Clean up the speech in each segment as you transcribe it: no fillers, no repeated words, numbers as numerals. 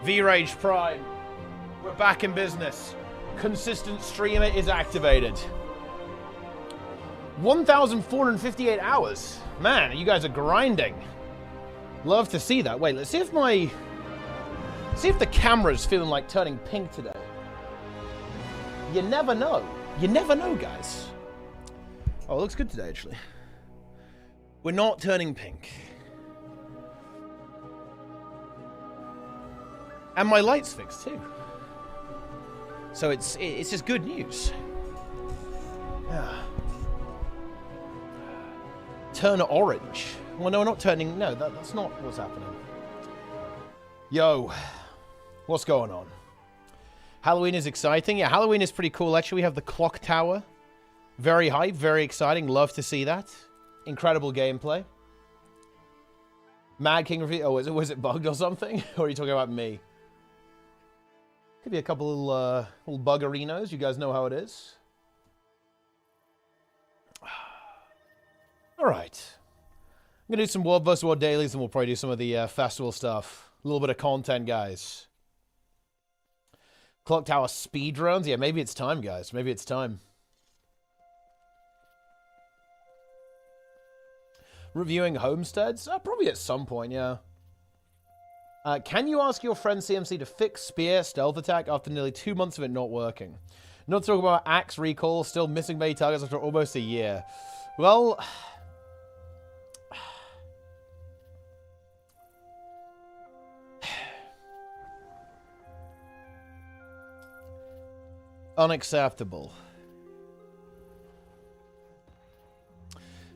V-Rage Prime. We're back in business. Consistent streamer is activated. 1,458 hours. Man, you guys are grinding. Love to see that. Wait, let's see if the camera's feeling like turning pink today. You never know. You never know, guys. Oh, it looks good today, actually. We're not turning pink. And my light's fixed, too. So it's just good news. Yeah. Turn orange. Well, no, we're not turning... No, that's not what's happening. Yo. What's going on? Halloween is exciting. Yeah, Halloween is pretty cool. Actually, we have the clock tower. Very hype, very exciting. Love to see that. Incredible gameplay. Mad King review. Oh, was it bugged or something? Or are you talking about me? Could be a couple little buggerinos. You guys know how it is. All right. I'm going to do some World vs. World dailies, and we'll probably do some of the festival stuff. A little bit of content, guys. Clock Tower speedruns? Yeah, maybe it's time, guys. Maybe it's time. Reviewing homesteads? Probably at some point, yeah. Can you ask your friend CMC to fix Spear stealth attack after nearly 2 months of it not working? Not to talk about Axe recall, still missing many targets after almost a year. Well... Unacceptable.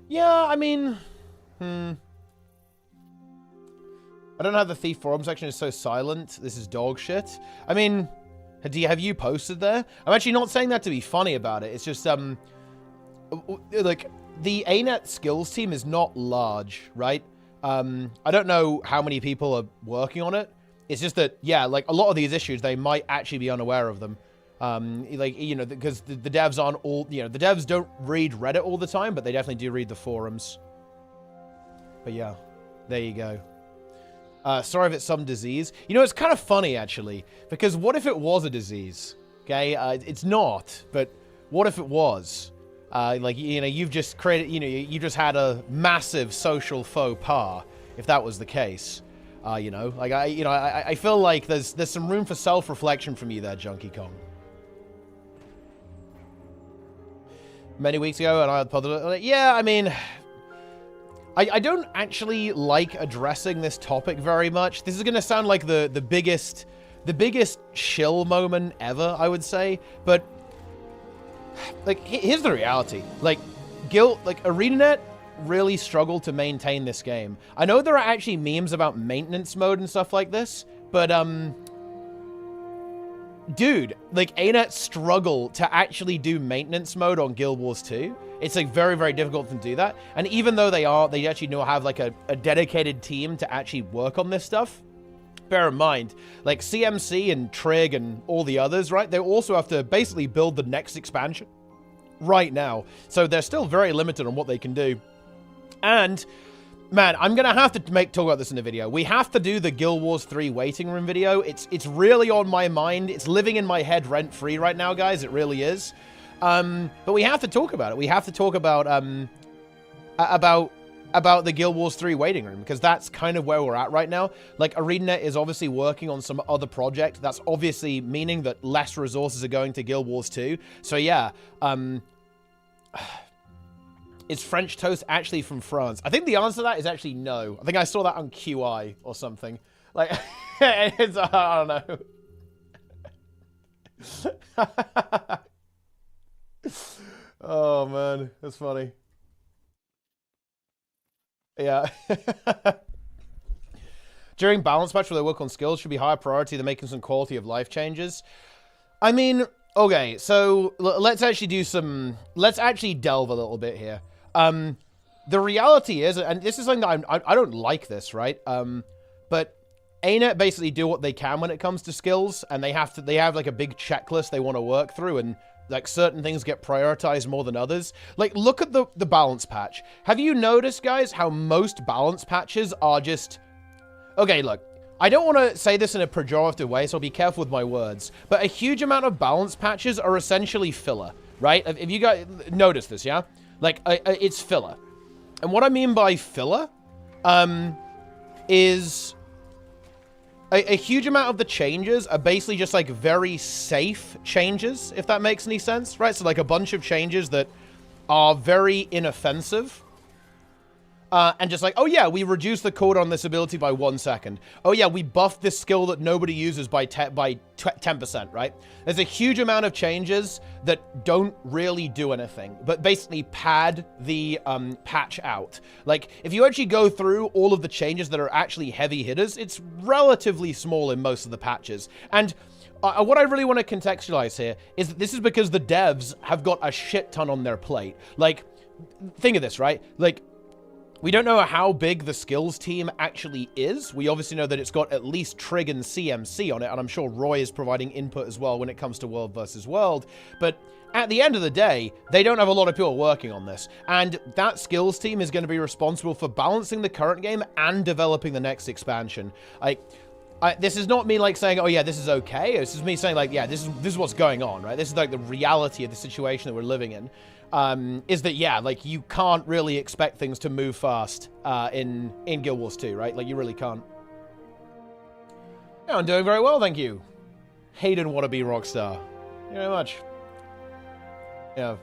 Yeah, I mean... I don't know how the Thief forum section is so silent. This is dog shit. I mean, have you posted there? I'm actually not saying that to be funny about it. It's just, like, the ArenaNet skills team is not large, right? I don't know how many people are working on it. It's just that, yeah, like, a lot of these issues, they might actually be unaware of them. Like, you know, because the devs aren't all, you know, the devs don't read Reddit all the time, but they definitely do read the forums. But yeah, there you go. Sorry if it's some disease. You know, it's kind of funny, actually, because what if it was a disease? Okay, it's not, but what if it was? Like, you know, you've just created, you know, you just had a massive social faux pas, if that was the case. You know, like, I feel like there's some room for self-reflection from you there, Junkie Kong. Many weeks ago, and I had yeah, I mean, I don't actually like addressing this topic very much. This is going to sound like the biggest shill moment ever, I would say. But, like, here's the reality. Like, ArenaNet really struggled to maintain this game. I know there are actually memes about maintenance mode and stuff like this, but, dude, like, ArenaNet struggle to actually do maintenance mode on Guild Wars 2. It's, like, very, very difficult to do that. And even though they actually have, like, a dedicated team to actually work on this stuff, bear in mind, like, CMC and Trig and all the others, right? They also have to basically build the next expansion right now. So they're still very limited on what they can do. And... man, I'm going to have to talk about this in the video. We have to do the Guild Wars 3 waiting room video. It's really on my mind. It's living in my head rent-free right now, guys. It really is. But we have to talk about it. We have to talk about the Guild Wars 3 waiting room, because that's kind of where we're at right now. Like, ArenaNet is obviously working on some other project. That's obviously meaning that less resources are going to Guild Wars 2. So, yeah, is French toast actually from France? I think the answer to that is actually no. I think I saw that on QI or something. Like, it's, I don't know. Oh, man. That's funny. Yeah. During balance patch where they work on skills should be higher priority than making some quality of life changes. I mean, okay, so let's actually do some... let's actually delve a little bit here. The reality is, and this is something that I don't like this, right? But ArenaNet basically do what they can when it comes to skills, and they have like a big checklist they want to work through, and like certain things get prioritized more than others. Like, look at the balance patch. Have you noticed, guys, how most balance patches are just... okay, look, I don't want to say this in a pejorative way, so I'll be careful with my words, but a huge amount of balance patches are essentially filler, right? If you guys notice this, yeah? Like, it's filler. And what I mean by filler, is a huge amount of the changes are basically just, like, very safe changes, if that makes any sense, right? So, like, a bunch of changes that are very inoffensive. And just like, oh yeah, we reduced the cooldown on this ability by 1 second. Oh yeah, we buffed this skill that nobody uses by 10%, right? There's a huge amount of changes that don't really do anything, but basically pad the patch out. Like, if you actually go through all of the changes that are actually heavy hitters, it's relatively small in most of the patches. And what I really want to contextualize here is that this is because the devs have got a shit ton on their plate. Like, think of this, right? Like, we don't know how big the skills team actually is. We obviously know that it's got at least Trig and CMC on it, and I'm sure Roy is providing input as well when it comes to World versus World. But at the end of the day, they don't have a lot of people working on this. And that skills team is going to be responsible for balancing the current game and developing the next expansion. This is not me, like, saying, oh, yeah, this is okay. It's just me saying, like, yeah, this is what's going on, right? This is, like, the reality of the situation that we're living in. Is that, yeah, like, you can't really expect things to move fast in Guild Wars 2, right? Like, you really can't. Yeah, I'm doing very well, thank you. Hayden wannabe rockstar. Thank you very much. Yeah.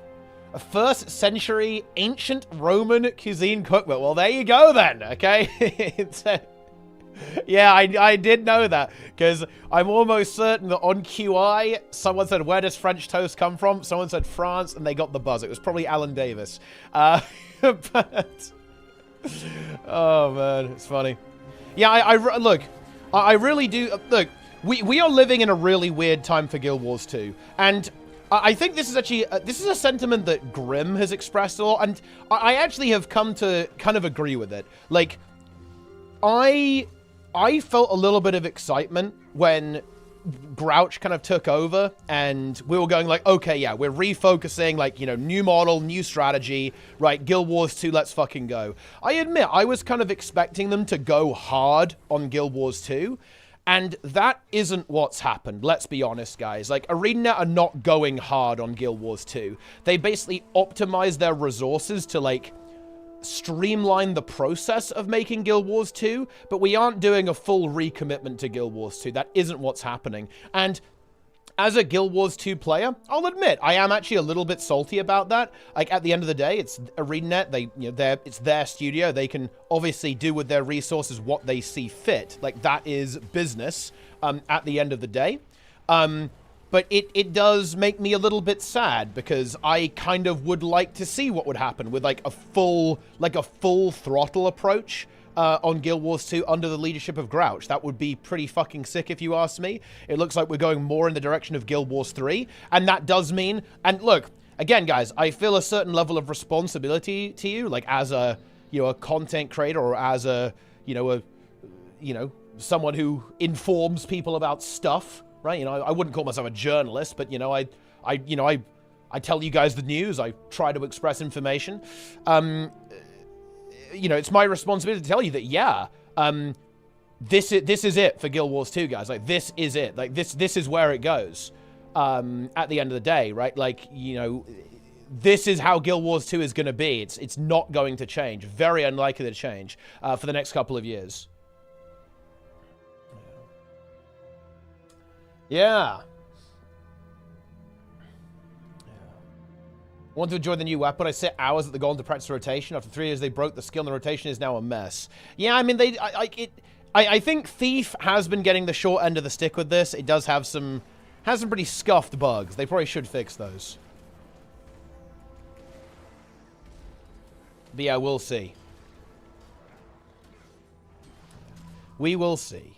A first century ancient Roman cuisine cookbook. Well, there you go then, okay? It's yeah, I did know that, because I'm almost certain that on QI, someone said, where does French toast come from? Someone said France, and they got the buzz. It was probably Alan Davis. But, oh, man, it's funny. Yeah, look, I really do, look, we are living in a really weird time for Guild Wars 2, and I think this is actually, this is a sentiment that Grimm has expressed a lot, and I actually have come to kind of agree with it. Like, I felt a little bit of excitement when Grouch kind of took over and we were going like, okay, yeah, we're refocusing, like, you know, new model, new strategy, right? Guild Wars 2, let's fucking go. I admit, I was kind of expecting them to go hard on Guild Wars 2, and that isn't what's happened. Let's be honest, guys. Like, ArenaNet are not going hard on Guild Wars 2. They basically optimize their resources to, like, streamline the process of making Guild Wars 2, but we aren't doing a full recommitment to Guild Wars 2. That isn't what's happening. And as a Guild Wars 2 player, I'll admit, I am actually a little bit salty about that. Like, at the end of the day, it's ArenaNet, it's their studio. They can obviously do with their resources what they see fit. Like, that is business at the end of the day. But it does make me a little bit sad, because I kind of would like to see what would happen with, like, a full throttle approach on Guild Wars 2 under the leadership of Grouch. That would be pretty fucking sick, if you ask me. It looks like we're going more in the direction of Guild Wars 3, and that does mean, and look, again, guys, I feel a certain level of responsibility to you, like, as a, you know, a content creator, or as a, someone who informs people about stuff. Right, you know, I wouldn't call myself a journalist, but, you know, I tell you guys the news. I try to express information. You know, it's my responsibility to tell you that, yeah, this is it for Guild Wars 2, guys. Like, this is it. Like, this is where it goes. At the end of the day, right? Like, you know, this is how Guild Wars 2 is going to be. It's not going to change. Very unlikely to change for the next couple of years. Yeah. Want to enjoy the new weapon? I sit hours at the goal to practice rotation. After 3 years, they broke the skill, and the rotation is now a mess. Yeah, I mean, I think Thief has been getting the short end of the stick with this. It does have some pretty scuffed bugs. They probably should fix those. But yeah, we'll see. We will see.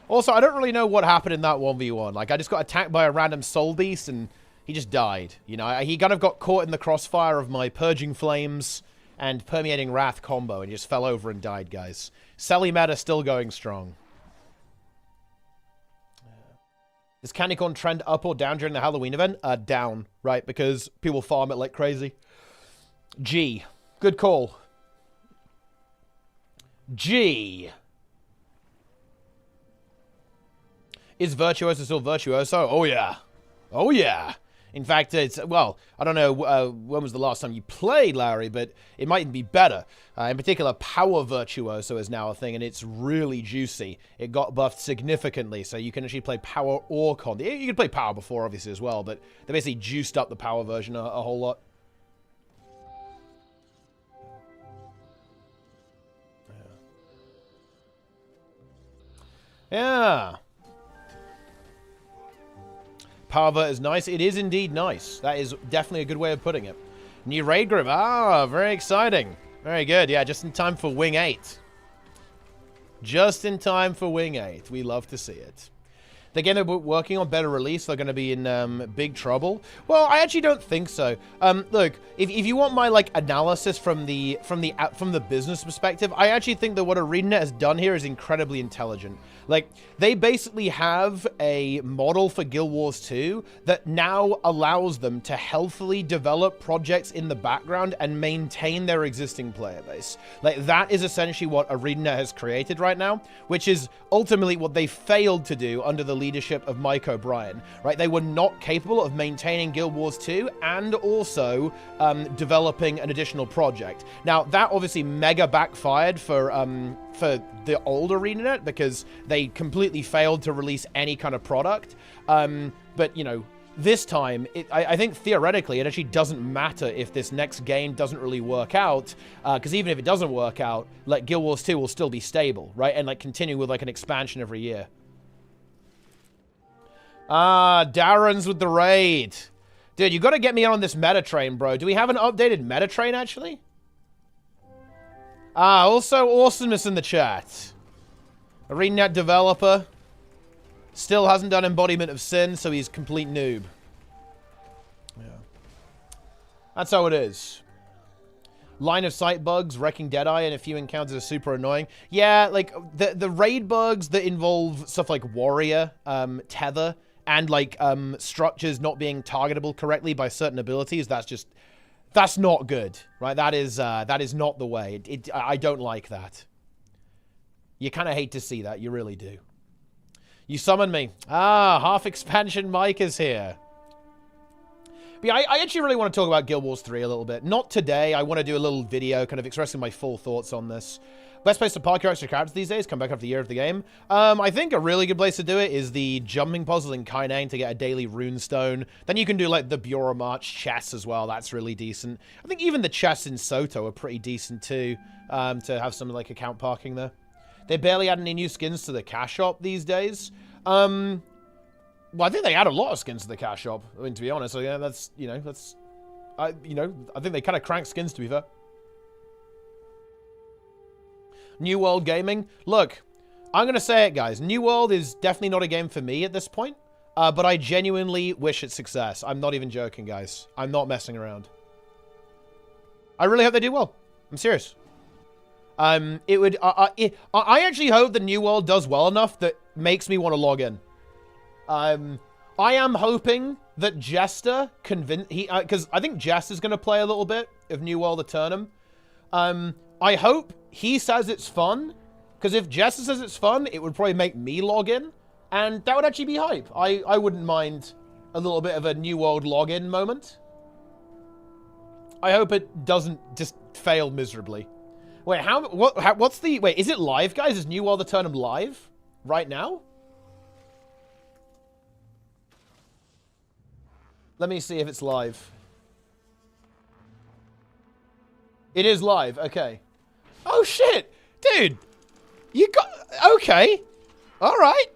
Also, I don't really know what happened in that 1v1. Like, I just got attacked by a random soul beast, and he just died. You know, he kind of got caught in the crossfire of my Purging Flames and Permeating Wrath combo, and he just fell over and died, guys. Selly meta still going strong. Is Candy Corn trend up or down during the Halloween event? Down, right? Because people farm it like crazy. G. Good call. G. Is Virtuoso still Virtuoso? Oh, yeah. Oh, yeah. In fact, it's, well, I don't know when was the last time you played, Larry, but it might be better. In particular, Power Virtuoso is now a thing, and it's really juicy. It got buffed significantly, so you can actually play Power or Con. You could play Power before, obviously, as well, but they basically juiced up the Power version a whole lot. Yeah. Power is nice. It is indeed nice. That is definitely a good way of putting it. New raid group. Ah, very exciting. Very good. Yeah, just in time for Wing 8. Just in time for Wing 8. We love to see it. They're going to be working on better release. They're going to be in big trouble. Well, I actually don't think so. Look, if you want my like analysis from the business perspective, I actually think that what ArenaNet has done here is incredibly intelligent. Like, they basically have a model for Guild Wars 2 that now allows them to healthily develop projects in the background and maintain their existing player base. Like, that is essentially what ArenaNet has created right now, which is ultimately what they failed to do under the leadership of Mike O'Brien, right? They were not capable of maintaining Guild Wars 2 and also developing an additional project. Now, that obviously mega backfired for the old ArenaNet because they completely failed to release any kind of product. But, you know, this time, I think theoretically it actually doesn't matter if this next game doesn't really work out, because even if it doesn't work out, like, Guild Wars 2 will still be stable, right? And, like, continue with, like, an expansion every year. Ah, Darren's with the raid. Dude, you got to get me on this meta train, bro. Do we have an updated meta train, actually? Ah, also Awesomeness in the chat. ArenaNet developer. Still hasn't done Embodiment of Sin, so he's complete noob. Yeah. That's how it is. Line of sight bugs, wrecking Deadeye, and a few encounters are super annoying. Yeah, like, the raid bugs that involve stuff like Warrior, Tether, and, like, structures not being targetable correctly by certain abilities, that's not good, right? That is not the way. I don't like that. You kind of hate to see that. You really do. You summoned me. Ah, half expansion Mike is here. But yeah, I actually really want to talk about Guild Wars 3 a little bit. Not today. I want to do a little video kind of expressing my full thoughts on this. Best place to park your extra characters these days, come back after the year of the game. I think a really good place to do it is the jumping puzzle in Kainane to get a daily runestone. Then you can do, like, the Bureau March chests as well. That's really decent. I think even the chests in Soto are pretty decent too, to have some, like, account parking there. They barely add any new skins to the cash shop these days. Well, I think they add a lot of skins to the cash shop. I mean, to be honest, so yeah, that's, you know, that's, I think they kind of crank skins, to be fair. New World Gaming. Look, I'm going to say it, guys. New World is definitely not a game for me at this point, but I genuinely wish it success. I'm not even joking, guys. I'm not messing around. I really hope they do well. I'm serious. I actually hope the New World does well enough that makes me want to log in. I am hoping that Jester because I think Jester's going to play a little bit of New World Eternum. I hope he says it's fun, because if Jester says it's fun, it would probably make me log in, and that would actually be hype. I wouldn't mind a little bit of a New World login moment. I hope it doesn't just fail miserably. Wait, what's the... Wait, is it live, guys? Is New World Eternum live right now? Let me see if it's live. It is live, okay. Oh, shit! Dude! You got... Okay. Alright.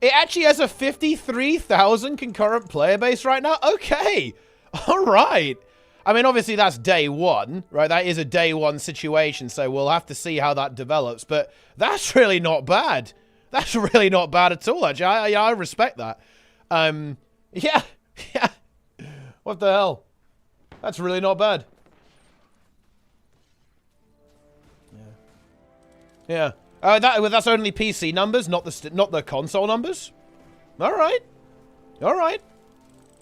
It actually has a 53,000 concurrent player base right now? Okay. Alright. I mean, obviously that's day one, right? That is a day one situation, so we'll have to see how that develops. But that's really not bad. That's really not bad at all, actually. I respect that. Yeah. Yeah. What the hell? That's really not bad. Yeah. That's only PC numbers, not the console numbers. All right. All right.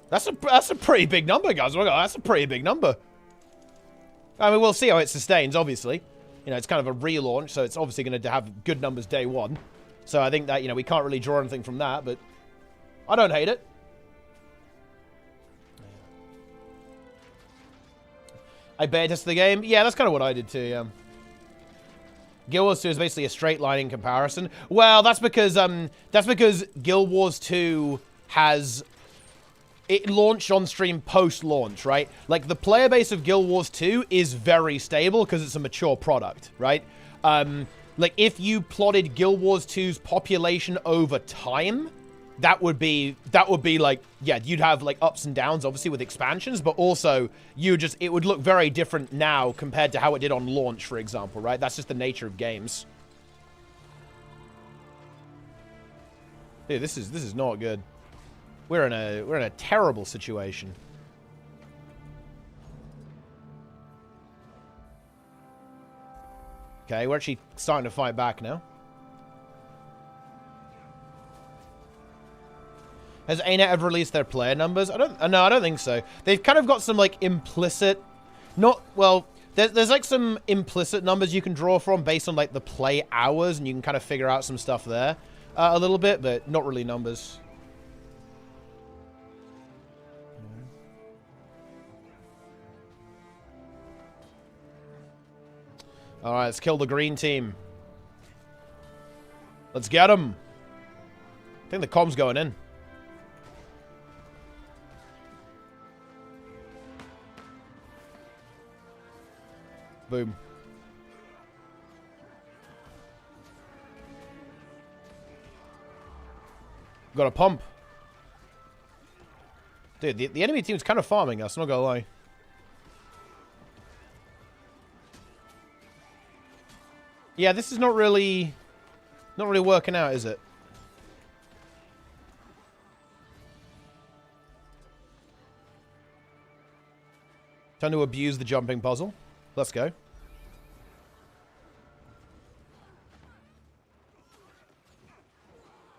That's a pretty big number, guys. That's a pretty big number. I mean, we'll see how it sustains, obviously. You know, it's kind of a relaunch, so it's obviously going to have good numbers day one. So I think that, you know, we can't really draw anything from that, but I don't hate it. I beta tested the game. Yeah, that's kind of what I did too, yeah. Guild Wars 2 is basically a straight line in comparison. Well, that's because Guild Wars 2 has... It launched on stream post-launch, right? Like, the player base of Guild Wars 2 is very stable because it's a mature product, right? Like, if you plotted Guild Wars 2's population over time, that would be like, yeah, you'd have, like, ups and downs, obviously, with expansions, but also, it would look very different now compared to how it did on launch, for example, right? That's just the nature of games. Dude, this is not good. We're in a terrible situation. Okay, we're actually starting to fight back now. Has ArenaNet ever released their player numbers? No, I don't think so. They've kind of got some, like, implicit... There's like, some implicit numbers you can draw from based on, like, the play hours, and you can kind of figure out some stuff there a little bit, but not really numbers. Alright, let's kill the green team. Let's get them. I think the comm's going in. Boom. Got a pump. Dude, the enemy team's kind of farming us, I'm not gonna lie. Yeah, this is not really working out, is it? Time to abuse the jumping puzzle. Let's go.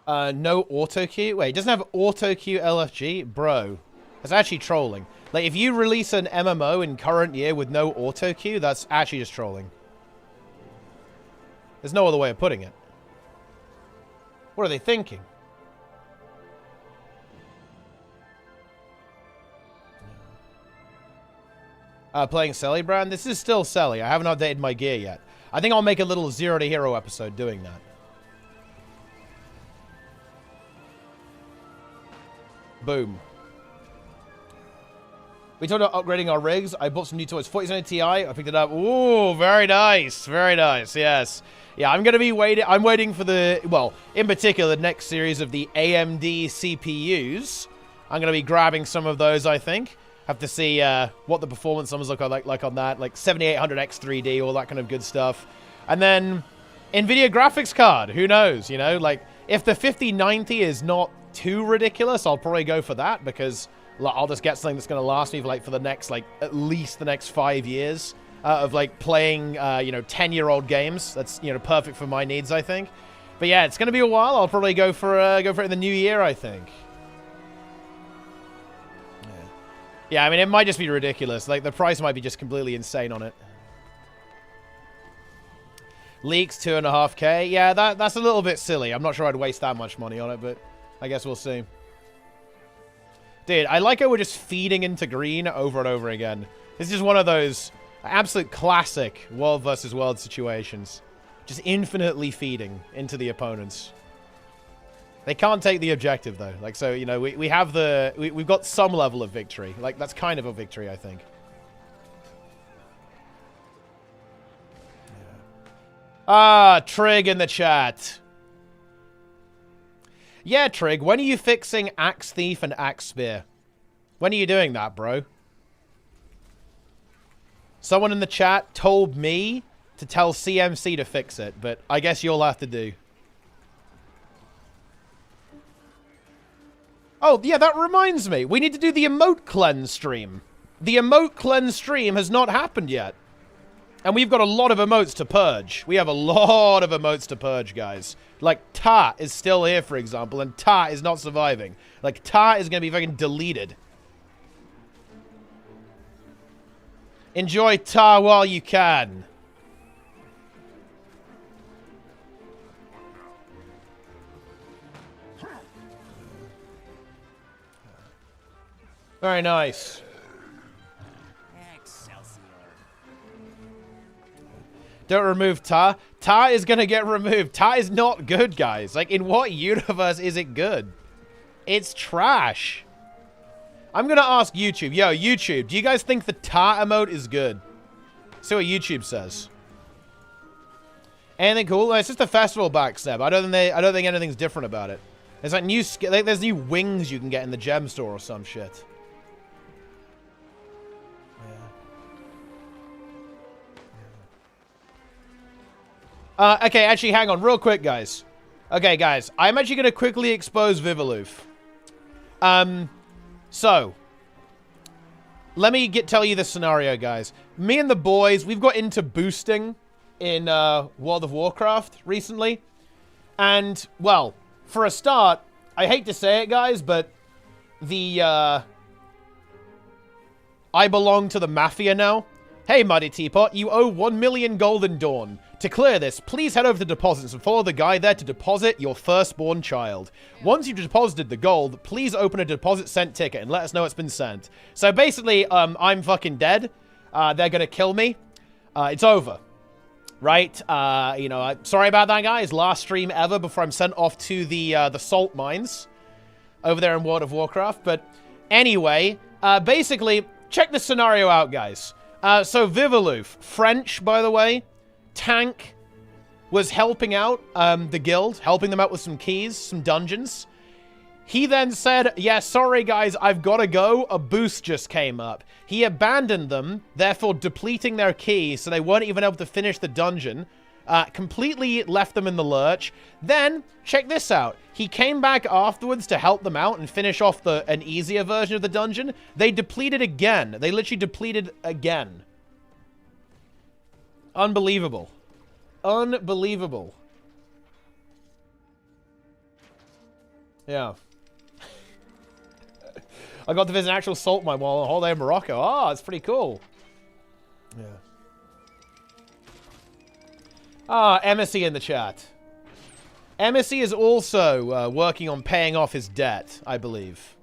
No auto queue. Wait, it doesn't have auto queue LFG? Bro, that's actually trolling. Like, if you release an MMO in current year with no auto queue, that's actually just trolling. There's no other way of putting it. What are they thinking? Playing Selly Brand? This is still Selly. I haven't updated my gear yet. I think I'll make a little Zero to Hero episode doing that. Boom. We talked about upgrading our rigs. I bought some new toys. 4070 Ti. I picked it up. Ooh, very nice. Very nice. Yes. Yeah, I'm going to be waiting. I'm waiting for the, well, in particular, the next series of the AMD CPUs. I'm going to be grabbing some of those, I think. Have to see what the performance numbers look like on that. Like 7800X 3D, all that kind of good stuff. And then NVIDIA graphics card. Who knows, you know? Like, if the 5090 is not too ridiculous, I'll probably go for that because I'll just get something that's going to last me for, like, for the next, like, at least the next 5 years of, like, playing, you know, 10-year-old games. That's, you know, perfect for my needs, I think. But yeah, it's going to be a while. I'll probably go for it in the new year, I think. Yeah, I mean, it might just be ridiculous. Like, the price might be just completely insane on it. Leaks, 2.5K. Yeah, that's a little bit silly. I'm not sure I'd waste that much money on it, but I guess we'll see. Dude, I like how we're just feeding into green over and over again. This is just one of those absolute classic world versus world situations. Just infinitely feeding into the opponents. They can't take the objective, though. Like, so, you know, we have the... We've got some level of victory. Like, that's kind of a victory, I think. Ah, Trig in the chat. Yeah, Trig, when are you fixing Axe Thief and Axe Spear? When are you doing that, bro? Someone in the chat told me to tell CMC to fix it, but I guess you'll have to do. Oh, yeah, that reminds me. We need to do the Emote cleanse stream. The Emote cleanse stream has not happened yet. And we've got a lot of emotes to purge. We have a lot of emotes to purge, guys. Like, Ta is still here, for example, and Ta is not surviving. Like, Ta is going to be fucking deleted. Enjoy Ta while you can. Very nice. Don't remove Tar. Tar is gonna get removed. Tar is not good, guys. Like, in what universe is it good? It's trash. I'm gonna ask YouTube. Yo, YouTube, do you guys think the Tar emote is good? See what YouTube says. Anything cool? It's just a festival backstab. I don't think anything's different about it. There's like there's new wings you can get in the gem store or some shit. Okay, actually, hang on real quick, guys. Okay, guys, I'm actually going to quickly expose Vivaloof. So, let me tell you the scenario, guys. Me and the boys, we've got into boosting in World of Warcraft recently. And, well, for a start, I hate to say it, guys, but I belong to the Mafia now. Hey, Muddy Teapot, you owe 1 million Golden Dawn. To clear this, please head over to deposits and follow the guy there to deposit your firstborn child. Once you've deposited the gold, please open a deposit sent ticket and let us know it's been sent. So basically, I'm fucking dead. They're gonna kill me. It's over. Right? You know, sorry about that, guys. Last stream ever before I'm sent off to the salt mines over there in World of Warcraft. But anyway, basically, check this scenario out, guys. So Vivaloof, French, by the way, tank, was helping out the guild, helping them out with some keys, some dungeons. He then said, yeah, sorry guys, I've got to go. A boost just came up. He abandoned them, therefore depleting their key, so they weren't even able to finish the dungeon. Completely left them in the lurch. Then, check this out. He came back afterwards to help them out and finish off an easier version of the dungeon. They depleted again. They literally depleted again. Unbelievable. Unbelievable. Yeah. I got to visit an actual salt mine while on holiday in Morocco. Oh, it's pretty cool. Yeah. Ah, Emissy in the chat. Emissy is also working on paying off his debt, I believe.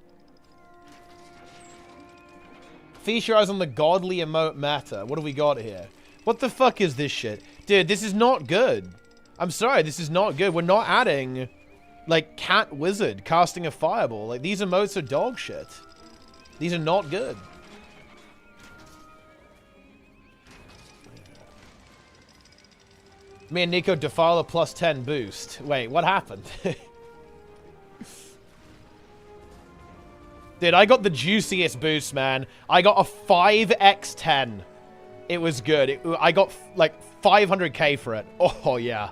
Feast your eyes on the godly emote matter. What have we got here? What the fuck is this shit? Dude, this is not good. I'm sorry, this is not good. We're not adding, like, Cat Wizard casting a fireball. Like, these emotes are dog shit. These are not good. Me and Nico defile a +10 boost. Wait, what happened? Dude, I got the juiciest boost, man. I got a 5x10. It was good. I got, like, 500k for it. Oh, yeah.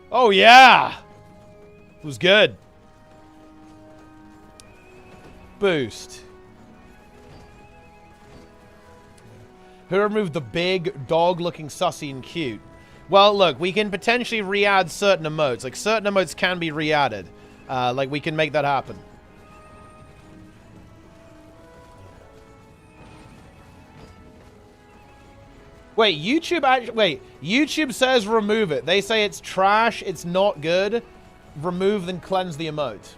Oh, yeah! It was good. Boost. Who removed the big, dog-looking sussy and cute? Well, look, we can potentially re-add certain emotes. Like, certain emotes can be re-added. Like, we can make that happen. Wait, YouTube says remove it. They say it's trash, it's not good. Remove, then cleanse the emote.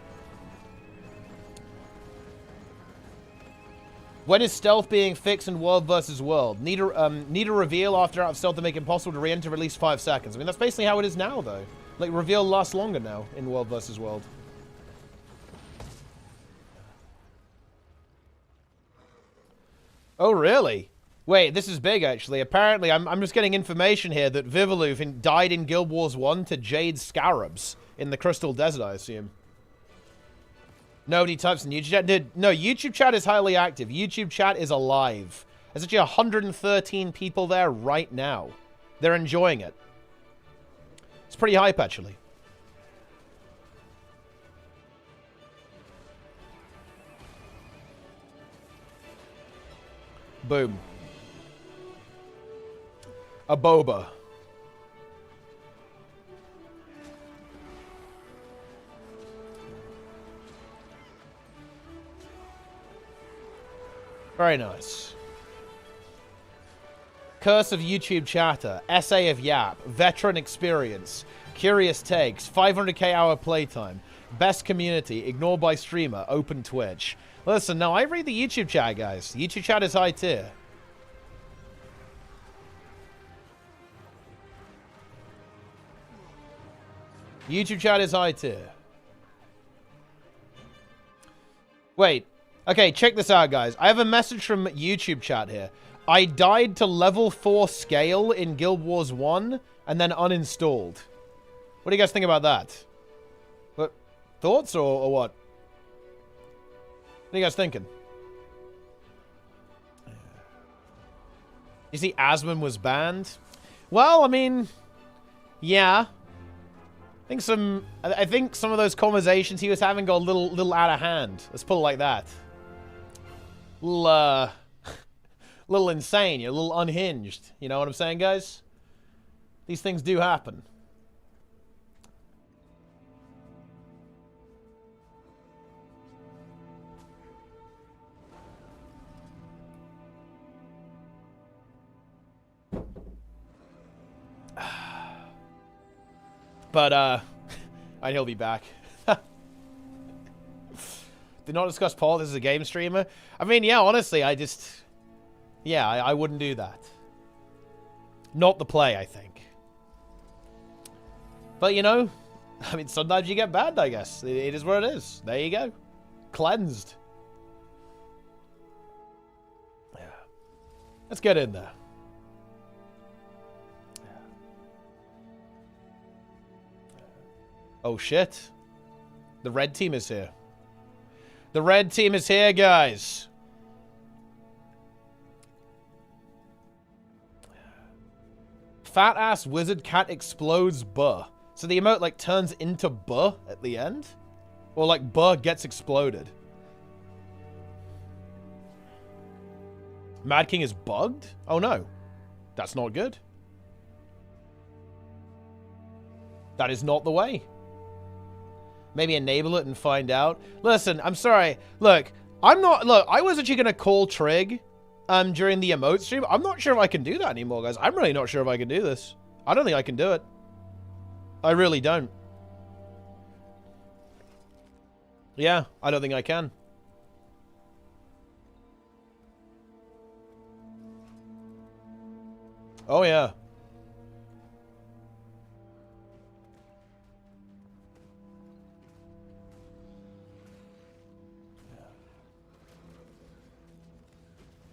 When is stealth being fixed in World vs. World? Need a reveal after out of stealth to make it impossible to re-enter for at least 5 seconds. I mean, that's basically how it is now, though. Like, reveal lasts longer now in World vs. World. Oh, really? Wait, this is big, actually. Apparently, I'm just getting information here that Vivaloof died in Guild Wars 1 to Jade Scarabs in the Crystal Desert, I assume. Nobody types in YouTube chat. Dude, no, YouTube chat is highly active. YouTube chat is alive. There's actually 113 people there right now. They're enjoying it. It's pretty hype, actually. Boom. A boba. Very nice. Curse of YouTube chatter. Essay of Yap. Veteran experience. Curious takes. 500k hour playtime. Best community. Ignored by streamer. Open Twitch. Listen, no, I read the YouTube chat, guys. The YouTube chat is high tier. YouTube chat is high tier. Wait. Okay, check this out, guys. I have a message from YouTube chat here. I died to level 4 scale in Guild Wars 1 and then uninstalled. What do you guys think about that? What? Thoughts or what? What are you guys thinking? You see Asmon was banned? Well, I mean, yeah. I think some of those conversations he was having got a little out of hand. Let's put it like that. Little insane, a little unhinged. You know what I'm saying, guys? These things do happen. But, and he'll be back. Did not discuss politics as a game streamer. I mean, yeah, honestly, yeah, I wouldn't do that. Not the play, I think. But, you know, I mean, sometimes you get banned, I guess. It is what it is. There you go. Cleansed. Yeah. Let's get in there. Oh, shit. The red team is here. The red team is here, guys. Fat ass wizard cat explodes buh. So the emote, like, turns into buh at the end? Or, like, buh gets exploded. Mad King is bugged? Oh, no. That's not good. That is not the way. Maybe enable it and find out. Listen, I'm sorry. Look, I was actually going to call Trig during the emote stream. I'm not sure if I can do that anymore, guys. I'm really not sure if I can do this. I don't think I can do it. I really don't. Yeah, I don't think I can. Oh, yeah.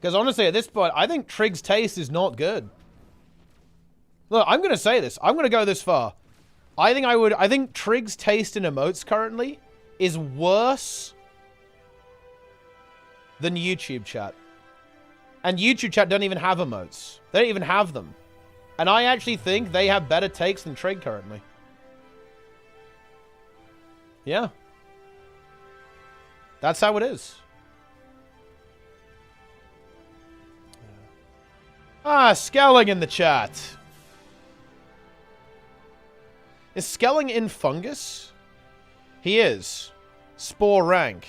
Because honestly, at this point, I think Trig's taste is not good. Look, I'm going to say this. I'm going to go this far. I think Trig's taste in emotes currently is worse than YouTube chat. And YouTube chat don't even have emotes. They don't even have them. And I actually think they have better takes than Trig currently. Yeah. That's how it is. Ah, Skelling in the chat. Is Skelling in fungus? He is. Spore rank.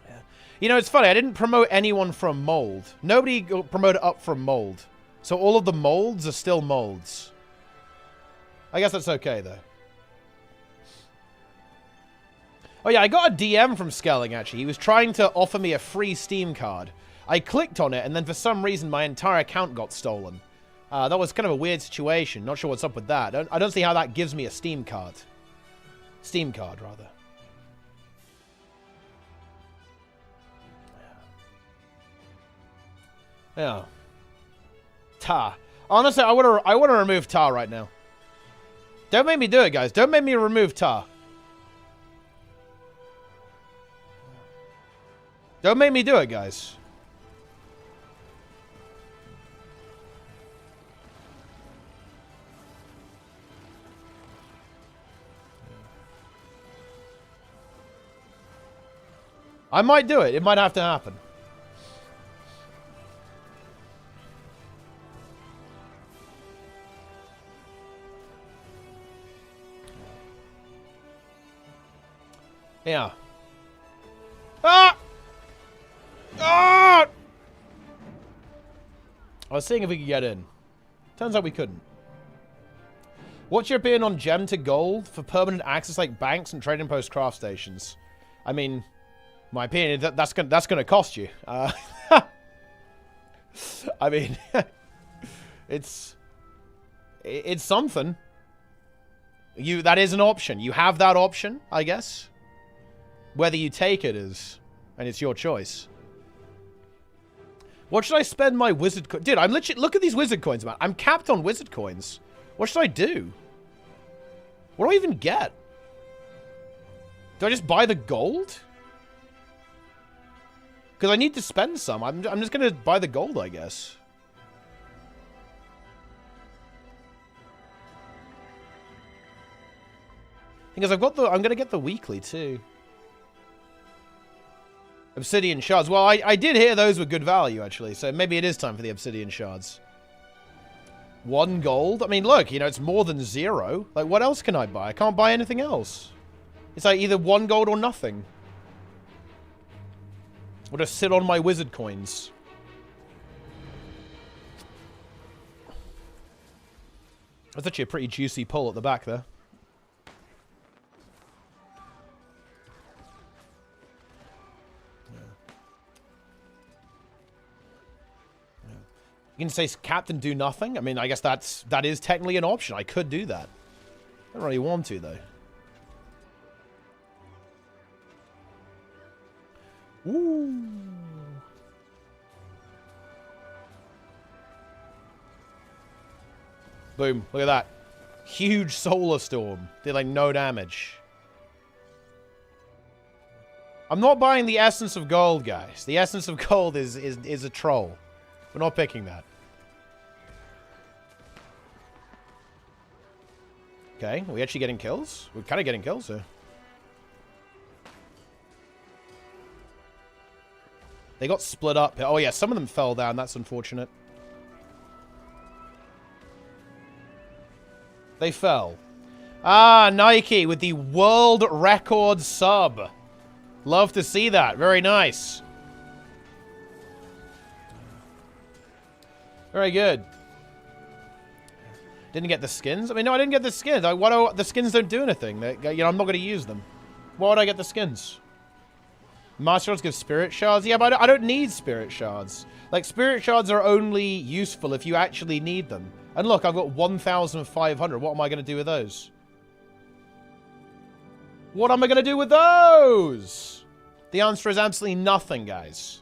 Yeah. You know, it's funny. I didn't promote anyone from mold. Nobody got promoted up from mold. So all of the molds are still molds. I guess that's okay, though. Oh, yeah, I got a DM from Skelling, actually. He was trying to offer me a free Steam card. I clicked on it, and then for some reason, my entire account got stolen. That was kind of a weird situation. Not sure what's up with that. I don't see how that gives me a Steam card. Steam card, rather. Yeah. Tar. Honestly, I want to remove Tar right now. Don't make me do it, guys. Don't make me remove Tar. Don't make me do it, guys. I might do it. It might have to happen. Yeah. Ah! Ah! I was seeing if we could get in. Turns out we couldn't. What's your opinion on gem to gold for permanent access like banks and trading post craft stations? I mean, my opinion is that's gonna cost you. I mean, it's something. That is an option. You have that option, I guess. Whether you take it is, and it's your choice. What should I spend my wizard coin? Dude, I'm literally, look at these wizard coins, man. I'm capped on wizard coins. What should I do? What do I even get? Do I just buy the gold? Because I need to spend some. I'm just going to buy the gold, I guess. Because I'm going to get the weekly, too. Obsidian shards. Well, I did hear those were good value, actually. So maybe it is time for the obsidian shards. 1 gold? I mean, look, you know, it's more than 0. Like, what else can I buy? I can't buy anything else. It's like either 1 gold or nothing. Or just sit on my wizard coins. That's actually a pretty juicy pull at the back there. You can say captain do nothing. I mean, I guess that is technically an option. I could do that. I don't really want to, though. Ooh. Boom. Look at that. Huge solar storm. Did like no damage. I'm not buying the essence of gold, guys. The essence of gold is a troll. We're not picking that. Okay, are we actually getting kills? We're kind of getting kills here. They got split up. Oh yeah, some of them fell down. That's unfortunate. They fell. Ah, Nike with the world record sub. Love to see that. Very nice. Very good. Didn't get the skins? I mean, no, I didn't get the skins. The skins don't do anything. You know, I'm not going to use them. Why would I get the skins? Master shards give spirit shards? Yeah, but I don't need spirit shards. Like, spirit shards are only useful if you actually need them. And look, I've got 1,500. What am I going to do with those? What am I going to do with those? The answer is absolutely nothing, guys.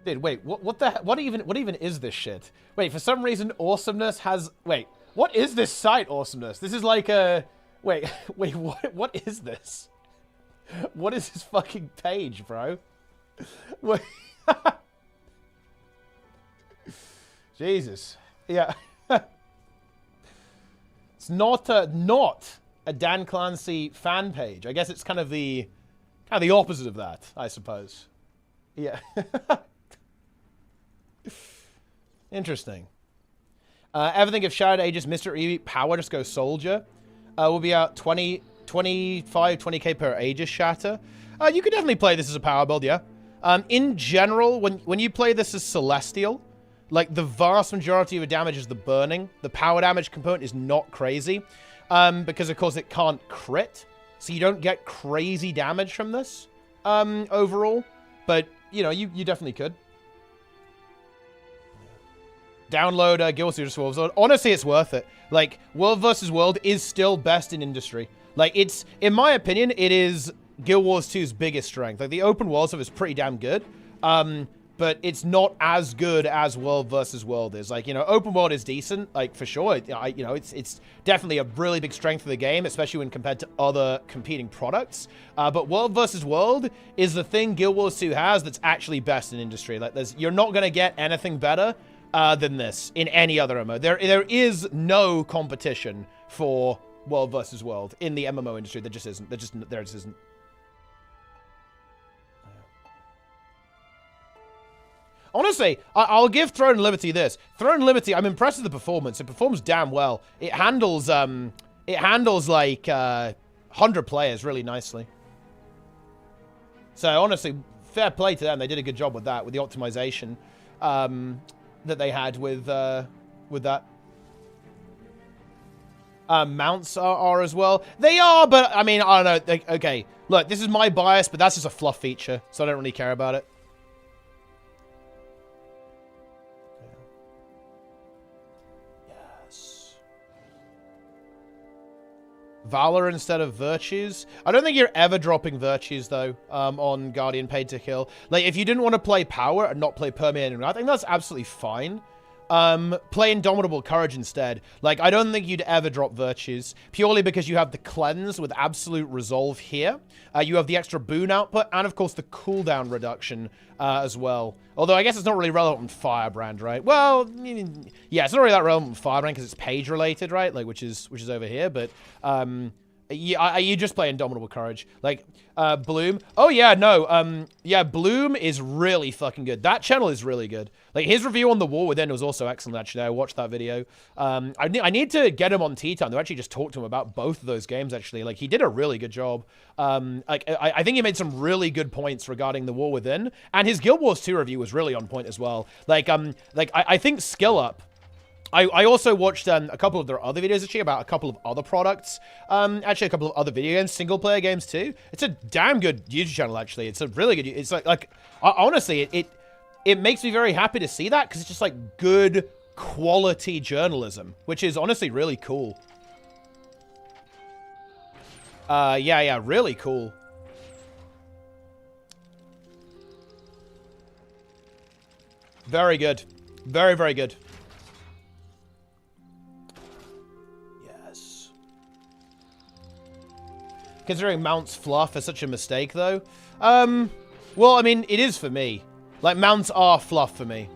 Dude, wait, what even is this shit? Wait, for some reason, awesomeness has... Wait, what is this site, awesomeness? This is like a... Wait, what is this? What is this fucking page, bro? Wait. Jesus. Yeah. It's not a Dan Clancy fan page. I guess it's kind of the opposite of that, I suppose. Yeah. Interesting. Ever think if Shattered Ages Mr. E Power just go Soldier? Will be out 20k per Aegis Shatter. You could definitely play this as a power build, yeah. In general, when you play this as Celestial, like the vast majority of the damage is the burning. The power damage component is not crazy. Because of course it can't crit. So you don't get crazy damage from this overall. But, you know, you definitely could. Download Guild Wars Wolves. Honestly, it's worth it. Like, World vs. World is still best in industry. Like, it's, in my opinion, it is Guild Wars 2's biggest strength. Like, the open world stuff is pretty damn good. But it's not as good as World vs. World is. Like, you know, open world is decent, like, for sure. You know, it's definitely a really big strength of the game, especially when compared to other competing products. But World vs. World is the thing Guild Wars 2 has that's actually best in industry. Like, you're not going to get anything better than this in any other MMO. There is no competition for World vs. World in the MMO industry. There just isn't. There just isn't. Honestly, I'll give Throne and Liberty this. Throne and Liberty, I'm impressed with the performance. It performs damn well. It handles like 100 players really nicely. So honestly, fair play to them. They did a good job with that, with the optimization that they had with with that. Mounts are as well. They are, but I mean, I don't know. Okay, look, this is my bias, but that's just a fluff feature, so I don't really care about it. Yes. Valor instead of virtues. I don't think you're ever dropping virtues, though, on Guardian Paid to Kill. Like, if you didn't want to play Power and not play Permeating, I think that's absolutely fine. Play Indomitable Courage instead. Like, I don't think you'd ever drop virtues, purely because you have the cleanse with absolute resolve here. You have the extra boon output, and of course the cooldown reduction as well. Although I guess it's not really relevant with Firebrand, right? Well, yeah, it's not really that relevant with Firebrand because it's page related, right? Like, which is over here, but yeah, you just play Indomitable Courage. Like, Bloom. Oh, yeah, no. Yeah, Bloom is really fucking good. That channel is really good. Like, his review on The War Within was also excellent, actually. I watched that video. I need to get him on Tea Time. They actually just talked to him about both of those games, actually. Like, he did a really good job. Like, I think he made some really good points regarding The War Within. And his Guild Wars 2 review was really on point as well. Like, I think Skill Up. I also watched a couple of their other videos, actually, about a couple of other products. Actually, a couple of other video games, single-player games, too. It's a damn good YouTube channel, actually. It's a really good... It's like honestly, it makes me very happy to see that, because it's just, like, good, quality journalism, which is honestly really cool. Yeah, really cool. Very good. Very, very good. Considering mounts fluff is such a mistake, though. Well, I mean, it is for me. Like, mounts are fluff for me.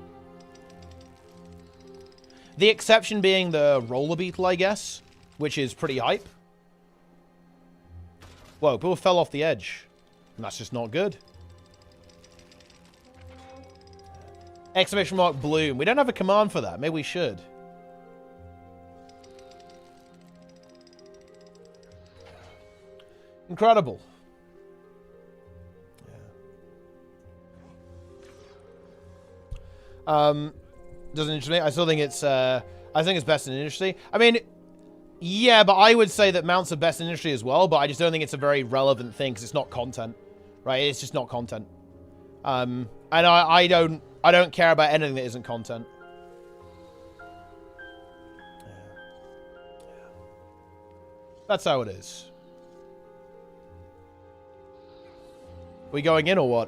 The exception being the roller beetle, I guess, which is pretty hype. Whoa, people fell off the edge. And that's just not good. Exclamation mark Bloom. We don't have a command for that. Maybe we should. Incredible. Yeah. Doesn't interest me. I still think it's I think it's best in industry. I mean, yeah, but I would say that mounts are best in industry as well, but I just don't think it's a very relevant thing because it's not content. Right? It's just not content. And I don't care about anything that isn't content. Yeah. That's how it is. We going in or what?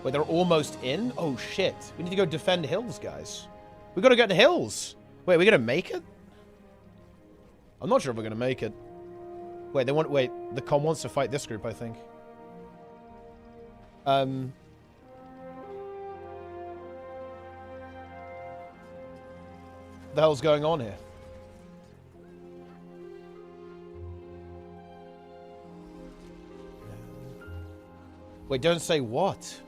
Wait, they're almost in? Oh, shit. We need to go defend hills, guys. We gotta get to hills. Wait, are we gonna make it? I'm not sure if we're gonna make it. Wait, wait, the com wants to fight this group, I think. The hell's going on here? Wait, don't say what?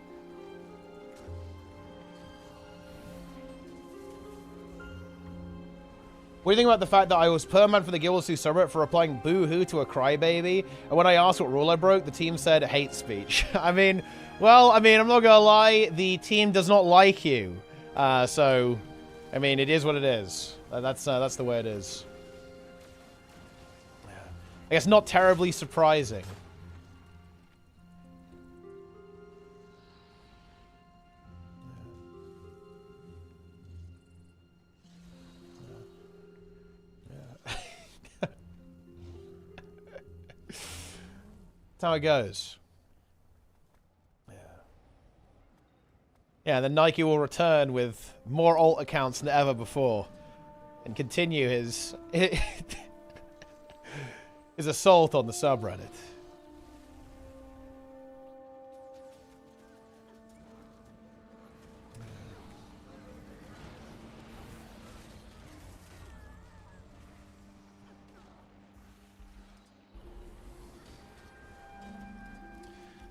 What do you think about the fact that I was permanent for the Guild Wars 2 subreddit for replying boo-hoo to a crybaby? And when I asked what rule I broke, the team said hate speech. I mean, well, I'm not gonna lie, the team does not like you. So, I mean, it is what it is. That's the way it is. I guess not terribly surprising. That's how it goes. Yeah. Yeah, then Nike will return with more alt accounts than ever before. And continue his his assault on the subreddit.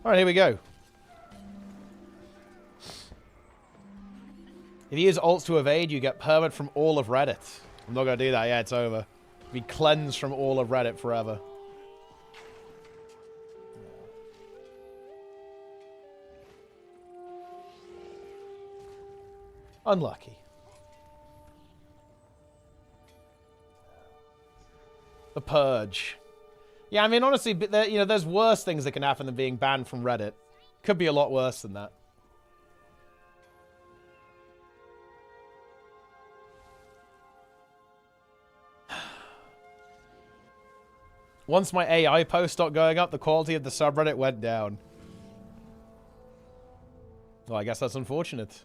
Alright, here we go. If you use ults to evade, you get permit from all of Reddit. I'm not going to do that. Yeah, it's over. Be cleansed from all of Reddit forever. Unlucky. The Purge. Yeah, I mean, honestly, you know, there's worse things that can happen than being banned from Reddit. Could be a lot worse than that. Once my AI post stopped going up, the quality of the subreddit went down. Well, I guess that's unfortunate.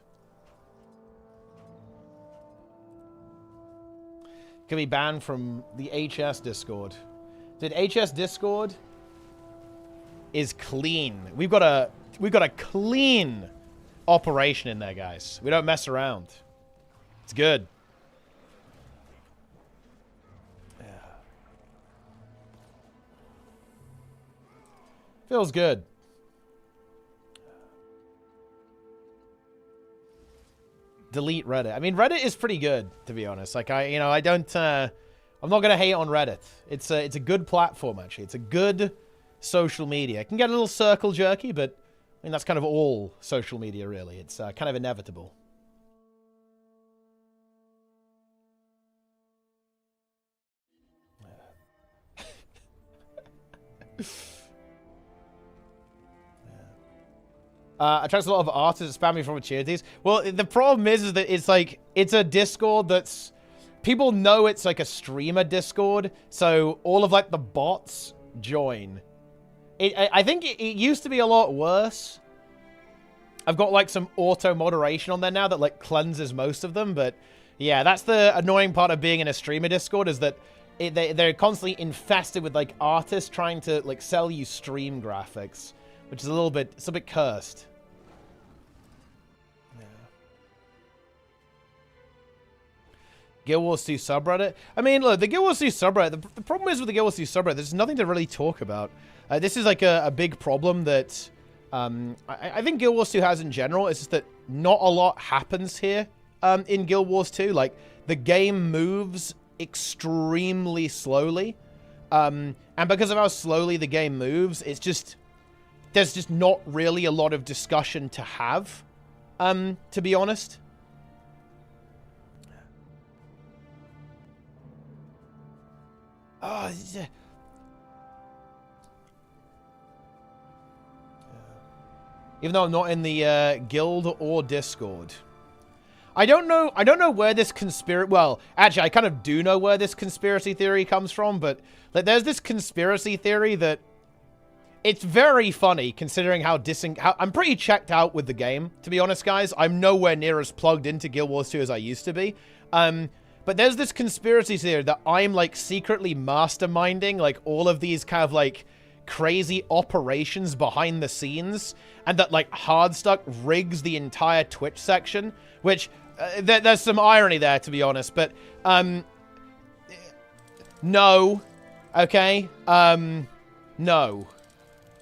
Can be banned from the HS Discord. Dude, HS Discord is clean. We've got a clean operation in there, guys. We don't mess around. It's good. Yeah. Feels good. Delete Reddit. I mean, Reddit is pretty good, to be honest. Like, I'm not gonna hate on Reddit. It's a good platform, actually. It's a good social media. It can get a little circle jerky, but I mean, that's kind of all social media, really. It's kind of inevitable. Attracts a lot of artists spamming from opportunities. Well, the problem is that it's like, it's a Discord that's, people know it's like a streamer Discord, so all of like the bots join. I think it used to be a lot worse. I've got like some auto moderation on there now that like cleanses most of them, but yeah, that's the annoying part of being in a streamer Discord, is that they're constantly infested with like artists trying to like sell you stream graphics, which is it's a bit cursed. Guild Wars 2 subreddit. I mean, look, the Guild Wars 2 subreddit, the problem is with the Guild Wars 2 subreddit, there's nothing to really talk about. This is like a big problem that I think Guild Wars 2 has in general. It's just that not a lot happens here in Guild Wars 2. Like, the game moves extremely slowly. And because of how slowly the game moves, it's just, there's just not really a lot of discussion to have, to be honest. Oh, yeah. Even though I'm not in the guild or Discord. I don't know where this well, actually, I kind of do know where this conspiracy theory comes from, but like, there's this conspiracy theory that it's very funny considering how I'm pretty checked out with the game, to be honest, guys. I'm nowhere near as plugged into Guild Wars 2 as I used to be. But there's this conspiracy theory that I'm, like, secretly masterminding, like, all of these kind of, like, crazy operations behind the scenes, and that, like, Hardstuck rigs the entire Twitch section, which, there's some irony there, to be honest, but, no. Okay? No.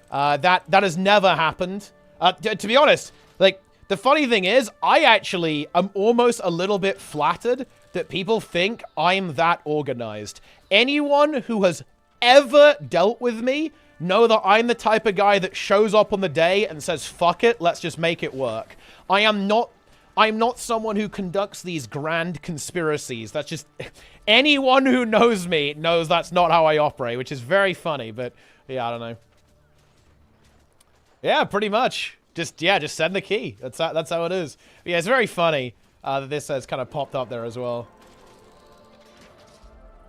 That has never happened. To be honest, like, the funny thing is, I actually am almost a little bit flattered that people think I'm that organized. Anyone who has ever dealt with me know that I'm the type of guy that shows up on the day and says, fuck it, let's just make it work. I'm not someone who conducts these grand conspiracies. That's just, anyone who knows me knows that's not how I operate, which is very funny, but yeah, I don't know. Yeah, pretty much. Just send the key. That's how it is. But yeah, it's very funny that this has kind of popped up there as well.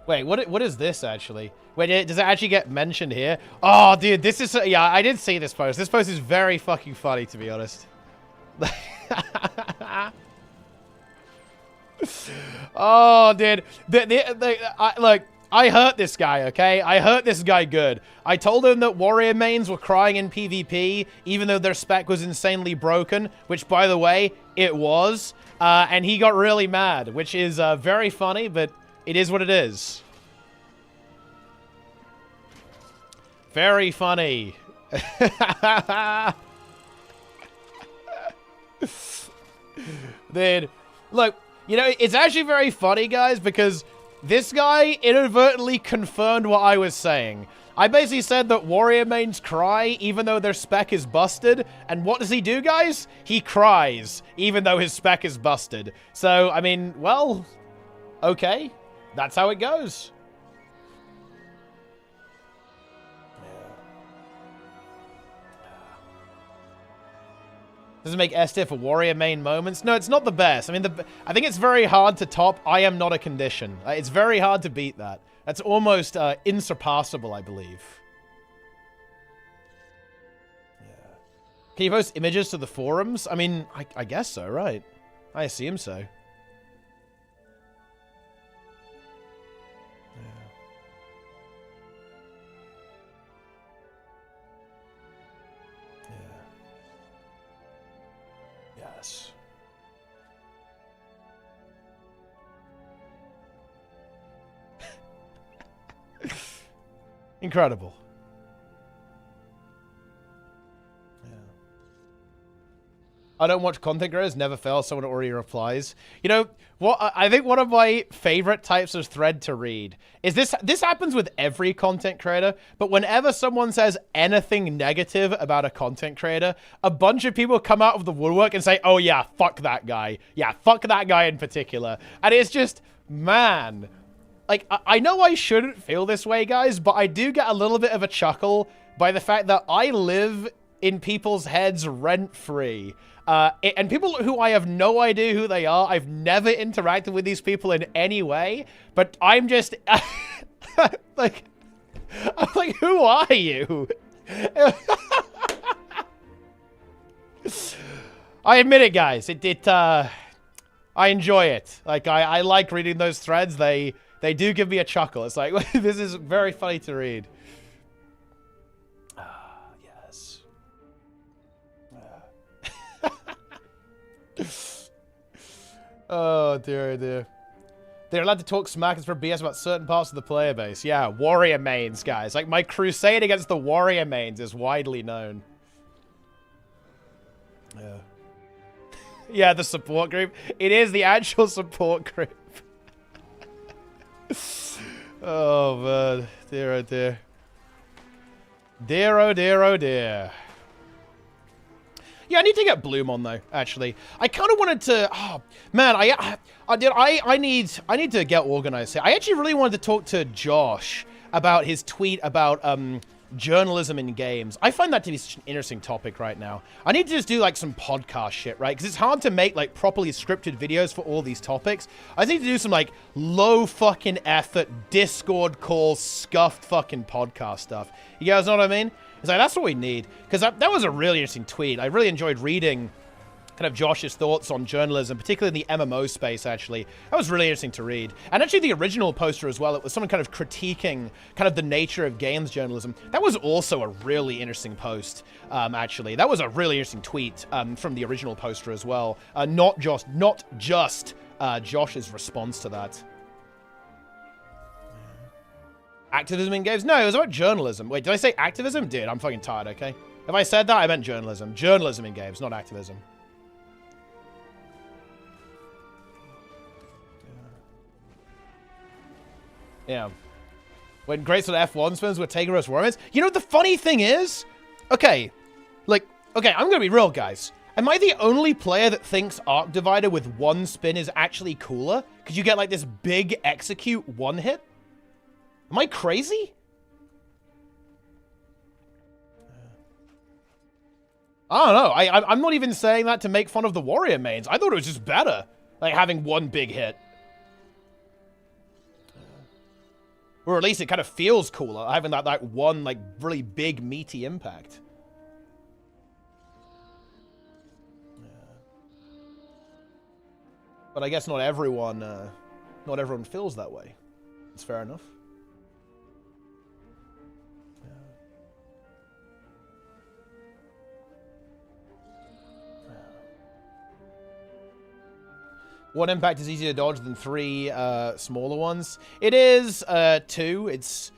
Wait, what is this actually? Wait, does it actually get mentioned here? Oh, dude, this is, yeah, I did see this post. This post is very fucking funny, to be honest. Oh, dude. Look, I hurt this guy, okay? I hurt this guy good. I told him that warrior mains were crying in PvP, even though their spec was insanely broken, which, by the way, it was. And he got really mad, which is very funny, but it is what it is. Very funny. Dude, look, you know, it's actually very funny, guys, because this guy inadvertently confirmed what I was saying. I basically said that warrior mains cry even though their spec is busted. And what does he do, guys? He cries even though his spec is busted. So, I mean, well, okay. That's how it goes. Does it make S tier for warrior main moments? No, it's not the best. I mean, I think it's very hard to top I am not a condition. It's very hard to beat that. That's almost insurpassable, I believe. Yeah. Can you post images to the forums? I mean, I guess so, right? I assume so. Yes. Incredible. Yeah. I don't watch content creators, never fail, someone already replies. You know, what I think one of my favorite types of thread to read is this happens with every content creator, but whenever someone says anything negative about a content creator, a bunch of people come out of the woodwork and say, oh yeah, fuck that guy. Yeah, fuck that guy in particular. And it's just, man, like, I know I shouldn't feel this way, guys, but I do get a little bit of a chuckle by the fact that I live in people's heads rent-free. And people who I have no idea who they are, I've never interacted with these people in any way, but I'm just, I'm like, who are you? I admit it, guys. I enjoy it. Like, I like reading those threads. They do give me a chuckle. It's like, this is very funny to read. Yes. Oh, dear, oh, dear. They're allowed to talk smack and spread BS about certain parts of the player base. Yeah, warrior mains, guys. Like, my crusade against the warrior mains is widely known. Yeah. Yeah, the support group. It is the actual support group. Oh, man. Dear, oh, dear. Dear, oh, dear, oh, dear. Yeah, I need to get Bloom on, though, actually. I kind of wanted to... Oh, man, I need to get organized here. I actually really wanted to talk to Josh about his tweet about journalism in games. I find that to be such an interesting topic right now. I need to just do, like, some podcast shit, right? Because it's hard to make, like, properly scripted videos for all these topics. I need to do some, like, low fucking effort, Discord call, scuffed fucking podcast stuff. You guys know what I mean? It's like, that's what we need. Because that was a really interesting tweet. I really enjoyed reading kind of Josh's thoughts on journalism, particularly in the MMO space, actually. That was really interesting to read. And actually the original poster as well, it was someone kind of critiquing kind of the nature of games journalism. That was also a really interesting post, actually. That was a really interesting tweet from the original poster as well. Not just Josh's response to that. Activism in games? No, it was about journalism. Wait, did I say activism? Dude, I'm fucking tired, okay? If I said that, I meant journalism. Journalism in games, not activism. Yeah. When great sort of F1 spins were taking us warriors. You know, the funny thing is... Okay. Like, okay, I'm gonna be real, guys. Am I the only player that thinks Arc Divider with one spin is actually cooler? Because you get, like, this big execute one hit? Am I crazy? I don't know. I'm not even saying that to make fun of the warrior mains. I thought it was just better, like having one big hit. Or at least it kind of feels cooler, having that one, like, really big, meaty impact. But I guess not everyone feels that way. It's fair enough. One impact is easier to dodge than 3 smaller ones. It is 2. It's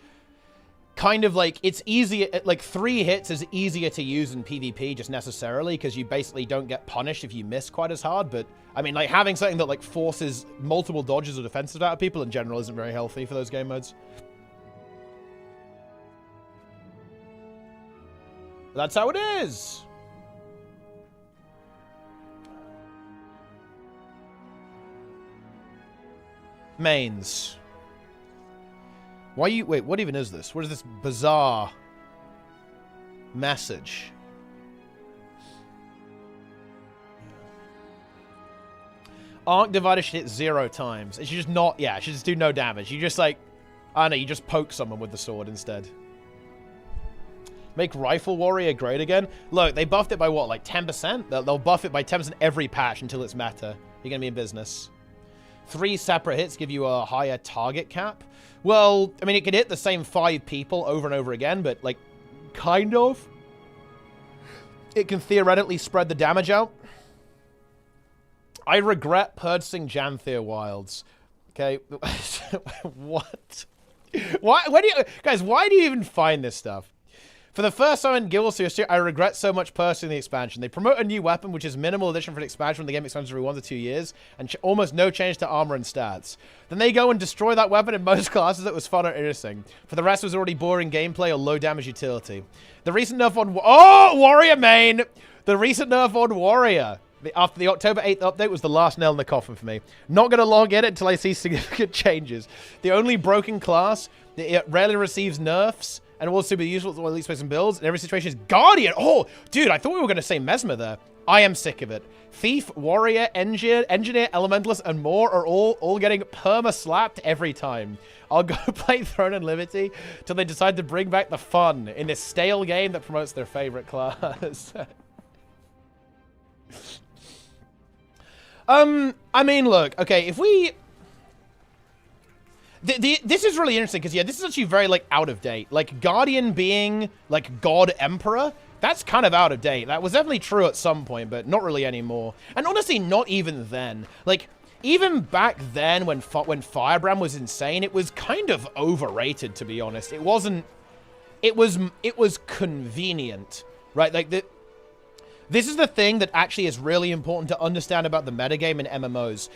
kind of like, it's easier, like 3 hits is easier to use in PvP just necessarily because you basically don't get punished if you miss quite as hard. But I mean, like having something that like forces multiple dodges or defenses out of people in general isn't very healthy for those game modes. But that's how it is. Mains. Why you... Wait, what even is this? What is this bizarre message? Arc Divider should hit 0 times. It should just not, yeah, it should just do no damage. You just like, I don't know, you just poke someone with the sword instead. Make Rifle Warrior great again? Look, they buffed it by what, like 10%? They'll buff it by 10% every patch until it's meta. You're gonna be in business. 3 separate hits give you a higher target cap. Well, I mean, it could hit the same 5 people over and over again, but like, kind of. It can theoretically spread the damage out. I regret purchasing Janthir Wilds. Okay, what? Why do you guys? Why do you even find this stuff? For the first time in Guild Wars 2, I regret so much purchasing the expansion. They promote a new weapon, which is minimal addition for an expansion when the game expands every 1 to 2 years, and almost no change to armor and stats. Then they go and destroy that weapon in most classes that was fun or interesting. For the rest, it was already boring gameplay or low damage utility. The recent nerf on Warrior main. The recent nerf on Warrior. After the October 8th update was the last nail in the coffin for me. Not going to log in until I see significant changes. The only broken class, it rarely receives nerfs, and will also be useful to elite space and builds. In every situation is Guardian. Oh, dude, I thought we were going to say Mesmer there. I am sick of it. Thief, Warrior, Engineer, Elementalist, and more are all getting perma-slapped every time. I'll go play Throne and Liberty till they decide to bring back the fun in this stale game that promotes their favorite class. I mean, look, okay, if we... This is really interesting, because, yeah, this is actually very, like, out of date. Like, Guardian being, like, God Emperor, that's kind of out of date. That was definitely true at some point, but not really anymore. And honestly, not even then. Like, even back then, when Firebrand was insane, it was kind of overrated, to be honest. It wasn't... It was convenient, right? Like, this is the thing that actually is really important to understand about the metagame in MMOs.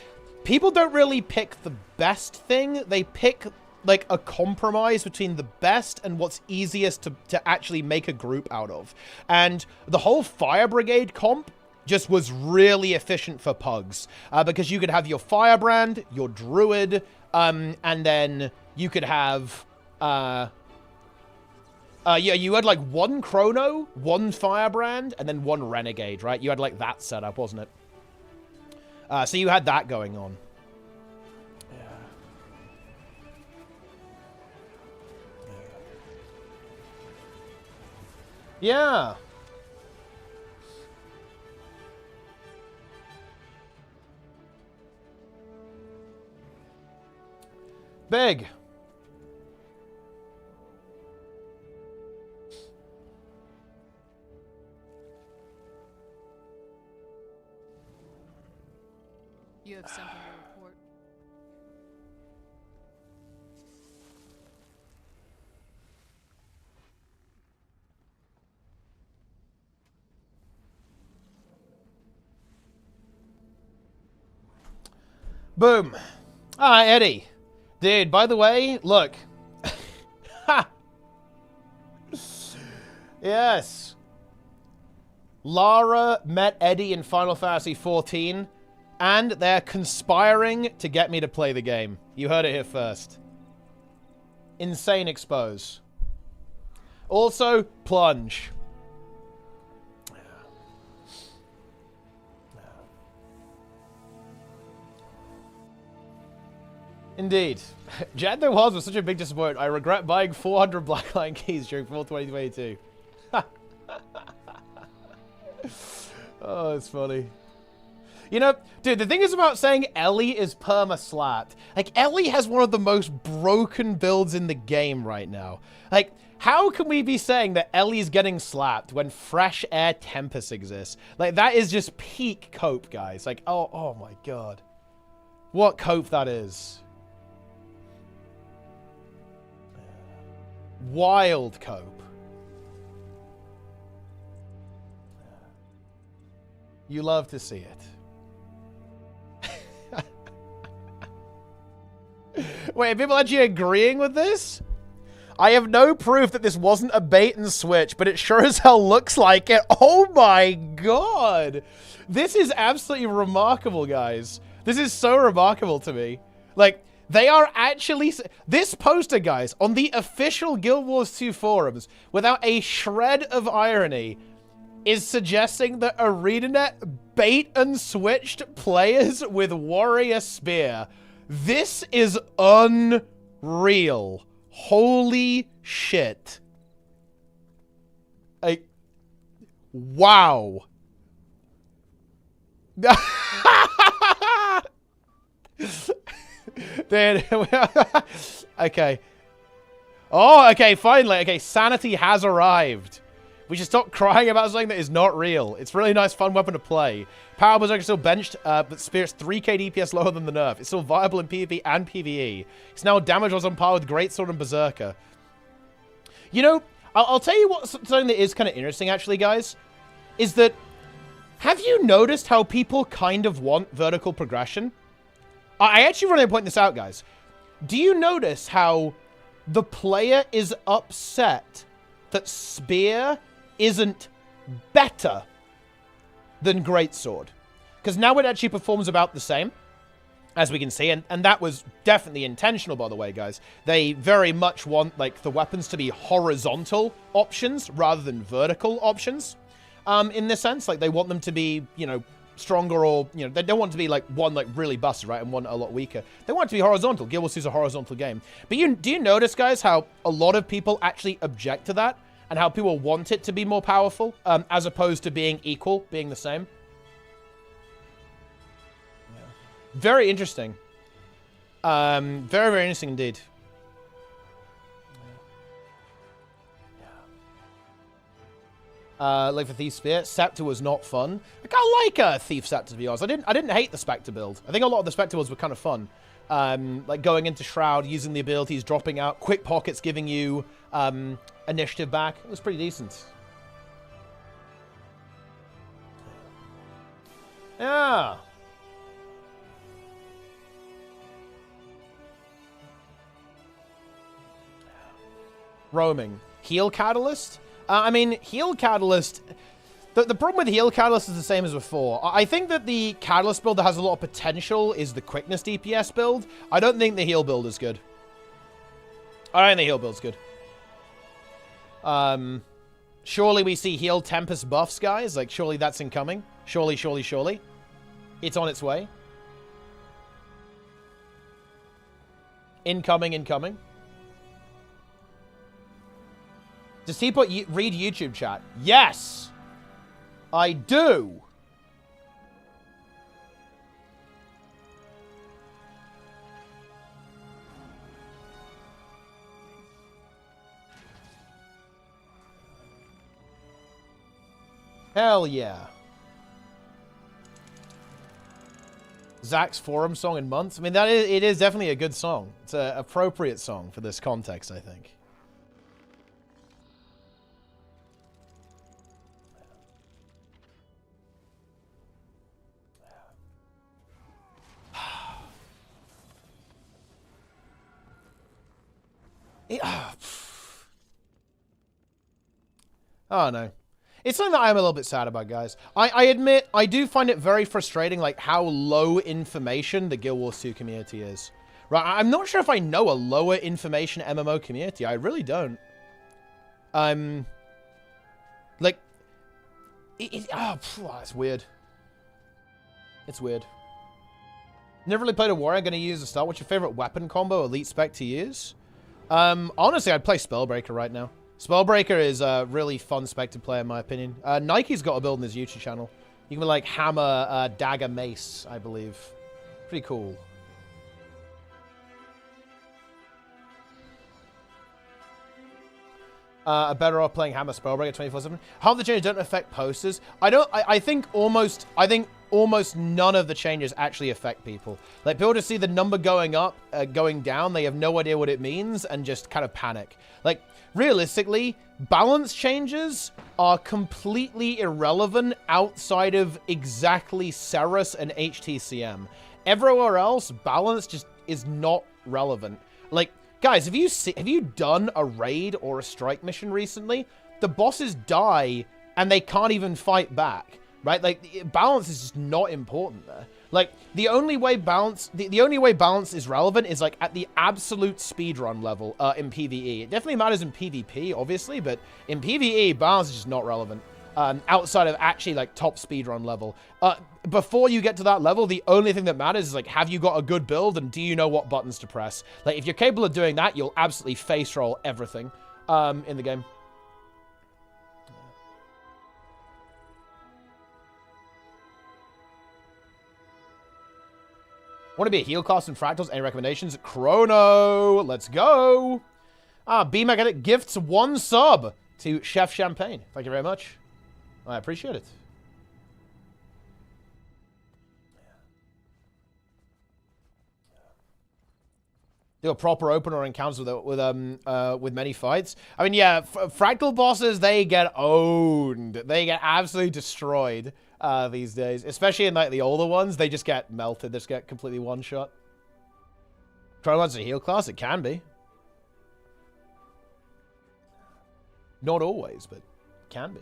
People don't really pick the best thing. They pick, like, a compromise between the best and what's easiest to actually make a group out of. And the whole Fire Brigade comp just was really efficient for pugs. Because you could have your Firebrand, your Druid, and then you could have... yeah, you had, like, 1 Chrono, 1 Firebrand, and then 1 Renegade, right? You had, like, that setup, wasn't it? So you had that going on. Yeah. Big. You have something to report. Boom. Ah, Eddie. Dude, by the way, look. Ha! Yes. Lara met Eddie in Final Fantasy XIV. And they're conspiring to get me to play the game. You heard it here first. Insane expose. Also, plunge. Indeed. Jando was such a big disappointment. I regret buying 400 Black Lion keys during Fall 2022. Oh, it's funny. You know, dude, the thing is about saying Ellie is perma-slapped. Like, Ellie has one of the most broken builds in the game right now. Like, how can we be saying that Ellie's getting slapped when Fresh Air Tempest exists? Like, that is just peak cope, guys. Like, oh my god. What cope that is. Wild cope. You love to see it. Wait, are people actually agreeing with this? I have no proof that this wasn't a bait and switch, but it sure as hell looks like it. Oh my god. This is absolutely remarkable, guys. This is so remarkable to me. Like, they are actually... This poster, guys, on the official Guild Wars 2 forums, without a shred of irony, is suggesting that ArenaNet bait and switched players with warrior spear. This is unreal. Holy shit. Wow. Okay. Oh, okay, finally. Okay, sanity has arrived. We should stop crying about something that is not real. It's a really nice, fun weapon to play. Power Berserker still benched, but Spirit's 3k DPS lower than the nerf. It's still viable in PvP and PvE. It's now damage was on par with Greatsword and Berserker. You know, I'll tell you what, something that is kind of interesting, actually, guys, is that, have you noticed how people kind of want vertical progression? I actually want to point this out, guys. Do you notice how the player is upset that Spear isn't better than Greatsword? Because now it actually performs about the same, as we can see, and that was definitely intentional, by the way, guys. They very much want, like, the weapons to be horizontal options rather than vertical options, in this sense. Like, they want them to be, you know, stronger, or, you know, they don't want to be, like, one, like, really busted, right, and one a lot weaker. They want it to be horizontal. Guild Wars 2 is a horizontal game. But do you notice, guys, how a lot of people actually object to that, and how people want it to be more powerful, as opposed to being equal, being the same? Yeah. Very interesting. Very, very interesting indeed. Like for Thief Spear, Scepter was not fun. I kind of like Thief Scepter, to be honest. I didn't hate the Spectre build. I think a lot of the Spectre builds were kind of fun. Like going into Shroud, using the abilities, dropping out, quick pockets, giving you initiative back. It was pretty decent. Yeah. Roaming. Heal Catalyst? I mean, Heal Catalyst... The problem with Heal Catalyst is the same as before. I think that the Catalyst build that has a lot of potential is the Quickness DPS build. I don't think the Heal build is good. I don't think the Heal build's good. Surely we see Heal Tempest buffs, guys. Like, surely that's incoming. Surely, surely, surely. It's on its way. Incoming, incoming. Does Teapot read YouTube chat? Yes! I do! Hell yeah. Zach's forum song in months? I mean, it is definitely a good song. It's an appropriate song for this context, I think. Oh, no. It's something that I'm a little bit sad about, guys. I admit, I do find it very frustrating, like, how low information the Guild Wars 2 community is. Right, I'm not sure if I know a lower information MMO community. I really don't. Like, it's weird. It's weird. Never really played a warrior. I'm going to use a start. What's your favorite weapon combo, elite spec to use? Honestly, I'd play Spellbreaker right now. Spellbreaker is a really fun spec to play, in my opinion. Nike's got a build in his YouTube channel. You can be like hammer, dagger, mace, I believe. Pretty cool. Better off playing hammer Spellbreaker 24/7. How the changes don't affect posters. I think almost none of the changes actually affect people. Like, people just see the number going up, going down. They have no idea what it means and just kind of panic. Like, realistically, balance changes are completely irrelevant outside of exactly Ceres and HTCM. Everywhere else, balance just is not relevant. Like, guys, have you done a raid or a strike mission recently? The bosses die and they can't even fight back, right? Like, balance is just not important there. Like, the only way balance is relevant is, like, at the absolute speedrun level in PvE. It definitely matters in PvP, obviously, but in PvE, balance is just not relevant. outside of actually like top speedrun level. Before you get to that level, the only thing that matters is like, have you got a good build and do you know what buttons to press? Like, if you're capable of doing that, you'll absolutely face roll everything in the game. Want to be a heal class in Fractals? Any recommendations? Chrono! Let's go! B-Magnetic gifts 1 sub to Chef Champagne. Thank you very much. I appreciate it. Do a proper open or encounters with many fights. I mean, yeah, Fractal bosses, they get owned. They get absolutely destroyed these days. Especially in like the older ones, they just get melted. They just get completely one-shot. Chrono's a heal class? It can be. Not always, but can be.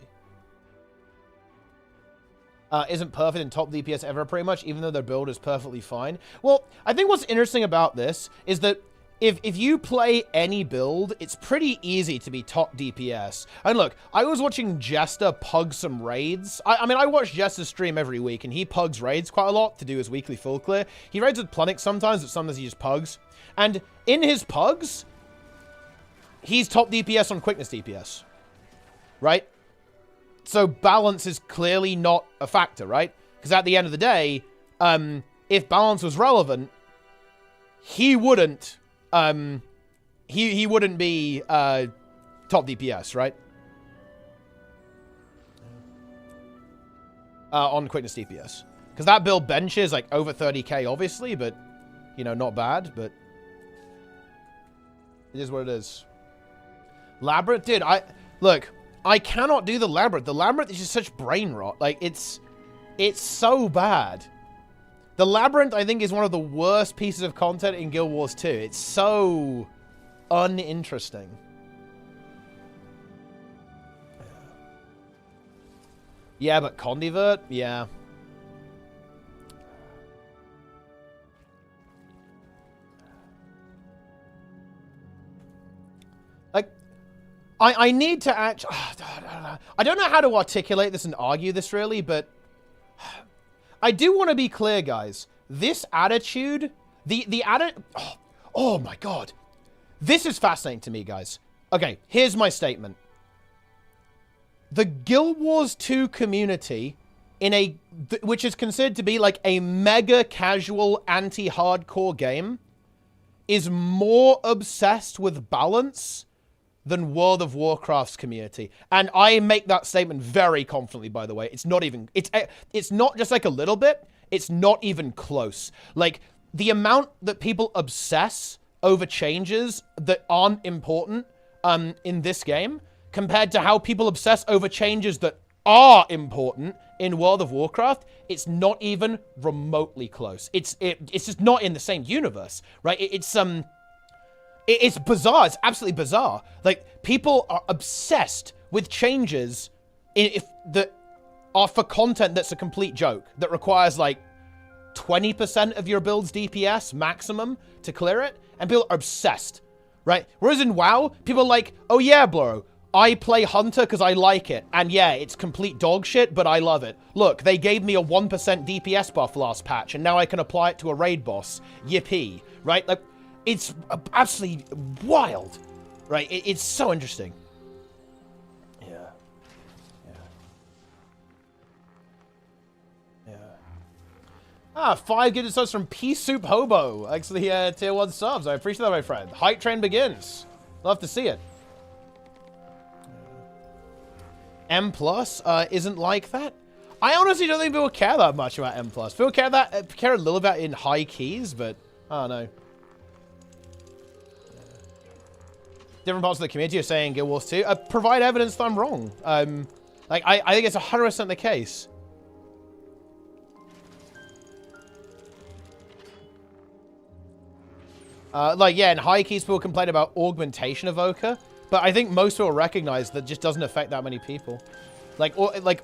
Isn't perfect in top DPS ever, pretty much, even though their build is perfectly fine. Well, I think what's interesting about this is that if you play any build, it's pretty easy to be top DPS. And look, I was watching Jester pug some raids. I mean, I watch Jester's stream every week, and he pugs raids quite a lot to do his weekly full clear. He raids with Plunix sometimes, but sometimes he just pugs. And in his pugs, he's top DPS on quickness DPS. Right? So balance is clearly not a factor, right? Because at the end of the day, if balance was relevant, he wouldn't he wouldn't be top DPS, right? On quickness DPS. Because that build benches like over 30k, obviously, but you know, not bad, but it is what it is. Labyrinth, dude, look, I cannot do the Labyrinth. The Labyrinth is just such brain rot. Like, it's so bad. The Labyrinth, I think, is one of the worst pieces of content in Guild Wars 2. It's so uninteresting. Yeah, but Condivert? Yeah. Like, I need to actually... I don't know how to articulate this and argue this, really, but... I do want to be clear, guys. This attitude... Oh, my God. This is fascinating to me, guys. Okay, here's my statement. The Guild Wars 2 community, which is considered to be like a mega casual anti-hardcore game, is more obsessed with balance than World of Warcraft's community. And I make that statement very confidently, by the way. It's not even... It's not just like a little bit. It's not even close. Like, the amount that people obsess over changes that aren't important in this game compared to how people obsess over changes that are important in World of Warcraft, it's not even remotely close. It's just not in the same universe, right? It's bizarre. It's absolutely bizarre. Like, people are obsessed with changes that are for content that's a complete joke, that requires, like, 20% of your build's DPS maximum to clear it, and people are obsessed, right? Whereas in WoW, people are like, oh yeah, bro, I play Hunter because I like it, and yeah, it's complete dog shit, but I love it. Look, they gave me a 1% DPS buff last patch, and now I can apply it to a raid boss. Yippee, right? Like, it's absolutely wild, right? It's so interesting. Yeah. Yeah. 5 gifted subs from Pea Soup Hobo. Thanks for the tier 1 subs. I appreciate that, my friend. Hype train begins. Love to see it. M plus isn't like that. I honestly don't think people care that much about M plus. People care a little bit in high keys, but I don't know. Different parts of the community are saying Guild Wars 2. Provide evidence that I'm wrong. Like, I think it's 100% the case. Like, yeah, in high keys, people complain about augmentation evoker, but I think most people recognize that just doesn't affect that many people. Like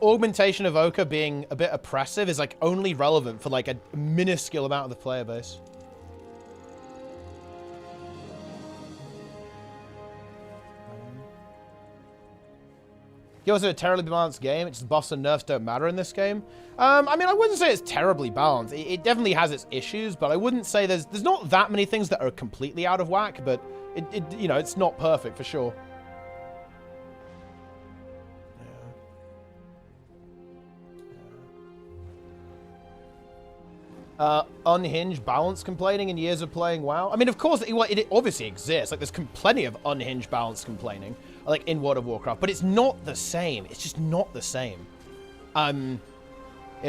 augmentation evoker being a bit oppressive is, like, only relevant for, like, a minuscule amount of the player base. He also a terribly balanced game. It's just buffs and nerfs don't matter in this game. I mean, I wouldn't say it's terribly balanced. It definitely has its issues, but I wouldn't say there's not that many things that are completely out of whack, but you know, it's not perfect for sure. Unhinged balance complaining in years of playing WoW. I mean, of course, it obviously exists. Like, there's plenty of unhinged balance complaining, like, in World of Warcraft. But it's not the same. It's just not the same. In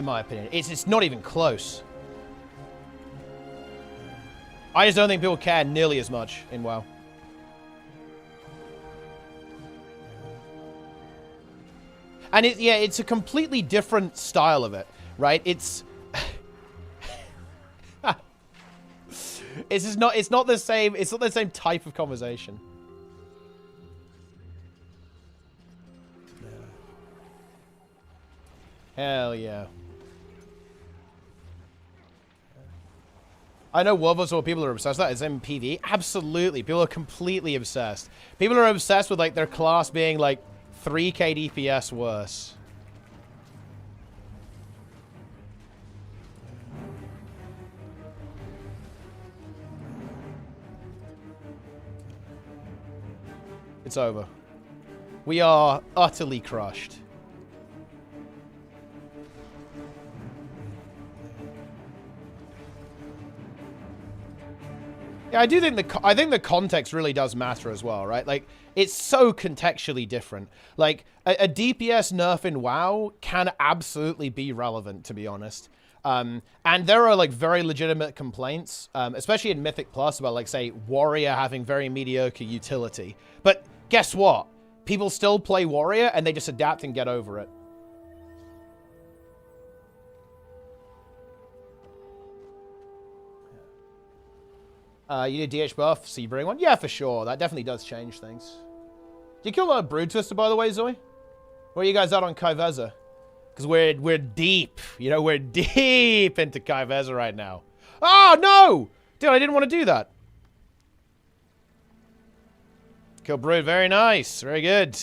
my opinion. It's not even close. I just don't think people care nearly as much in WoW. And, it's a completely different style of it, right? It's just not. It's not the same. It's not the same type of conversation. Hell yeah. I know World of War people are obsessed with that. It's in PvE. Absolutely, people are completely obsessed. People are obsessed with like their class being like 3k DPS worse. It's over. We are utterly crushed. Yeah, I do think the context really does matter as well, right? Like, it's so contextually different. Like, a DPS nerf in WoW can absolutely be relevant, to be honest. And there are, like, very legitimate complaints, especially in Mythic Plus, about, like, say, Warrior having very mediocre utility. But guess what? People still play Warrior, and they just adapt and get over it. You need a DH buff, so you bring one? Yeah, for sure. That definitely does change things. Did you kill a Brood Twister, by the way, Zoe? Where are you guys at on Kai'Veza? Because we're deep. You know, we're deep into Kai'Veza right now. Oh, no! Dude, I didn't want to do that. Kill Brood. Very nice. Very good.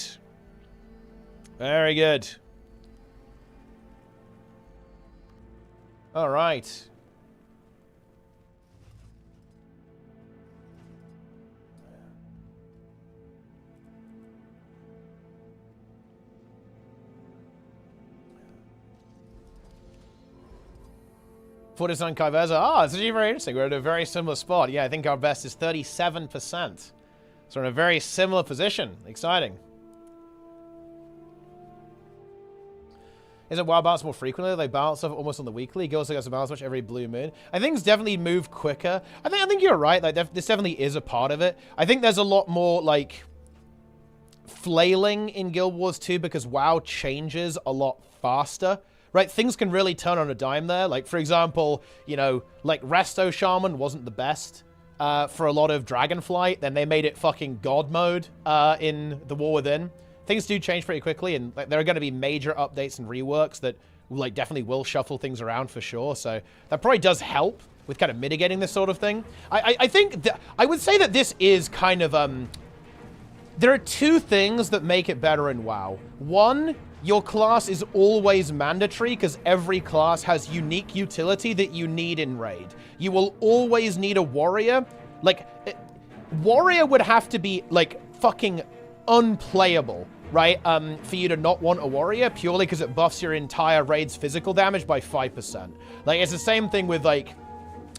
Very good. All right. Put us on Kai'Veza. Ah, it's actually very interesting. We're at a very similar spot. Yeah, I think our best is 37%. So we're in a very similar position. Exciting. Isn't WoW balance more frequently? They balance stuff almost on the weekly. Girls gets a balance much every blue moon. I think it's definitely moved quicker. I think you're right. Like, this definitely is a part of it. I think there's a lot more, like, flailing in Guild Wars 2 because WoW changes a lot faster. Right, things can really turn on a dime there. Like, for example, you know, like, Resto Shaman wasn't the best for a lot of Dragonflight. Then they made it fucking God mode in The War Within. Things do change pretty quickly, and like, there are going to be major updates and reworks that, like, definitely will shuffle things around for sure. So that probably does help with kind of mitigating this sort of thing. I think I would say that this is kind of there are two things that make it better in WoW. One, your class is always mandatory because every class has unique utility that you need in raid. You will always need a warrior. Like, warrior would have to be, like, fucking unplayable, right? For you to not want a warrior purely because it buffs your entire raid's physical damage by 5%. Like, it's the same thing with, like,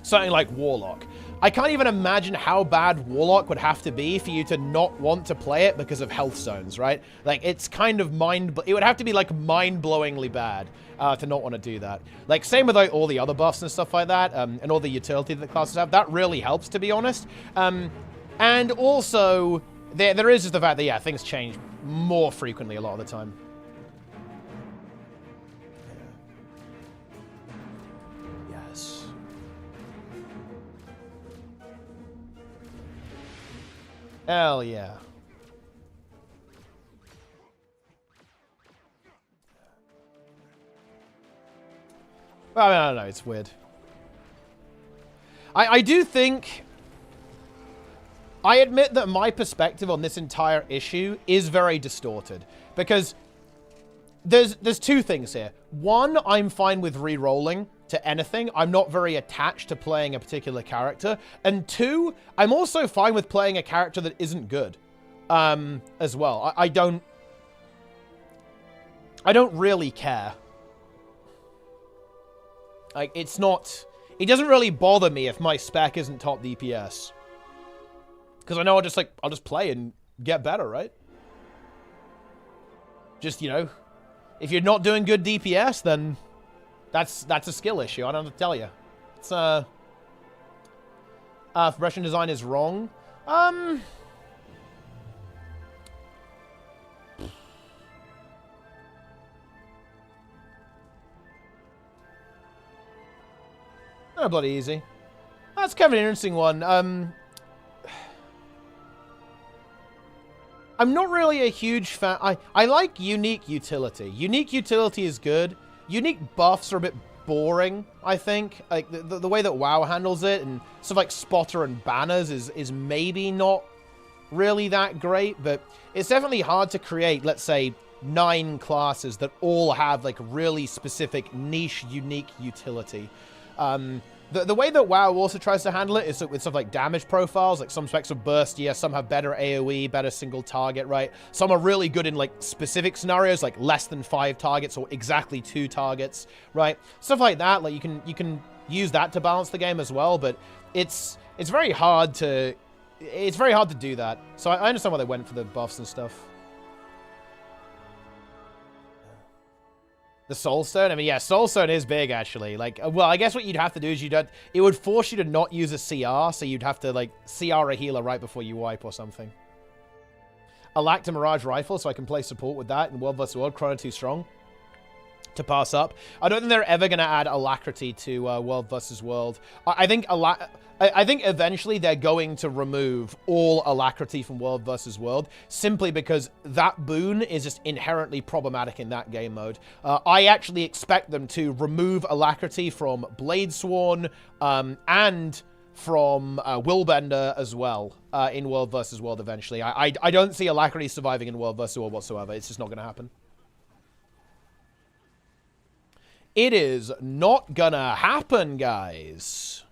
something like Warlock. I can't even imagine how bad Warlock would have to be for you to not want to play it because of health zones, right? Like, it's kind of it would have to be, like, mind-blowingly bad to not want to do that. Like, same with, like, all the other buffs and stuff like that, and all the utility that the classes have. That really helps, to be honest. And also, there is just the fact that, yeah, things change more frequently a lot of the time. Yes. Hell yeah. Well, I don't know. It's weird. I do think... I admit that my perspective on this entire issue is very distorted. Because there's two things here. One, I'm fine with re-rolling to anything. I'm not very attached to playing a particular character. And two, I'm also fine with playing a character that isn't good, as well. I don't really care. Like, it doesn't really bother me if my spec isn't top DPS. Because I know I'll just play and get better, right? Just, you know, if you're not doing good DPS, then that's a skill issue. I don't have to tell you. It's, Russian design is wrong. Oh, bloody easy. That's kind of an interesting one. I'm not really a huge fan. I like unique utility. Unique utility is good. Unique buffs are a bit boring, I think. Like, the way that WoW handles it, and stuff like Spotter and Banners is maybe not really that great, but it's definitely hard to create, let's say, 9 classes that all have, like, really specific, niche, unique utility. The way that WoW also tries to handle it is with stuff like damage profiles. Like, some specs are burstier, some have better AoE, better single target, right? Some are really good in, like, specific scenarios, like less than 5 targets or exactly 2 targets, right? Stuff like that. Like, you can use that to balance the game as well, but it's very hard to do that. So I understand why they went for the buffs and stuff. The Soulstone? I mean, yeah, Soulstone is big, actually. Like, well, I guess what you'd have to do is it would force you to not use a CR, so you'd have to, like, CR a healer right before you wipe or something. Alacta Mirage Rifle, so I can play support with that in World vs. World. Chrono too strong to pass up. I don't think they're ever going to add Alacrity to World vs. World. I think eventually they're going to remove all Alacrity from World vs. World, simply because that boon is just inherently problematic in that game mode. I actually expect them to remove Alacrity from Bladesworn and from Willbender as well in World vs. World eventually. I don't see Alacrity surviving in World vs. World whatsoever. It's just not going to happen. It is not gonna happen, guys.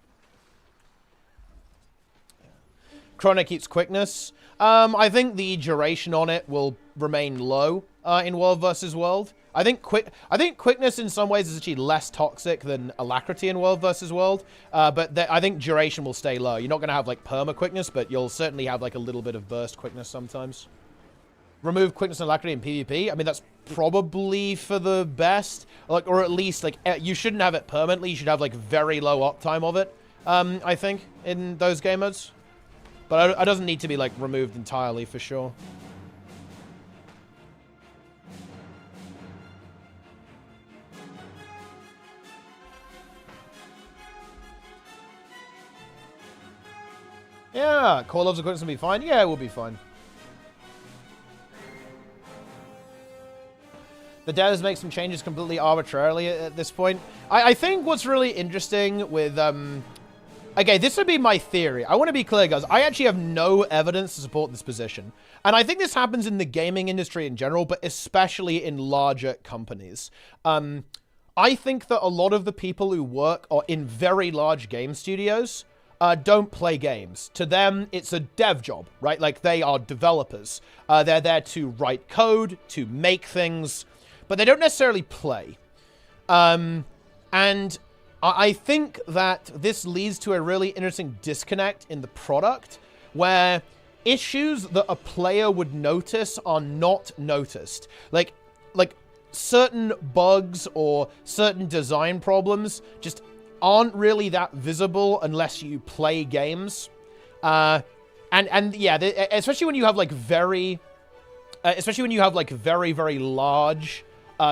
Chrono keeps quickness. I think the duration on it will remain low in World vs. World. I think quickness in some ways is actually less toxic than Alacrity in World vs. World. But I think duration will stay low. You're not gonna have like perma quickness, but you'll certainly have like a little bit of burst quickness sometimes. Remove quickness and Alacrity in PvP. I mean, that's probably for the best. Like, or at least, like, you shouldn't have it permanently. You should have, like, very low uptime of it, I think, in those game modes. But it doesn't need to be, like, removed entirely, for sure. Yeah, Core Loves of Quickness will be fine. Yeah, it will be fine. The devs make some changes completely arbitrarily at this point. I think what's really interesting with... Okay, this would be my theory. I want to be clear, guys. I actually have no evidence to support this position. And I think this happens in the gaming industry in general, but especially in larger companies. I think that a lot of the people who work in very large game studios don't play games. To them, it's a dev job, right? Like, they are developers. They're there to write code, to make things... but they don't necessarily play. And I think that this leads to a really interesting disconnect in the product, where issues that a player would notice are not noticed. Like certain bugs or certain design problems just aren't really that visible unless you play games. And yeah, especially when you have like very large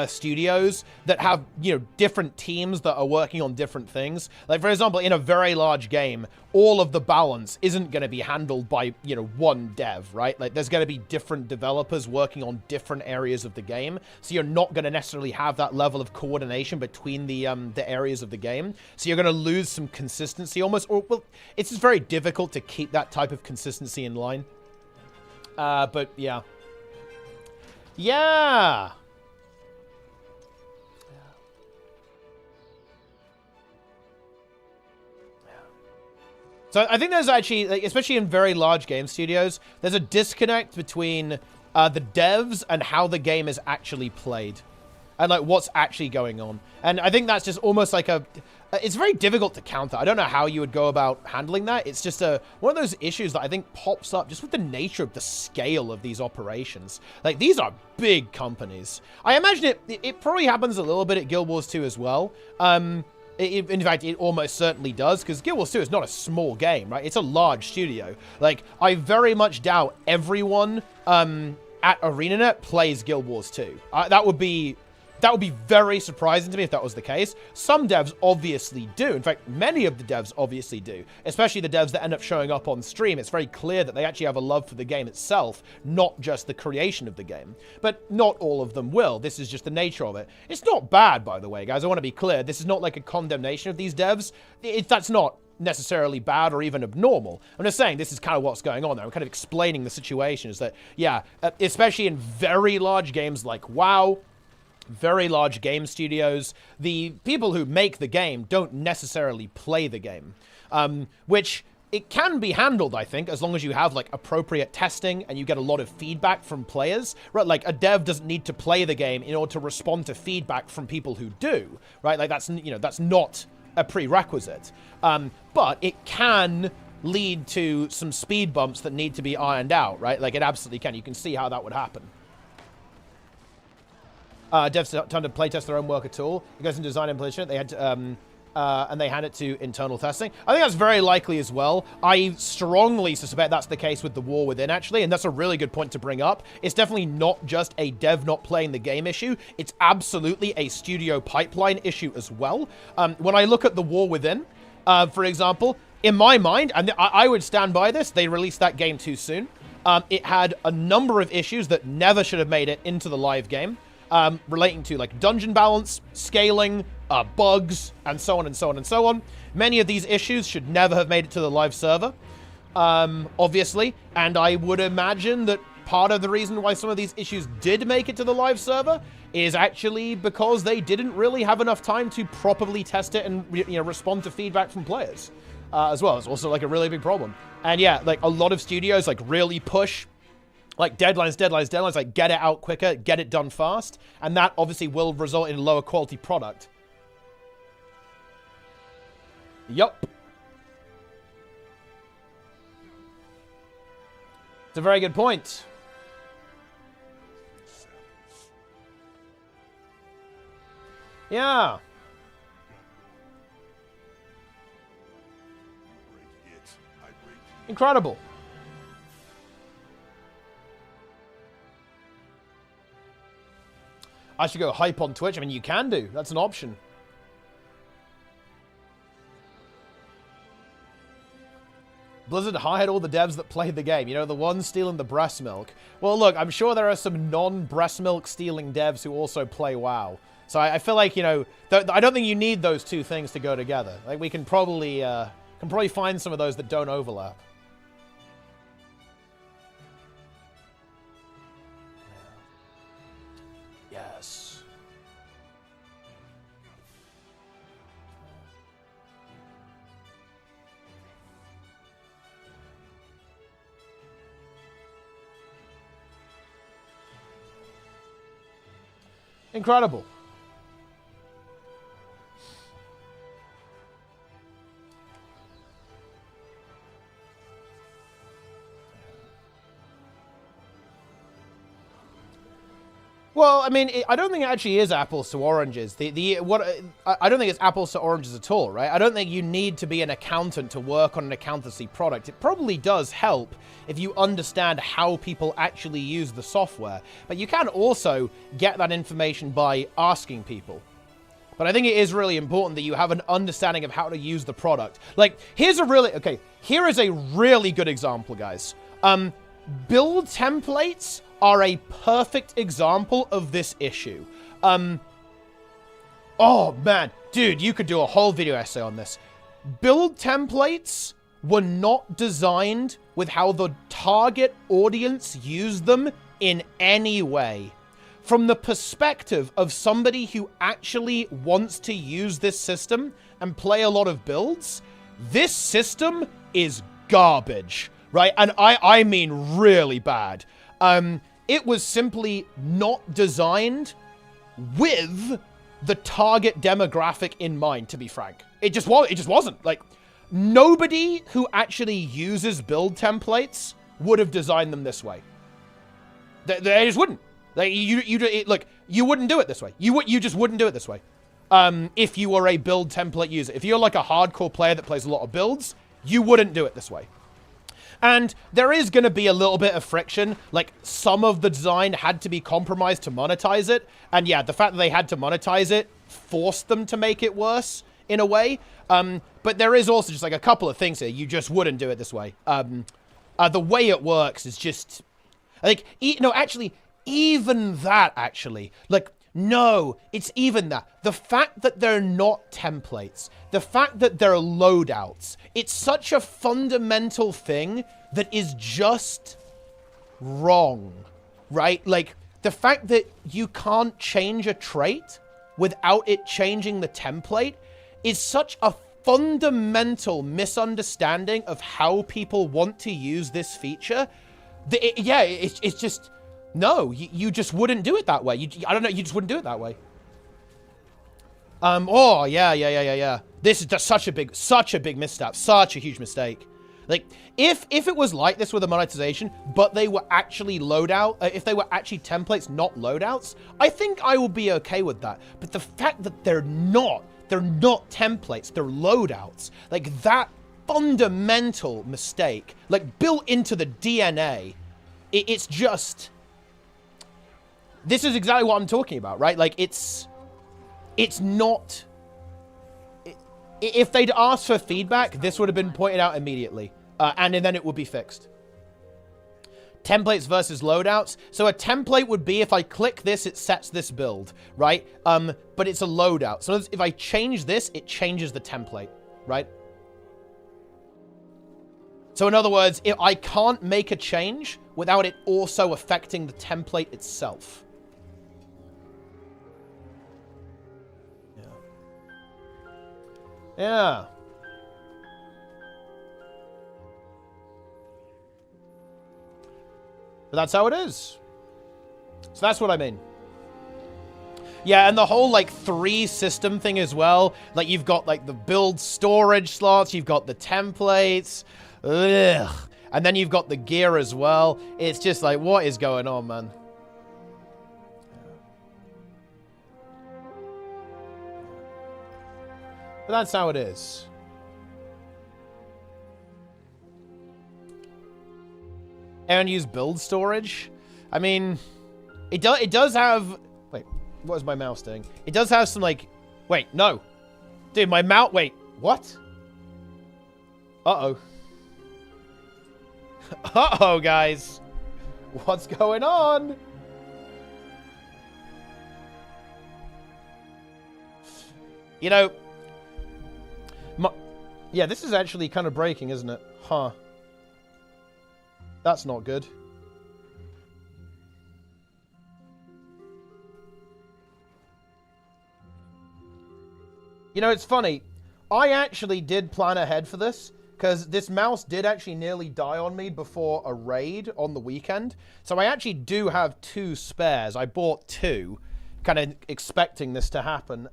studios that have, you know, different teams that are working on different things. Like, for example, in a very large game, all of the balance isn't going to be handled by, you know, one dev, right? Like, there's going to be different developers working on different areas of the game, so you're not going to necessarily have that level of coordination between the areas of the game. So you're going to lose some consistency almost, or, well, it's just very difficult to keep that type of consistency in line. But yeah. Yeah! So I think there's actually, like, especially in very large game studios, there's a disconnect between the devs and how the game is actually played. And, like, what's actually going on. And I think that's just almost like it's very difficult to counter. I don't know how you would go about handling that. It's just one of those issues that I think pops up just with the nature of the scale of these operations. Like, these are big companies. I imagine it probably happens a little bit at Guild Wars 2 as well. In fact, it almost certainly does, because Guild Wars 2 is not a small game, right? It's a large studio. Like, I very much doubt everyone at ArenaNet plays Guild Wars 2. That would be very surprising to me if that was the case. Some devs obviously do. In fact, many of the devs obviously do, especially the devs that end up showing up on stream. It's very clear that they actually have a love for the game itself, not just the creation of the game. But not all of them will. This is just the nature of it. It's not bad, by the way, guys. I want to be clear. This is not like a condemnation of these devs. That's not necessarily bad or even abnormal. I'm just saying this is kind of what's going on there. I'm kind of explaining the situation is that, yeah, especially in very large games like WoW, very large game studios, the people who make the game don't necessarily play the game, which it can be handled, I think, as long as you have, like, appropriate testing and you get a lot of feedback from players, right? Like, a dev doesn't need to play the game in order to respond to feedback from people who do, right? Like, that's, you know, that's not a prerequisite, but it can lead to some speed bumps that need to be ironed out, right? Like, it absolutely can. You can see how that would happen. Devs don't time to playtest their own work at all. It goes into design and implementation. They had to, and they hand it to internal testing. I think that's very likely as well. I strongly suspect that's the case with the War Within, actually, and that's a really good point to bring up. It's definitely not just a dev not playing the game issue. It's absolutely a studio pipeline issue as well. When I look at the War Within, for example, in my mind, and I would stand by this, they released that game too soon. It had a number of issues that never should have made it into the live game. Relating to, like, dungeon balance, scaling, bugs, and so on and so on and so on. Many of these issues should never have made it to the live server, obviously, and I would imagine that part of the reason why some of these issues did make it to the live server is actually because they didn't really have enough time to properly test it and, you know, respond to feedback from players, as well. It's also, like, a really big problem. And yeah, like, a lot of studios, like, really push, like, deadlines, like, get it out quicker, get it done fast, and that obviously will result in a lower quality product. Yup. It's a very good point. Yeah. Incredible. I should go hype on Twitch. I mean, you can do. That's an option. Blizzard hired all the devs that played the game. You know, the ones stealing the breast milk. Well, look, I'm sure there are some non-breast milk stealing devs who also play WoW. So I feel like, you know, I don't think you need those two things to go together. Like, we can probably find some of those that don't overlap. Yes. Incredible. Well, I mean, I don't think it actually is apples to oranges. I don't think it's apples to oranges at all, right? I don't think you need to be an accountant to work on an accountancy product. It probably does help if you understand how people actually use the software. But you can also get that information by asking people. But I think it is really important that you have an understanding of how to use the product. Like, here is a really good example, guys. Build templates are a perfect example of this issue. Oh, man. Dude, you could do a whole video essay on this. Build templates were not designed with how the target audience used them in any way. From the perspective of somebody who actually wants to use this system and play a lot of builds, this system is garbage, right? And I mean really bad. It was simply not designed with the target demographic in mind, to be frank. It just wasn't. Like, nobody who actually uses build templates would have designed them this way. They just wouldn't. Like, you wouldn't do it this way. You just wouldn't do it this way. If you were a build template user. If you're like a hardcore player that plays a lot of builds, you wouldn't do it this way. And there is going to be a little bit of friction. Like, some of the design had to be compromised to monetize it. And yeah, the fact that they had to monetize it forced them to make it worse in a way. But there is also just like a couple of things here. You just wouldn't do it this way. The way it works is just... Like, no, actually, even that, actually. Like, no, it's even that. The fact that they're not templates, the fact that they're loadouts, it's such a fundamental thing that is just wrong, right? Like, the fact that you can't change a trait without it changing the template is such a fundamental misunderstanding of how people want to use this feature. It's just... No, you just wouldn't do it that way. I don't know, you just wouldn't do it that way. Oh, yeah. This is just such a big misstep. Such a huge mistake. Like, if it was like this with the monetization, but they were actually loadout, if they were actually templates, not loadouts, I think I would be okay with that. But the fact that they're not templates, they're loadouts, like that fundamental mistake, like built into the DNA, it's just... This is exactly what I'm talking about, right? Like, it's not... If they'd asked for feedback, this would have been pointed out immediately. And then it would be fixed. Templates versus loadouts. So a template would be, if I click this, it sets this build, right? But it's a loadout. So if I change this, it changes the template, right? So in other words, if I can't make a change without it also affecting the template itself. Yeah. But that's how it is. So that's what I mean. Yeah, and the whole, like, 3 system thing as well. Like, you've got, like, the build storage slots. You've got the templates. Ugh. And then you've got the gear as well. It's just like, what is going on, man? But that's how it is. And use build storage. I mean, it does have... Wait, what is my mouse doing? It does have some, like... Wait, no. Dude, my mouse... Wait, what? Uh-oh. Uh-oh, guys. What's going on? You know... Yeah, this is actually kind of breaking, isn't it? Huh. That's not good. You know, it's funny. I actually did plan ahead for this, because this mouse did actually nearly die on me before a raid on the weekend. So I actually do have 2 spares. I bought 2, kind of expecting this to happen.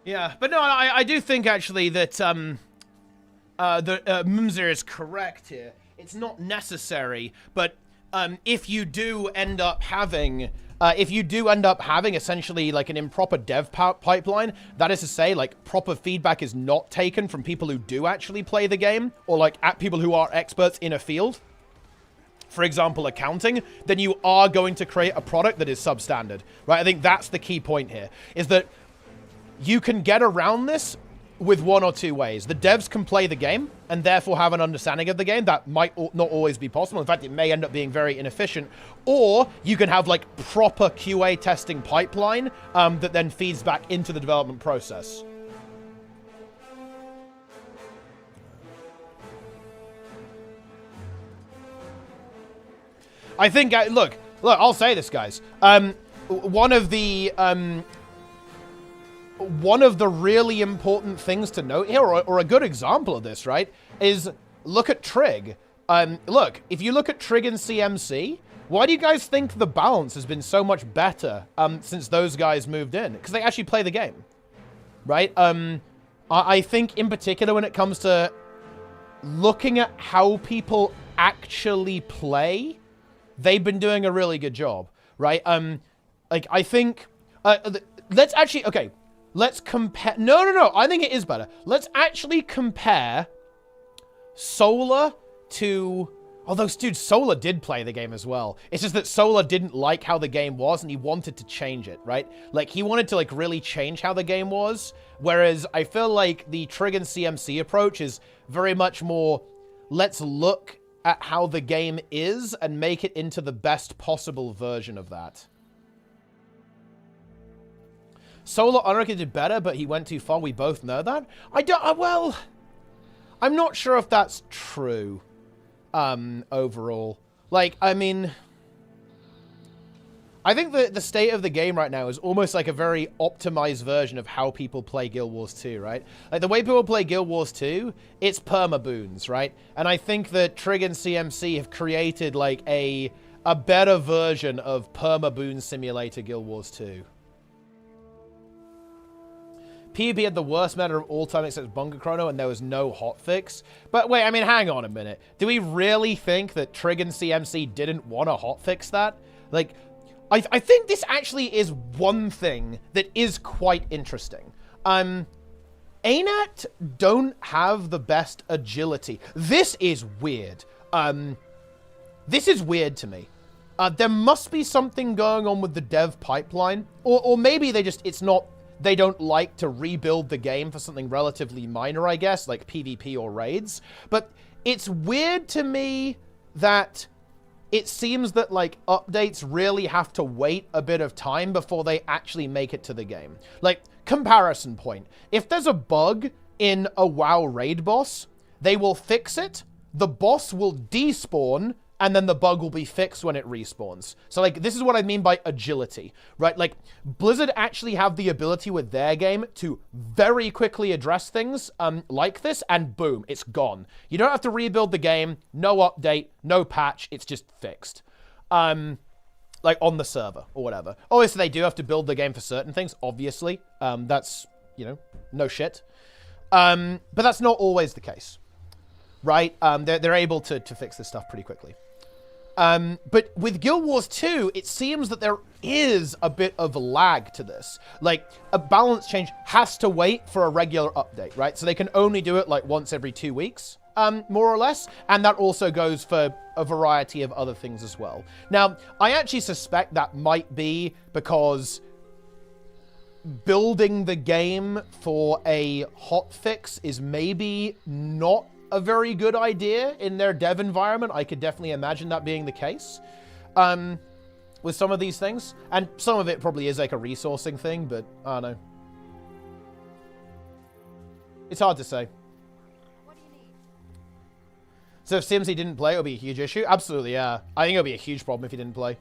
Yeah, but no, I do think actually that Mumzer is correct here. It's not necessary, but if you do end up having essentially like an improper dev pipeline, that is to say, like, proper feedback is not taken from people who do actually play the game, or like at people who are experts in a field, for example, accounting, then you are going to create a product that is substandard, right? I think that's the key point here, is that you can get around this with 1 or 2 ways. The devs can play the game and therefore have an understanding of the game. That might not always be possible. In fact, it may end up being very inefficient. Or you can have, like, proper QA testing pipeline that then feeds back into the development process. I think, look, I'll say this, guys. One of the really important things to note here, or a good example of this, right, is look at Trig. Look, if you look at Trig and CMC, why do you guys think the balance has been so much better since those guys moved in? Because they actually play the game, right? I think in particular when it comes to looking at how people actually play, they've been doing a really good job, right? Like, I think, let's actually, okay, let's compare, no, I think it is better. Let's actually compare Solar to, although, dude, Solar did play the game as well. It's just that Solar didn't like how the game was, and he wanted to change it, right? Like, he wanted to, like, really change how the game was, whereas I feel like the Trig and CMC approach is very much more, let's look at how the game is and make it into the best possible version of that. Solar, I reckon, did better, but he went too far. We both know that. Well, I'm not sure if that's true, overall. Like, I mean, I think the state of the game right now is almost like a very optimized version of how people play Guild Wars 2, right? Like, the way people play Guild Wars 2, it's perma-boons, right? And I think that Trig and CMC have created, like, a better version of perma-boon simulator Guild Wars 2. PvP had the worst meta of all time except Bunker Chrono, and there was no hotfix. But wait, I mean, hang on a minute. Do we really think that Trig and CMC didn't want to hotfix that? Like, I think this actually is one thing that is quite interesting. ArenaNet don't have the best agility. This is weird. This is weird to me. There must be something going on with the dev pipeline, or maybe they don't like to rebuild the game for something relatively minor, I guess, like PvP or raids. But it's weird to me that it seems that, like, updates really have to wait a bit of time before they actually make it to the game. Like, comparison point. If there's a bug in a WoW raid boss, they will fix it, the boss will despawn, and then the bug will be fixed when it respawns. So, like, this is what I mean by agility, right? Like, Blizzard actually have the ability with their game to very quickly address things like this, and boom, it's gone. You don't have to rebuild the game, no update, no patch, it's just fixed. Like, on the server, or whatever. Obviously, they do have to build the game for certain things, obviously. That's, you know, no shit. But that's not always the case, right? They're able to fix this stuff pretty quickly. But with Guild Wars 2, it seems that there is a bit of lag to this. Like, a balance change has to wait for a regular update, right? So they can only do it, like, once every 2 weeks, more or less. And that also goes for a variety of other things as well. Now, I actually suspect that might be because building the game for a hotfix is maybe not a very good idea in their dev environment. I could definitely imagine that being the case with some of these things. And some of it probably is like a resourcing thing, but I don't know. It's hard to say. What do you need? So if CMC didn't play, it would be a huge issue. Absolutely, yeah. I think it would be a huge problem if he didn't play.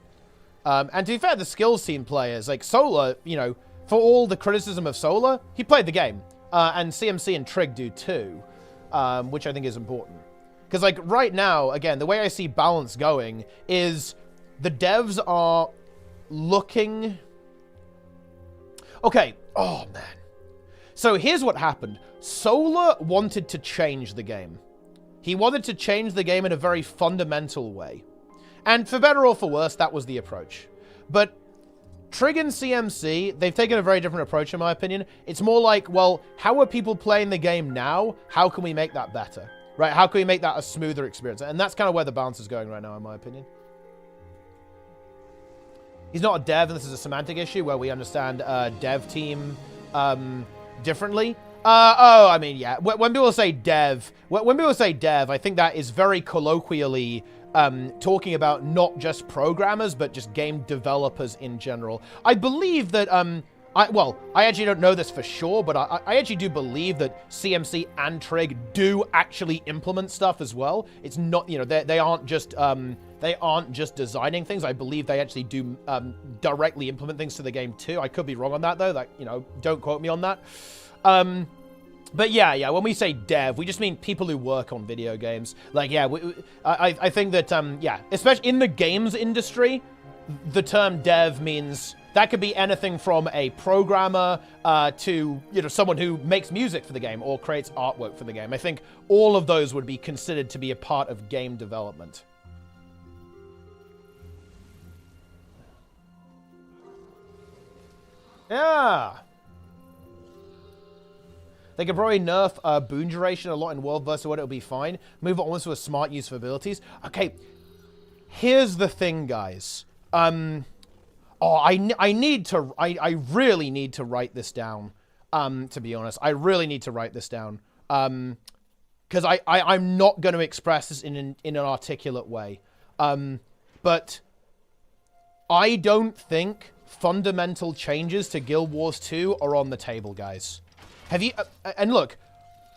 And to be fair, the skills team players, like Solar, you know, for all the criticism of Solar, he played the game. And CMC and Trig do too. Which I think is important. Because, like, right now, again, the way I see balance going is the devs are looking... Okay. Oh, man. So here's what happened. Solar wanted to change the game. He wanted to change the game in a very fundamental way. And for better or for worse, that was the approach. But Trig and CMC, they've taken a very different approach, in my opinion. It's more like, well, how are people playing the game now? How can we make that better? Right? How can we make that a smoother experience? And that's kind of where the balance is going right now, in my opinion. He's not a dev, and this is a semantic issue where we understand dev team differently. I mean, yeah. When people say dev, I think that is very colloquially talking about not just programmers, but just game developers in general. I believe that I actually don't know this for sure, but I actually do believe that CMC and Trig do actually implement stuff as well. It's not, you know, they aren't just designing things. I believe they actually do directly implement things to the game too. I could be wrong on that though. Like, you know, don't quote me on that. But yeah, when we say dev, we just mean people who work on video games. Like, yeah, I think that, yeah, especially in the games industry, the term dev means that could be anything from a programmer to, you know, someone who makes music for the game or creates artwork for the game. I think all of those would be considered to be a part of game development. Yeah. They could probably nerf boon duration a lot in World vs. What, it'll be fine. Move it onwards to a smart use of abilities. Okay, here's the thing, guys. Oh, I really need to write this down, to be honest. I really need to write this down. Because I'm not going to express this in an articulate way. But I don't think fundamental changes to Guild Wars 2 are on the table, guys. Have you... and look,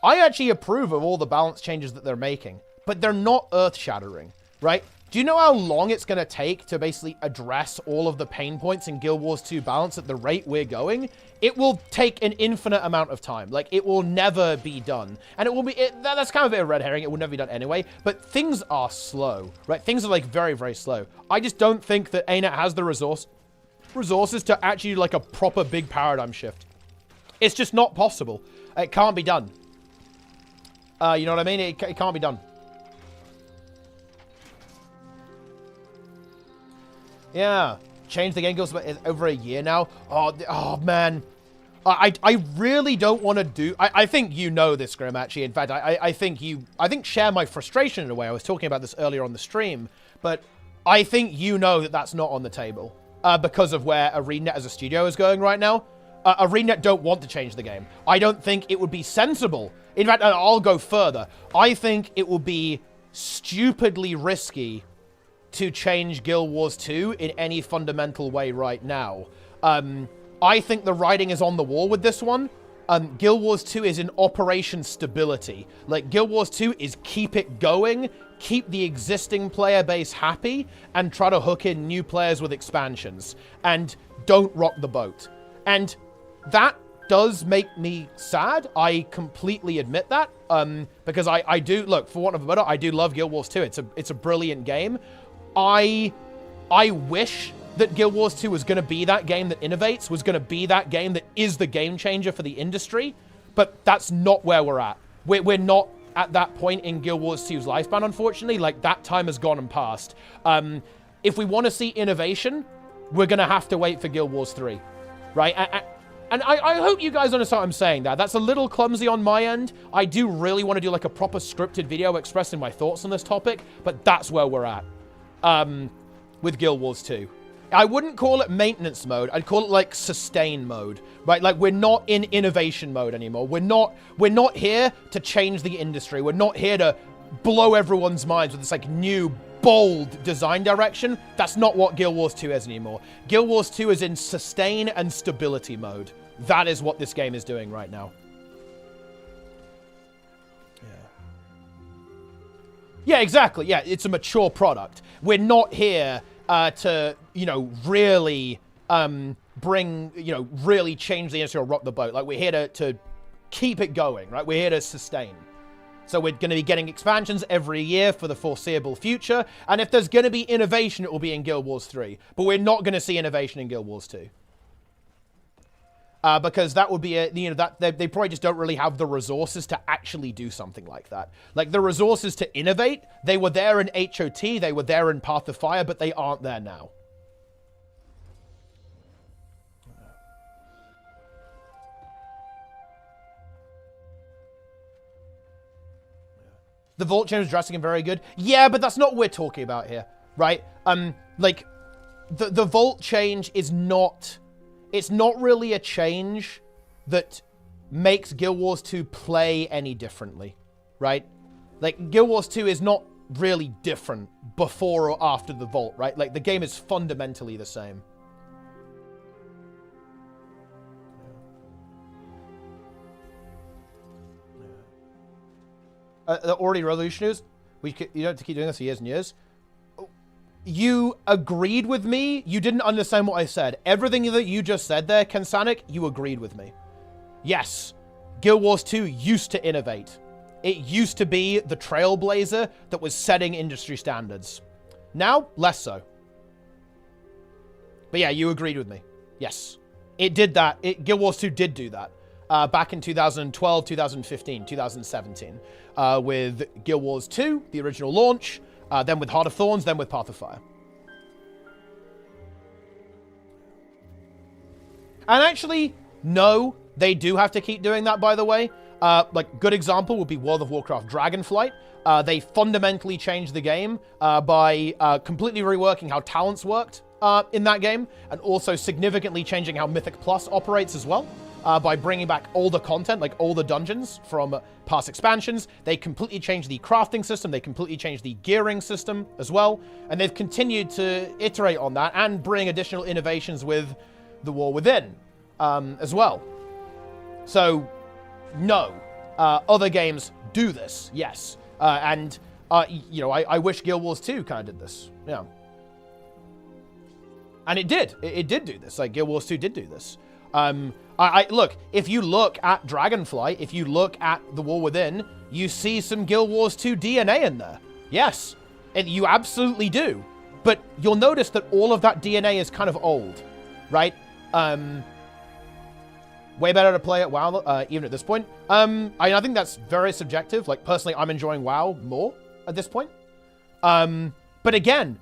I actually approve of all the balance changes that they're making, but they're not earth-shattering, right? Do you know how long it's going to take to basically address all of the pain points in Guild Wars 2 balance at the rate we're going? It will take an infinite amount of time. Like, it will never be done. And it will be... that's kind of a bit of red herring. It will never be done anyway. But things are slow, right? Things are, like, very, very slow. I just don't think that ArenaNet has the resources to actually do, like, a proper big paradigm shift. It's just not possible. It can't be done. You know what I mean? It can't be done. Yeah. Change the game goes over a year now. Oh man. I really don't want to do... I think you know this, Grim, actually. In fact, I think share my frustration in a way. I was talking about this earlier on the stream. But I think you know that that's not on the table. Because of where ArenaNet as a studio is going right now. ArenaNet don't want to change the game. I don't think it would be sensible. In fact, I'll go further. I think it would be stupidly risky to change Guild Wars 2 in any fundamental way right now. I think the writing is on the wall with this one. Guild Wars 2 is in operation stability. Like, Guild Wars 2 is keep it going, keep the existing player base happy, and try to hook in new players with expansions. And don't rock the boat. And that does make me sad. I completely admit that. Because I do, look, for want of a better, I do love Guild Wars 2. It's a brilliant game. I wish that Guild Wars 2 was going to be that game that innovates, was going to be that game that is the game changer for the industry, but that's not where we're at. We're not at that point in Guild Wars 2's lifespan, unfortunately. Like, that time has gone and passed. If we want to see innovation, we're going to have to wait for Guild Wars 3, right? And I hope you guys understand what I'm saying there. That's a little clumsy on my end. I do really want to do, like, a proper scripted video expressing my thoughts on this topic, but that's where we're at. With Guild Wars 2. I wouldn't call it maintenance mode. I'd call it like sustain mode, right? Like, we're not in innovation mode anymore. We're not here to change the industry. We're not here to blow everyone's minds with this like new bold design direction. That's not what Guild Wars 2 is anymore. Guild Wars 2 is in sustain and stability mode. That is what this game is doing right now. Yeah, exactly. Yeah, it's a mature product. We're not here to, you know, really bring, you know, really change the industry or rock the boat. Like, we're here to keep it going, right? We're here to sustain. So we're going to be getting expansions every year for the foreseeable future. And if there's going to be innovation, it will be in Guild Wars 3. But we're not going to see innovation in Guild Wars 2. Because that would be, you know, that they probably just don't really have the resources to actually do something like that. Like, the resources to innovate, they were there in HOT, they were there in Path of Fire, but they aren't there now. The vault change was drastic and very good. Yeah, but that's not what we're talking about here, right? Like, the vault change is not... It's not really a change that makes Guild Wars 2 play any differently, right? Like, Guild Wars 2 is not really different before or after the vault, right? Like, the game is fundamentally the same. already revolutionaries. You don't have to keep doing this for years and years. You agreed with me. You didn't understand what I said. Everything that you just said there, Kansanic, you agreed with me. Yes, Guild Wars 2 used to innovate. It used to be the trailblazer that was setting industry standards. Now, less so. But yeah, you agreed with me. Yes. It did that. Guild Wars 2 did do that. Back in 2012, 2015, 2017. With Guild Wars 2, the original launch. Then with Heart of Thorns, then with Path of Fire. And actually, no, they do have to keep doing that, by the way. Like, good example would be World of Warcraft Dragonflight. They fundamentally changed the game by completely reworking how talents worked in that game, and also significantly changing how Mythic Plus operates as well. By bringing back all the content, like all the dungeons from past expansions. They completely changed the crafting system. They completely changed the gearing system as well. And they've continued to iterate on that and bring additional innovations with the War Within as well. So, no. Other games do this, yes. And, you know, I wish Guild Wars 2 kind of did this. Yeah. And it did. It did do this. Like, Guild Wars 2 did do this. Look, if you look at Dragonflight, if you look at The War Within, you see some Guild Wars 2 DNA in there. Yes, you absolutely do. But you'll notice that all of that DNA is kind of old, right? Way better to play at WoW, even at this point. I think that's very subjective. Like, personally, I'm enjoying WoW more at this point. But again,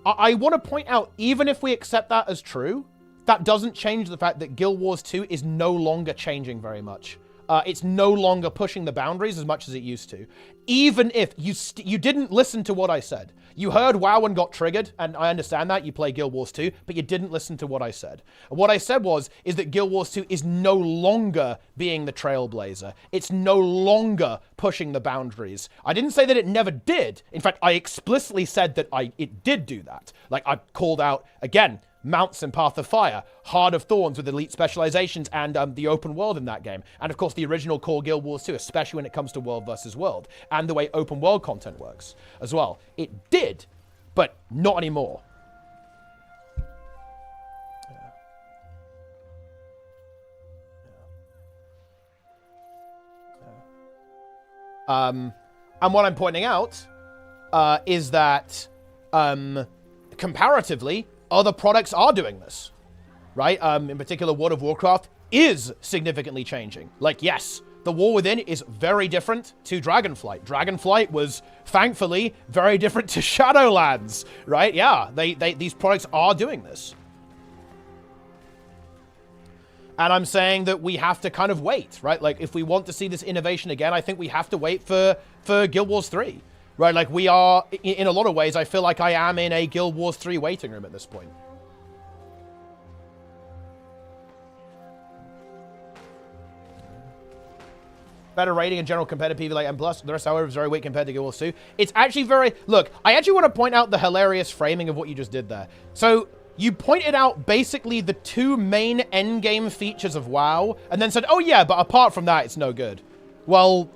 I want to point out, even if we accept that as true, that doesn't change the fact that Guild Wars 2 is no longer changing very much. It's no longer pushing the boundaries as much as it used to. Even if you didn't listen to what I said. You heard WoW and got triggered, and I understand that. You play Guild Wars 2, but you didn't listen to what I said. And what I said is that Guild Wars 2 is no longer being the trailblazer. It's no longer pushing the boundaries. I didn't say that it never did. In fact, I explicitly said that it did do that. Like, I called out, again, mounts in Path of Fire, Heart of Thorns with elite specializations, and the open world in that game. And of course, the original core Guild Wars 2, especially when it comes to world versus world, and the way open world content works as well. It did, but not anymore. And what I'm pointing out is that comparatively, other products are doing this, right? In particular, World of Warcraft is significantly changing. Like, yes, the War Within is very different to Dragonflight. Dragonflight was, thankfully, very different to Shadowlands, right? Yeah, these products are doing this. And I'm saying that we have to kind of wait, right? Like, if we want to see this innovation again, I think we have to wait for Guild Wars 3. Right, like we are, in a lot of ways, I feel like I am in a Guild Wars 3 waiting room at this point. Better rating in general compared to PV like M+. The rest, however, is very weak compared to Guild Wars 2. It's actually very... Look, I actually want to point out the hilarious framing of what you just did there. So, you pointed out basically the two main endgame features of WoW, and then said, oh yeah, but apart from that, it's no good. Well,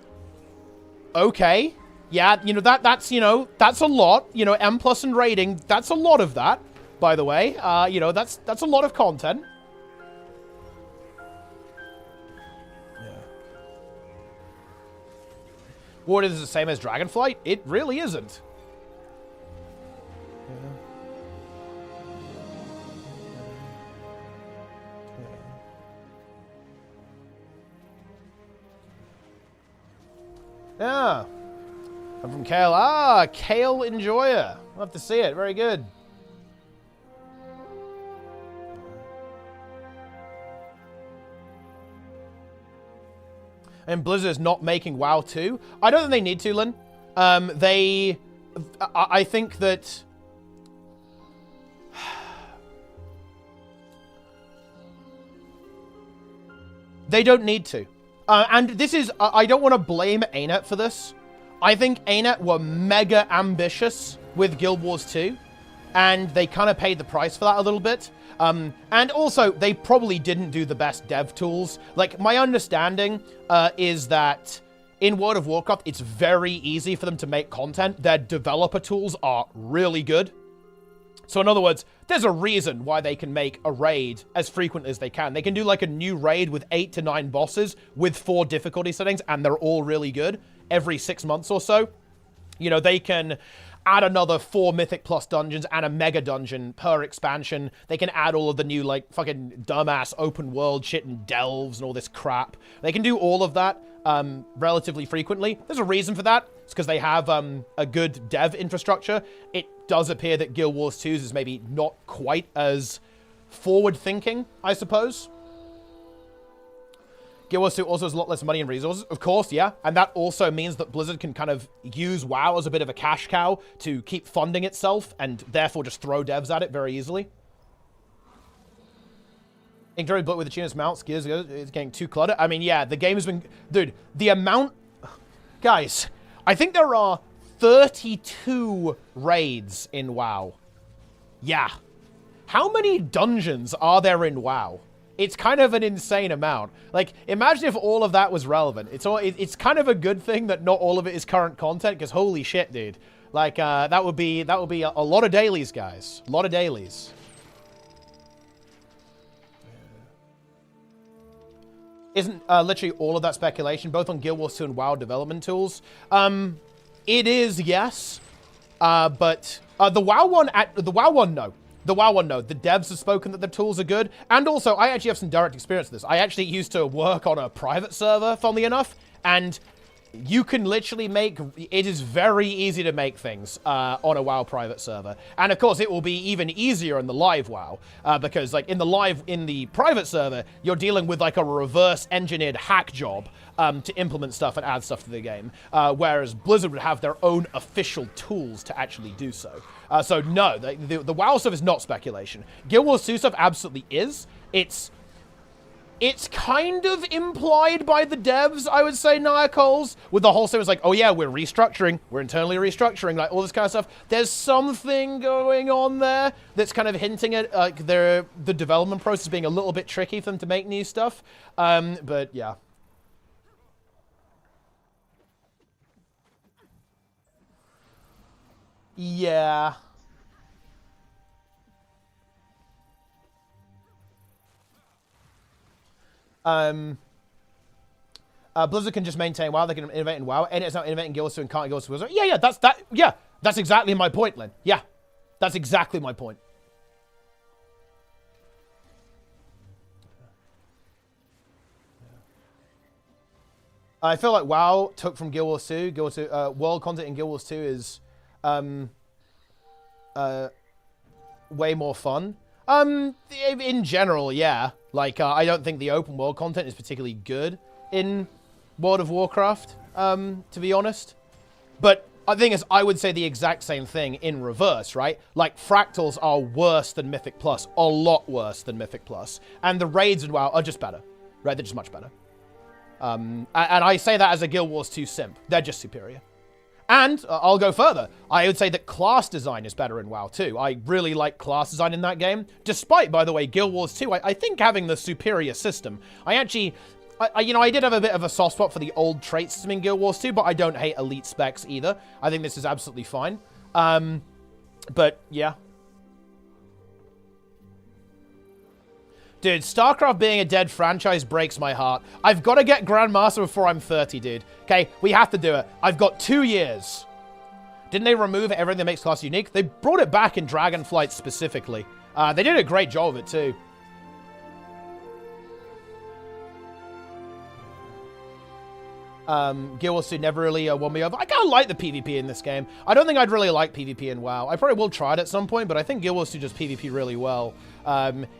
okay. Yeah, you know, that's a lot. You know, M+ and rating, that's a lot of that, by the way. You know, that's a lot of content. Yeah. What is the same as Dragonflight? It really isn't. Yeah. I'm from Kale. Ah, Kale Enjoyer. I'll have to see it. Very good. And Blizzard is not making WoW 2. I don't think they need to, Lynn. I think that... they don't need to. And this is... I don't want to blame ArenaNet for this. I think ArenaNet were mega ambitious with Guild Wars 2, and they kind of paid the price for that a little bit. And also, they probably didn't do the best dev tools. Like, my understanding is that in World of Warcraft, it's very easy for them to make content. Their developer tools are really good. So in other words, there's a reason why they can make a raid as frequent as they can. They can do like a new raid with 8 to 9 bosses with 4 difficulty settings, and they're all really good every 6 months or so. You know, they can add another 4 Mythic Plus dungeons and a Mega Dungeon per expansion. They can add all of the new, like, fucking dumbass open world shit and delves and all this crap. They can do all of that relatively frequently. There's a reason for that. It's because they have a good dev infrastructure. It does appear that Guild Wars 2's is maybe not quite as forward-thinking, I suppose. Guild Wars 2 also has a lot less money and resources, of course, yeah. And that also means that Blizzard can kind of use WoW as a bit of a cash cow to keep funding itself and therefore just throw devs at it very easily. Incredibly built with achievements mounts, gears, it's getting too cluttered. I mean, yeah, the game has been... Dude, the amount... Guys, I think there are 32 raids in WoW. Yeah. How many dungeons are there in WoW? It's kind of an insane amount. Like, imagine if all of that was relevant. It's kind of a good thing that not all of it is current content, because holy shit, dude. Like, that would be a lot of dailies, guys. A lot of dailies. Isn't literally all of that speculation, both on Guild Wars 2 and WoW development tools? It is, yes. But the WoW one, no. The WoW one, no. The devs have spoken that the tools are good. And also, I actually have some direct experience with this. I actually used to work on a private server, funnily enough, and you can literally make... It is very easy to make things on a WoW private server. And of course, it will be even easier in the live WoW, because like in the private server, you're dealing with like a reverse engineered hack job to implement stuff and add stuff to the game, whereas Blizzard would have their own official tools to actually do so. So no, the WoW stuff is not speculation. Guild Wars 2 stuff absolutely is. It's kind of implied by the devs, I would say, Nia Coles, with the whole thing. It's like, oh yeah, we're restructuring. We're internally restructuring, like all this kind of stuff. There's something going on there that's kind of hinting at the development process being a little bit tricky for them to make new stuff. But yeah. Yeah. Blizzard can just maintain WoW. They can innovate in WoW, and it's not innovating Guild Wars 2 and can't Guild Wars 2. Yeah, that's exactly my point, Lynn. Yeah, that's exactly my point. I feel like WoW took from Guild Wars 2. Guild Wars 2, world content in Guild Wars 2 is way more fun. In general, yeah. Like, I don't think the open world content is particularly good in World of Warcraft, to be honest. But the thing is, I would say the exact same thing in reverse, right? Like, fractals are worse than Mythic Plus, a lot worse than Mythic Plus. And the raids in WoW are just better, right? They're just much better. And I say that as a Guild Wars 2 simp. They're just superior. And I'll go further. I would say that class design is better in WoW too. I really like class design in that game. Despite, by the way, Guild Wars 2, I think having the superior system. I did have a bit of a soft spot for the old trait system in Guild Wars 2, but I don't hate elite specs either. I think this is absolutely fine. But yeah. Dude, StarCraft being a dead franchise breaks my heart. I've got to get Grandmaster before I'm 30, dude. Okay, we have to do it. I've got 2 years. Didn't they remove everything that makes class unique? They brought it back in Dragonflight specifically. They did a great job of it too. Guild Wars 2 never really won me over. I kind of like the PvP in this game. I don't think I'd really like PvP in WoW. I probably will try it at some point, but I think Guild Wars 2 does PvP really well.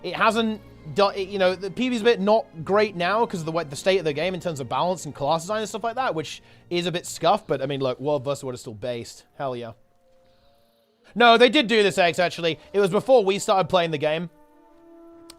It hasn't done, the PvP's a bit not great now because of the state of the game in terms of balance and class design and stuff like that, which is a bit scuffed, but I mean, look, World vs. World is still based. Hell yeah. No, they did do this, X, actually. It was before we started playing the game.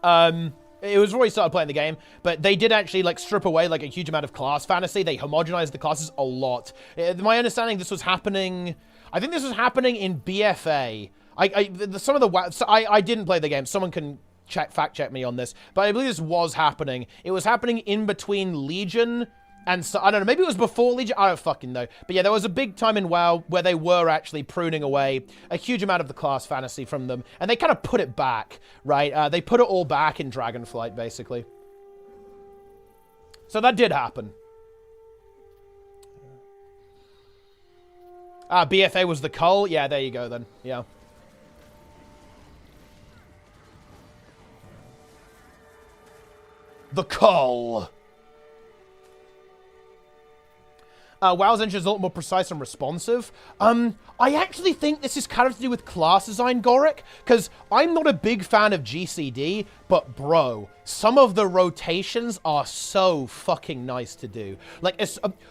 It was before we started playing the game, but they did actually, like, strip away, like, a huge amount of class fantasy. They homogenized the classes a lot. My understanding, this was happening... I think this was happening in BFA. I didn't play the game. Someone can fact check me on this, but I believe this was happening. It was happening in between Legion And so, I don't know, maybe it was before Legion, I don't fucking know. But yeah, there was a big time in WoW where they were actually pruning away a huge amount of the class fantasy from them. And they kind of put it back, right? They put it all back in Dragonflight, basically. So that did happen. BFA was the cull? Yeah, there you go then. Yeah. The cull. WoW's engine is a lot more precise and responsive. I actually think this is kind of to do with class design, Goric, because I'm not a big fan of GCD, but bro, some of the rotations are so fucking nice to do. Like,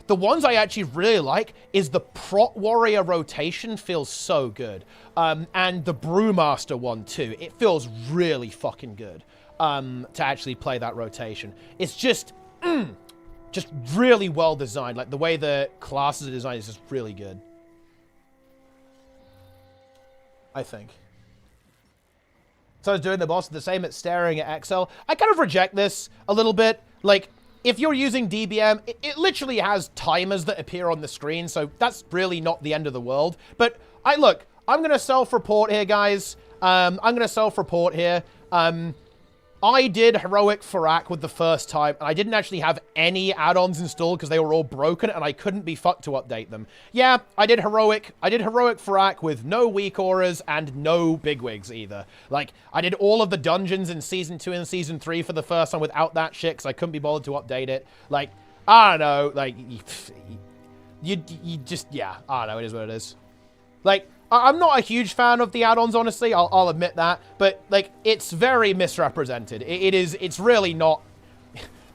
the ones I actually really like is the Prot Warrior rotation feels so good. And the Brewmaster one too. It feels really fucking good to actually play that rotation. It's just really well designed. Like, the way the classes are designed is just really good. I think. So I was doing the boss the same at staring at Excel. I kind of reject this a little bit. Like, if you're using DBM, it literally has timers that appear on the screen, so that's really not the end of the world. But look, I'm going to self-report here, guys. I'm going to self-report here. I did Heroic Farak with the first time, and I didn't actually have any add-ons installed because they were all broken, and I couldn't be fucked to update them. Yeah, I did Heroic Farak with no weak auras and no bigwigs either. Like, I did all of the dungeons in Season 2 and Season 3 for the first time without that shit because I couldn't be bothered to update it. Like, I don't know, like, you just, yeah, I don't know, it is what it is. Like, I'm not a huge fan of the add-ons, honestly. I'll admit that. But, like, it's very misrepresented. It's really not...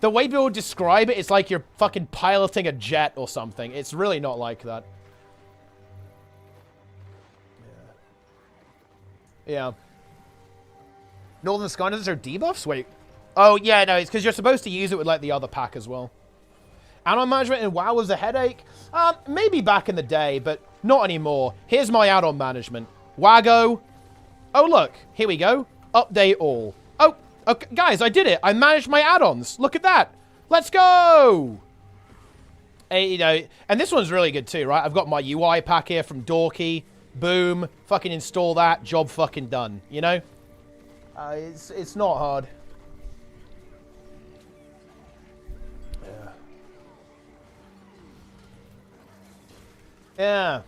The way people describe it, it's like you're fucking piloting a jet or something. It's really not like that. Yeah. Northern Skylanders are debuffs? Wait. Oh, yeah, no, it's because you're supposed to use it with, like, the other pack as well. Add-on management in WoW was a headache? Maybe back in the day, but not anymore. Here's my add-on management. Wago. Oh, look. Here we go. Update all. Oh, okay. Guys, I did it. I managed my add-ons. Look at that. Let's go. You know, and this one's really good too, right? I've got my UI pack here from Dorky. Boom. Fucking install that. Job fucking done. You know? It's not hard. Yeah.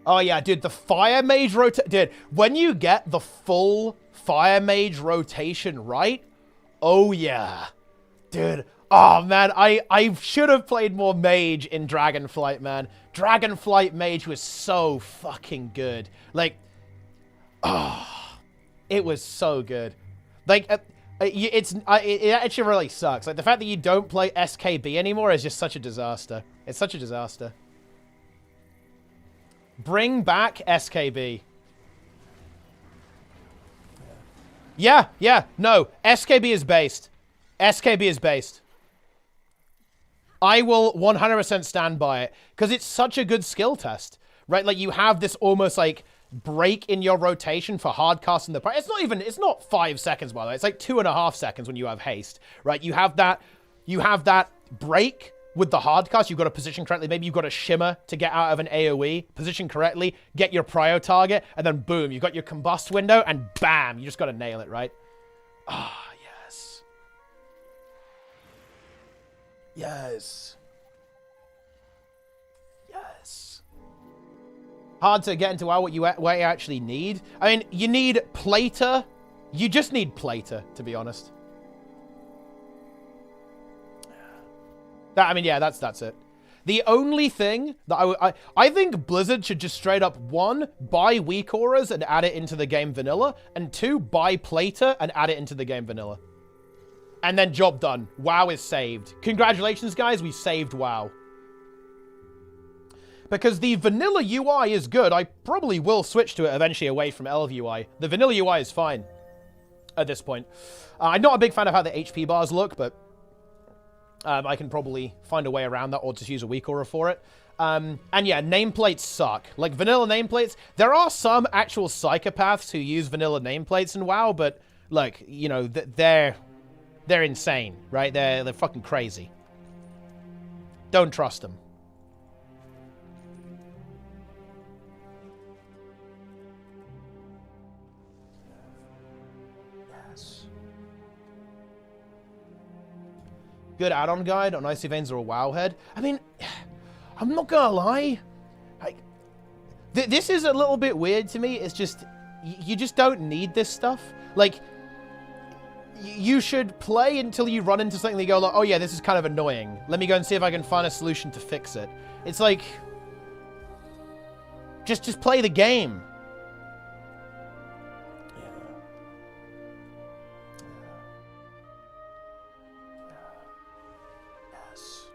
Oh, yeah, dude, the Fire Mage rotation... Dude, when you get the full Fire Mage rotation right, oh, yeah. Dude, oh, man, I should have played more Mage in Dragonflight, man. Dragonflight Mage was so fucking good. Like, oh, it was so good. Like... it actually really sucks. Like, the fact that you don't play SKB anymore is just such a disaster. It's such a disaster. Bring back SKB. Yeah, no. SKB is based. SKB is based. I will 100% stand by it. Because it's such a good skill test. Right? Like, you have this almost, like... break in your rotation for hard casting the party. It's not 5 seconds, by the way. It's like 2.5 seconds when you have haste, right? You have that break with the hard cast. You've got to position correctly. Maybe you've got a shimmer to get out of an AoE, position correctly, get your prio target, and then boom, you've got your combust window, and bam, you just got to nail it, right? Ah, yes. Yes. Yes. Hard to get into what you actually need. I mean, you need Plater. You just need Plater, to be honest. That's it. The only thing that I think Blizzard should just straight up, 1, buy weak auras and add it into the game vanilla, and 2, buy Plater and add it into the game vanilla. And then job done. WoW is saved. Congratulations, guys. We saved WoW. Because the vanilla UI is good. I probably will switch to it eventually away from Elv UI. The vanilla UI is fine at this point. I'm not a big fan of how the HP bars look, but I can probably find a way around that or just use a weak aura for it. And yeah, nameplates suck. Like, vanilla nameplates, there are some actual psychopaths who use vanilla nameplates in WoW, but Like, you know, they're insane, right? They're fucking crazy. Don't trust them. Yes. Good add-on guide on Icy Veins or a Wowhead. I mean, I'm not gonna lie. Like, this is a little bit weird to me. It's just, you just don't need this stuff. Like, you should play until you run into something that you go like, oh yeah, this is kind of annoying. Let me go and see if I can find a solution to fix it. It's like, just play the game. Yes.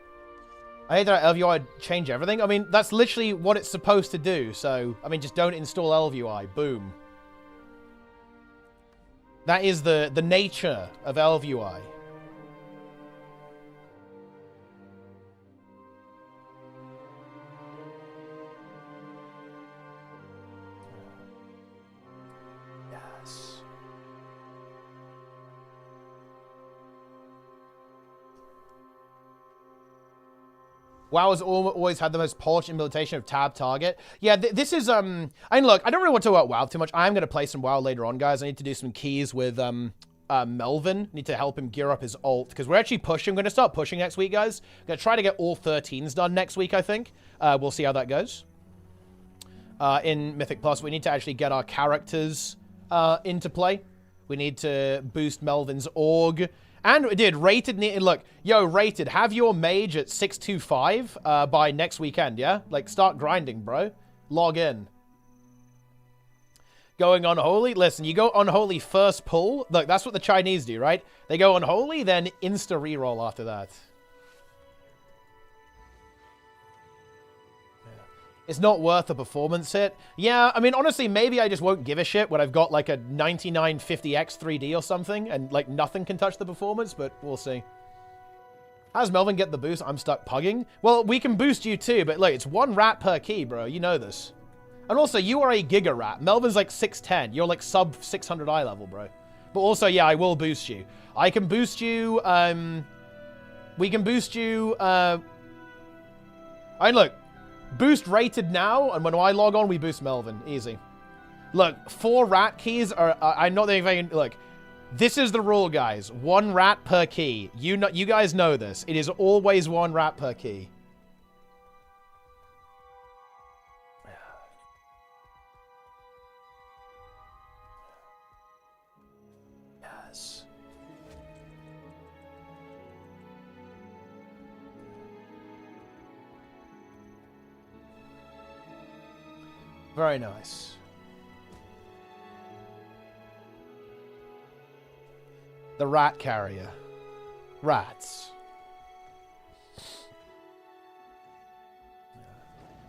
I hate that LVUI change everything. I mean, that's literally what it's supposed to do. So, I mean, just don't install LVUI. Boom. That is the nature of LVUI. Yes. WoW has always had the most polished implementation of tab target. Yeah, this is, I mean, look, I don't really want to talk about WoW too much. I'm going to play some WoW later on, guys. I need to do some keys with Melvin. Need to help him gear up his ult, because we're actually pushing. We're going to start pushing next week, guys. Going to try to get all 13s done next week, I think. We'll see how that goes. In Mythic Plus, we need to actually get our characters into play. We need to boost Melvin's org. And we did. Rated, look, yo, Rated, have your mage at 625 by next weekend, yeah? Like, start grinding, bro. Log in. Going unholy? Listen, you go unholy first pull. Look, that's what the Chinese do, right? They go unholy, then insta reroll after that. It's not worth a performance hit. Yeah, I mean, honestly, maybe I just won't give a shit when I've got like a 9950X 3D or something and like nothing can touch the performance, but we'll see. How does Melvin get the boost? I'm stuck pugging. Well, we can boost you too, but look, it's 1 rat per key, bro. You know this. And also, you are a Giga Rat. Melvin's like 610. You're like sub 600 eye level, bro. But also, yeah, I will boost you. I can boost you, we can boost you, I mean, look. Boost Rated now, and when I log on, we boost Melvin. Easy. Look, 4 rat keys are... I'm not even... Look, this is the rule, guys. 1 rat per key. You guys know this. It is always 1 rat per key. Yes. Very nice. The rat carrier. Rats.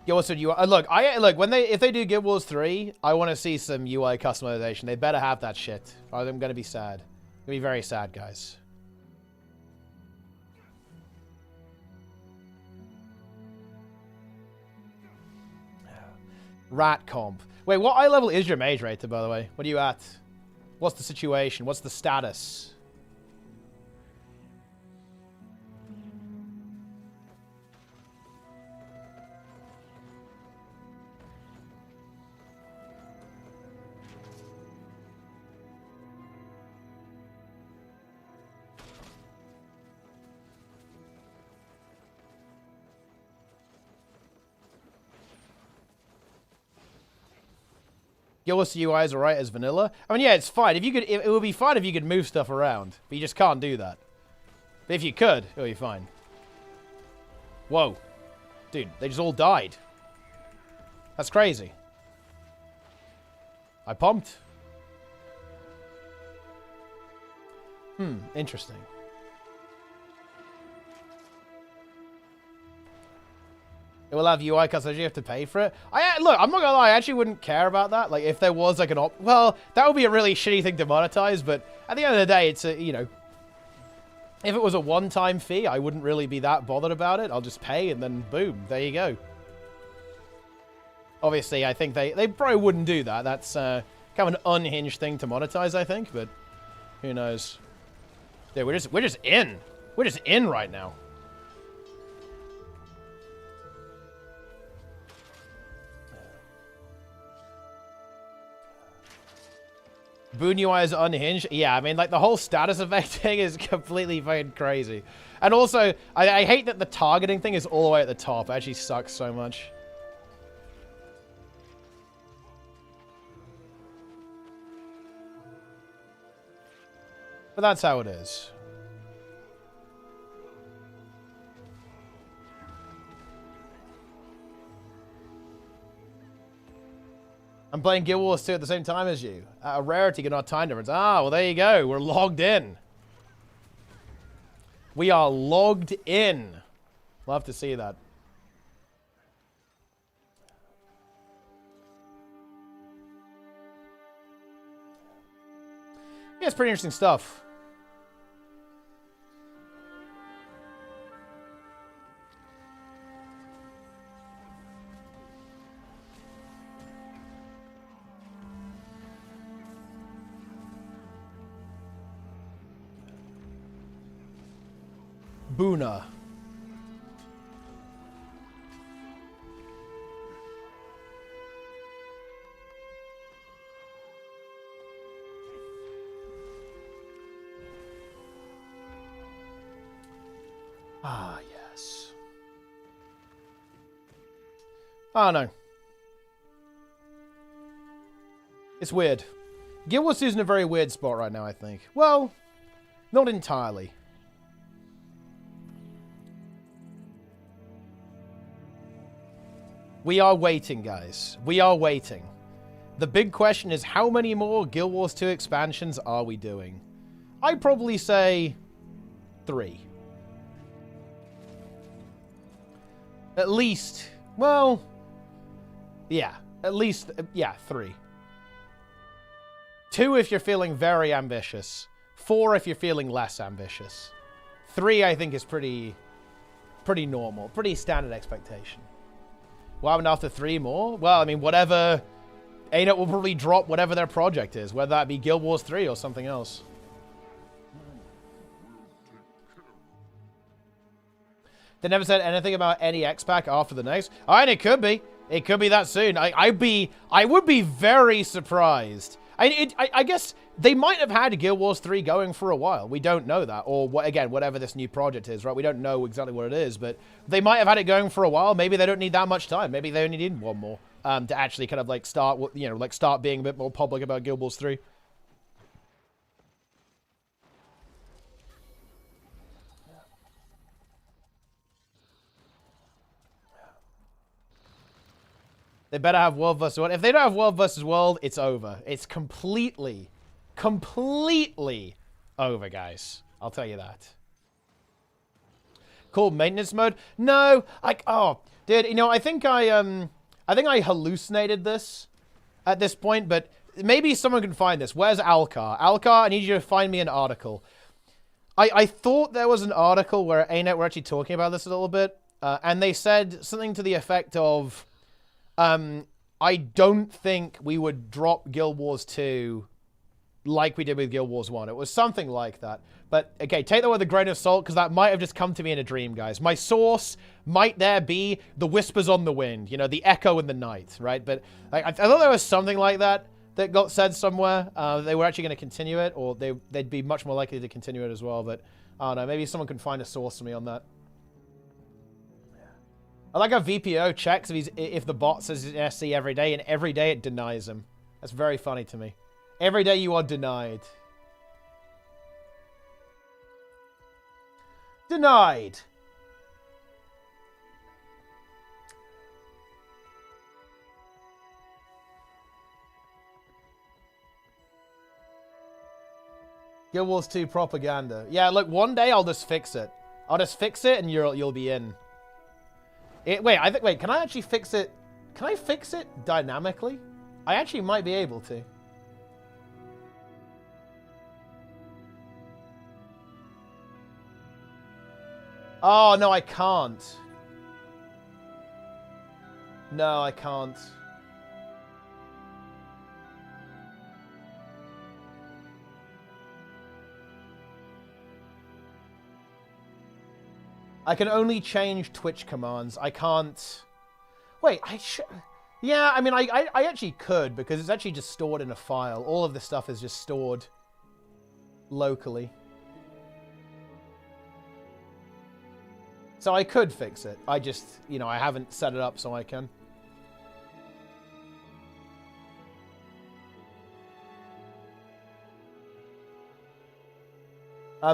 Yo, what's your UI? Look, if they do Guild Wars 3, I want to see some UI customization. They better have that shit, or I'm gonna be sad. I'm gonna be very sad, guys. Rat comp. Wait, what eye level is your mage rated, by the way? What are you at? What's the situation? What's the status? Guildless UI is alright as vanilla. I mean, yeah, it's fine. If you could, it would be fine if you could move stuff around, but you just can't do that. But if you could, it would be fine. Whoa. Dude, they just all died. That's crazy. I pumped. Interesting. It will have UI customization, you have to pay for it. Look, I'm not gonna lie, I actually wouldn't care about that. Like, if there was like an well, that would be a really shitty thing to monetize, but at the end of the day, it's a, you know, if it was a one-time fee, I wouldn't really be that bothered about it. I'll just pay and then boom, there you go. Obviously, I think they probably wouldn't do that. That's kind of an unhinged thing to monetize, I think, but Who knows? Dude, we're just in. We're just in right now. Boon UI is unhinged. Yeah, I mean, like, the whole status effect thing is completely fucking crazy. And also, I hate that the targeting thing is all the way at the top. It actually sucks so much. But that's how it is. I'm playing Guild Wars 2 at the same time as you. At a rarity, get our time difference. Ah, well, there you go. We're logged in. We are logged in. Love to see that. Yeah, it's pretty interesting stuff. Boona. Ah, yes. Oh, no. It's weird. Guild Wars 2 is in a very weird spot right now, I think. Well, not entirely. We are waiting, guys. We are waiting. The big question is, how many more Guild Wars 2 expansions are we doing? I'd probably say 3. At least, well, yeah, at least, yeah, 3. 2 if you're feeling very ambitious. 4 if you're feeling less ambitious. 3, I think, is pretty normal. Pretty standard expectation. What happened after 3 more? Well, I mean, whatever... ArenaNet will probably drop whatever their project is, whether that be Guild Wars 3 or something else. They never said anything about any X-Pack after the next. Oh, and it could be. It could be that soon. I would be very surprised. I guess they might have had Guild Wars 3 going for a while. We don't know that. Or, again, whatever this new project is, right? We don't know exactly what it is, but they might have had it going for a while. Maybe they don't need that much time. Maybe they only need 1 more to actually kind of, like, start, you know, like, start being a bit more public about Guild Wars 3. They better have World vs. World. If they don't have World vs. World, it's over. It's completely over, guys. I'll tell you that. Cool maintenance mode? No, oh, dude, you know, I think I hallucinated this at this point, but maybe someone can find this. Where's Alcar? Alcar, I need you to find me an article. I thought there was an article where ArenaNet were actually talking about this a little bit, and they said something to the effect of, I don't think we would drop Guild Wars 2 like we did with Guild Wars 1. It was something like that. But, okay, take that with a grain of salt, because that might have just come to me in a dream, guys. My source might there be the whispers on the wind, you know, the echo in the night, right? But I thought there was something like that that got said somewhere. They were actually going to continue it, or they'd be much more likely to continue it as well. But, I don't know, maybe someone can find a source for me on that. I like how VPO checks if the bot says he's SC every day, and every day it denies him. That's very funny to me. Every day you are denied. Denied. Guild Wars 2 propaganda. Yeah, look, one day I'll just fix it. I'll just fix it and you'll be in. Wait, can I actually fix it? Can I fix it dynamically? I actually might be able to. Oh, no, I can't. No, I can't. I can only change Twitch commands. I can't... Wait, I should... Yeah, I mean, I actually could, because it's actually just stored in a file. All of this stuff is just stored locally. So I could fix it. I just, you know, I haven't set it up so I can.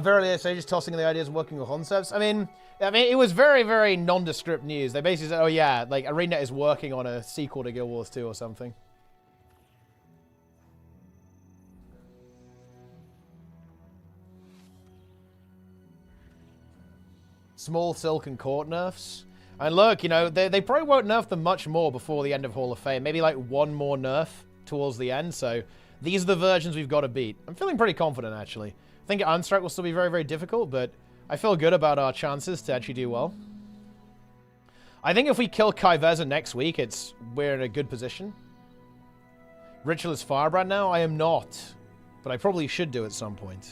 Very early stage, just tossing the ideas and working with concepts. I mean, it was very, very nondescript news. They basically said, oh yeah, like ArenaNet is working on a sequel to Guild Wars 2 or something. Small Silken Court nerfs. And look, you know, they probably won't nerf them much more before the end of Hall of Fame. Maybe like one more nerf towards the end. So these are the versions we've got to beat. I'm feeling pretty confident, actually. I think Unstrike will still be very, very difficult, but I feel good about our chances to actually do well. I think if we kill Kaiveza next week, we're in a good position. Ritualist Firebrand now? I am not. But I probably should do at some point.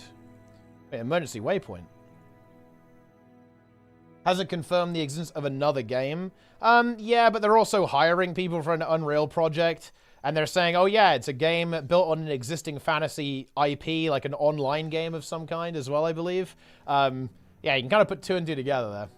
Wait, emergency waypoint. Hasn't confirmed the existence of another game. Yeah, but they're also hiring people for an Unreal project. And they're saying, oh yeah, it's a game built on an existing fantasy IP, like an online game of some kind as well, I believe. Yeah, you can kind of put 2 and 2 together there.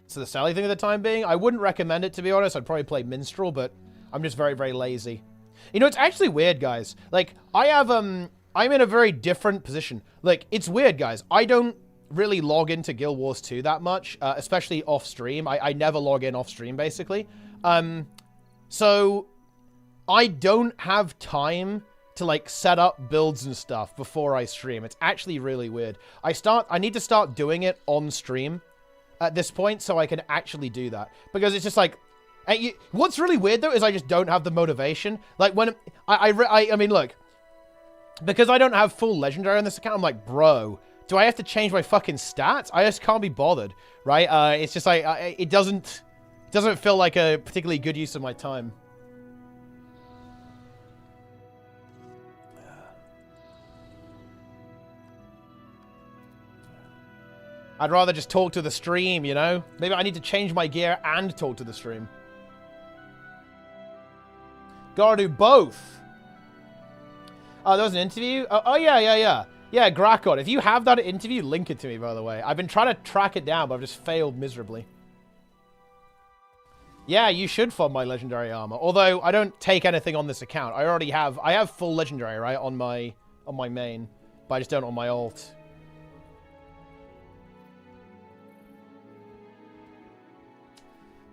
So the Sally thing at the time being, I wouldn't recommend it, to be honest. I'd probably play Minstrel, but I'm just very, very lazy. You know, it's actually weird, guys. Like, I'm in a very different position. Like, it's weird, guys. I don't really log into Guild Wars 2 that much, especially off stream. I never log in off stream, basically. So I don't have time to like set up builds and stuff before I stream. It's actually really weird. I need to start doing it on stream at this point so I can actually do that, because it's just like, what's really weird though is I just don't have the motivation. Like when I mean, look, because I don't have full legendary on this account, I'm like, bro, do I have to change my fucking stats? I just can't be bothered, right? It's just like, it doesn't feel like a particularly good use of my time. I'd rather just talk to the stream, you know? Maybe I need to change my gear and talk to the stream. Gotta do both. Oh, there was an interview? Oh yeah. Yeah, Grakon. If you have that interview, link it to me, by the way. I've been trying to track it down, but I've just failed miserably. Yeah, you should fund my legendary armor. Although I don't take anything on this account. I have full legendary, right, on my main, but I just don't on my alt.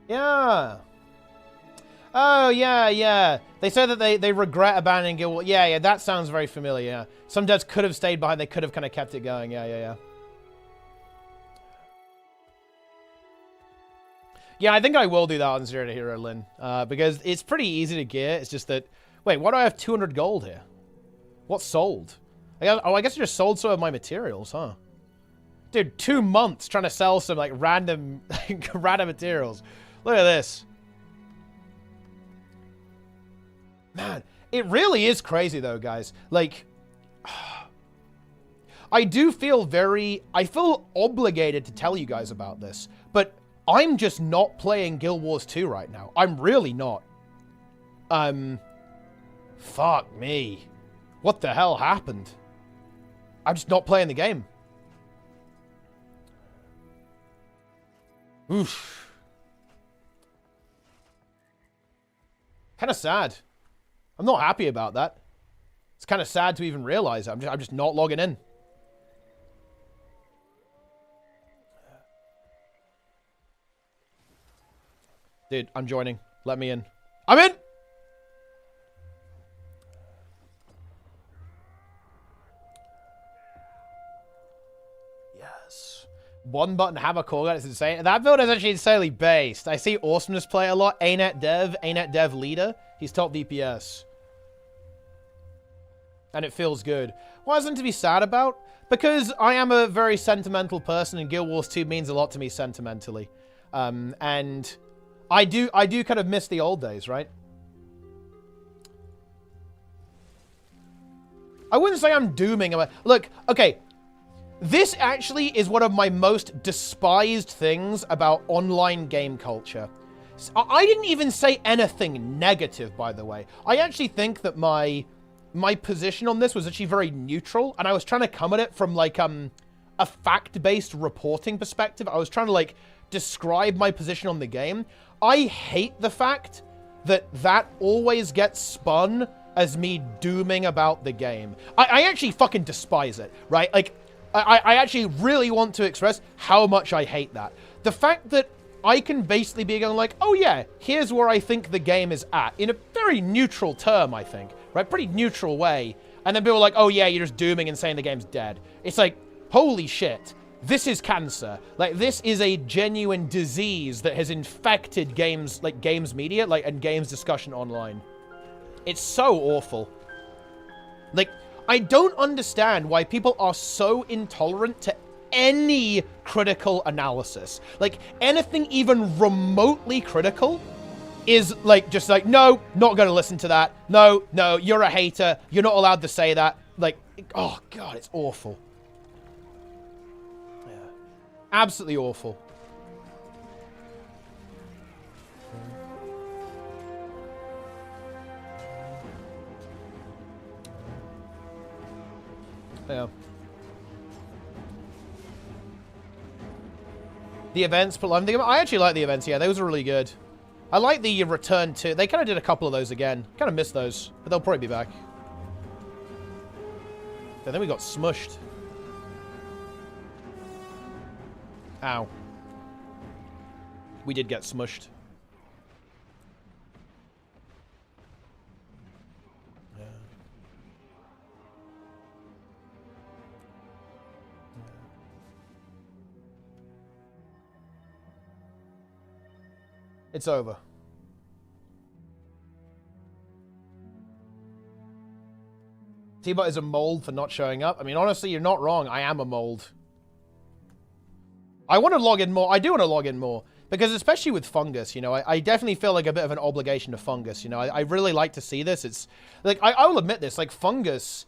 Yeah. Oh, yeah. They said that they regret abandoning Guild Wars. Yeah, that sounds very familiar, yeah. Some devs could have stayed behind. They could have kind of kept it going. Yeah. Yeah, I think I will do that on Zero to Hero, Lin. Because it's pretty easy to gear. It's just that... Wait, why do I have 200 gold here? What's sold? I guess I just sold some of my materials, huh? Dude, 2 months trying to sell some, like, random materials. Look at this. Man, it really is crazy, though, guys. Like... I feel obligated to tell you guys about this. But... I'm just not playing Guild Wars 2 right now. I'm really not. Fuck me. What the hell happened? I'm just not playing the game. Oof. Kind of sad. I'm not happy about that. It's kind of sad to even realize it. I'm just not logging in. Dude, I'm joining. Let me in. I'm in! Yes. One button hammer call, that is insane. That build is actually insanely based. I see Awesomeness play a lot. ArenaNet dev leader. He's top DPS. And it feels good. Why isn't to be sad about? Because I am a very sentimental person and Guild Wars 2 means a lot to me sentimentally. And... I do kind of miss the old days, right? I wouldn't say I'm dooming. Look, okay. This actually is one of my most despised things about online game culture. I didn't even say anything negative, by the way. I actually think that my position on this was actually very neutral, and I was trying to come at it from, like, a fact-based reporting perspective. I was trying to, like, describe my position on the game. I hate the fact that that always gets spun as me dooming about the game. I actually fucking despise it, right? Like, I actually really want to express how much I hate that. The fact that I can basically be going like, oh yeah, here's where I think the game is at, in a very neutral term, I think, right? Pretty neutral way. And then people are like, oh yeah, you're just dooming and saying the game's dead. It's like, holy shit, this is cancer. Like, this is a genuine disease that has infected games, like games media, like, and games discussion online. It's so awful. Like, I don't understand why people are so intolerant to any critical analysis. Like, anything even remotely critical is, like, just like, no, not gonna listen to that. No, you're a hater. You're not allowed to say that. Like, oh, God, it's awful. Yeah. Absolutely awful. Yeah. The events, but I actually like the events. Yeah, those are really good. I like the return to. They kind of did a couple of those again. Kind of missed those, but they'll probably be back. And then we got smushed. Ow. We did get smushed. It's over. T-Bot is a mold for not showing up. I mean, honestly, you're not wrong. I am a mold. I want to log in more. I do want to log in more. Because especially with Fungus, you know, I definitely feel like a bit of an obligation to Fungus. You know, I really like to see this. It's, like, I will admit this. Like, Fungus...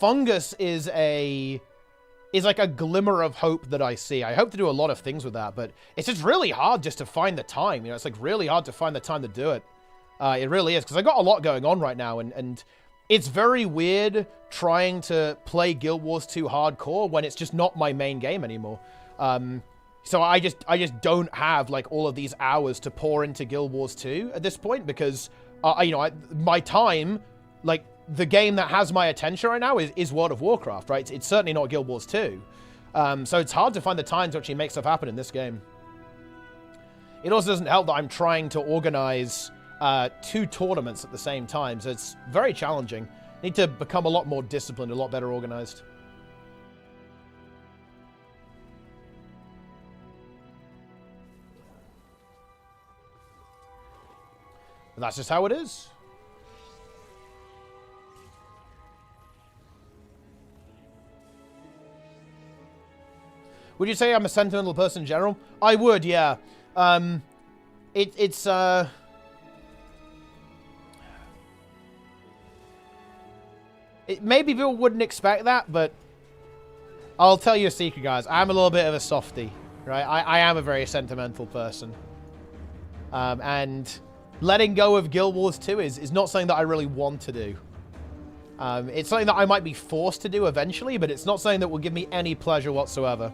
Fungus is like a glimmer of hope that I see. I hope to do a lot of things with that, but it's just really hard just to find the time. You know, it's like really hard to find the time to do it. It really is, because I got a lot going on right now, and it's very weird trying to play Guild Wars 2 hardcore when it's just not my main game anymore. So I just don't have like all of these hours to pour into Guild Wars 2 at this point, because you know, my time, like, the game that has my attention right now is World of Warcraft, right? It's certainly not Guild Wars 2. So it's hard to find the time to actually make stuff happen in this game. It also doesn't help that I'm trying to organize 2 tournaments at the same time, so it's very challenging. I need to become a lot more disciplined, a lot better organized. But that's just how it is. Would you say I'm a sentimental person in general? I would, yeah. It's maybe people wouldn't expect that, but I'll tell you a secret, guys. I'm a little bit of a softie, right? I am a very sentimental person. And letting go of Guild Wars 2 is not something that I really want to do. It's something that I might be forced to do eventually, but it's not something that will give me any pleasure whatsoever.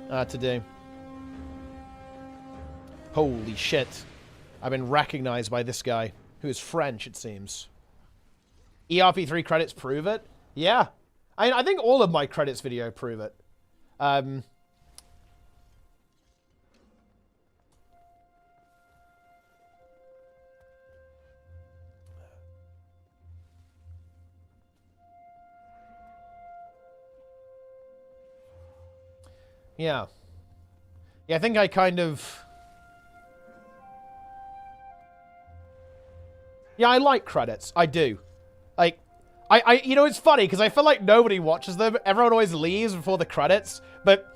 To do. Holy shit. I've been recognized by this guy, who is French, it seems. ERP3 credits prove it? Yeah. I think all of my credits video prove it. Yeah. Yeah, I think I kind of... Yeah, I like credits. I do. Like, you know, it's funny, because I feel like nobody watches them. Everyone always leaves before the credits. But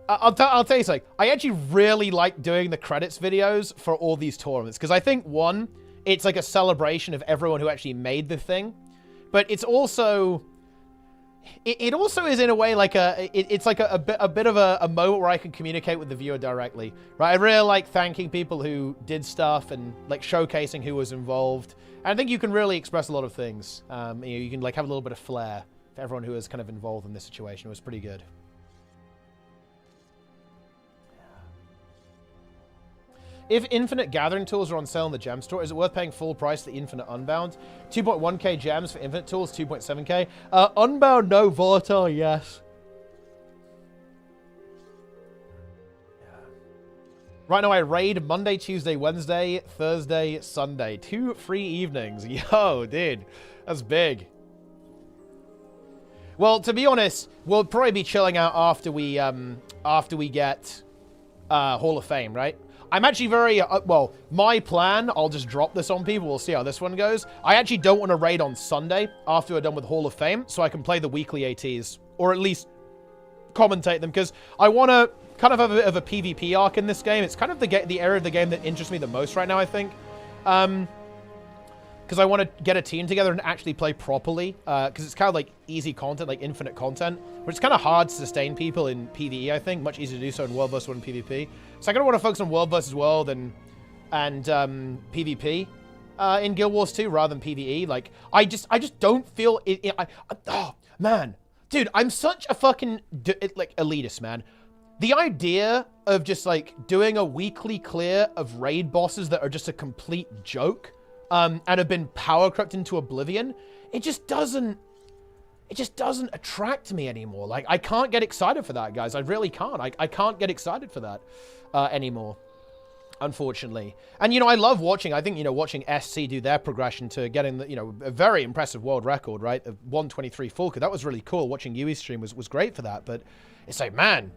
I'll tell you something. I actually really like doing the credits videos for all these tournaments. Because I think, one, it's like a celebration of everyone who actually made the thing. But it's also... it also is in a way like it's like a bit of a moment where I can communicate with the viewer directly, right? I really like thanking people who did stuff and like showcasing who was involved. And I think you can really express a lot of things. You can like have a little bit of flair for everyone who was kind of involved in this situation. It was pretty good. If infinite gathering tools are on sale in the gem store, is it worth paying full price for the infinite unbound? 2.1k gems for infinite tools, 2.7k. Unbound, no. Volatile, yes. Right now I raid Monday, Tuesday, Wednesday, Thursday, Sunday. 2 free evenings. Yo, dude. That's big. Well, to be honest, we'll probably be chilling out after we get Hall of Fame, right? I'm actually very, well, my plan, I'll just drop this on people. We'll see how this one goes. I actually don't want to raid on Sunday after we're done with Hall of Fame, so I can play the weekly ATs, or at least commentate them, because I want to kind of have a bit of a PvP arc in this game. It's kind of the area of the game that interests me the most right now, I think. Because I want to get a team together and actually play properly, because it's kind of like easy content, like infinite content, where it's kind of hard to sustain people in PvE, I think. Much easier to do so in World vs. World and PvP. So I kind of want to focus on World vs. World and PvP in Guild Wars 2 rather than PvE. Like, I just don't feel it. Oh, man. Dude, I'm such a fucking, like, elitist, man. The idea of just, like, doing a weekly clear of raid bosses that are just a complete joke, and have been power crept into oblivion, it just doesn't attract me anymore. Like, I can't get excited for that, guys. I really can't. I can't get excited for that anymore, unfortunately. And, you know, I love watching, I think, you know, watching SC do their progression to getting, the, you know, a very impressive world record, right? Of 123 full. That was really cool. Watching Yui's stream was great for that. But it's like, man,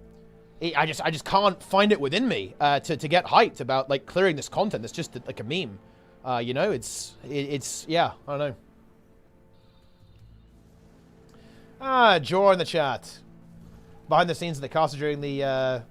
I just can't find it within me to get hyped about, like, clearing this content. That's just like a meme. You know, it's, yeah, I don't know. Jaw in the chat. Behind the scenes of the castle during the,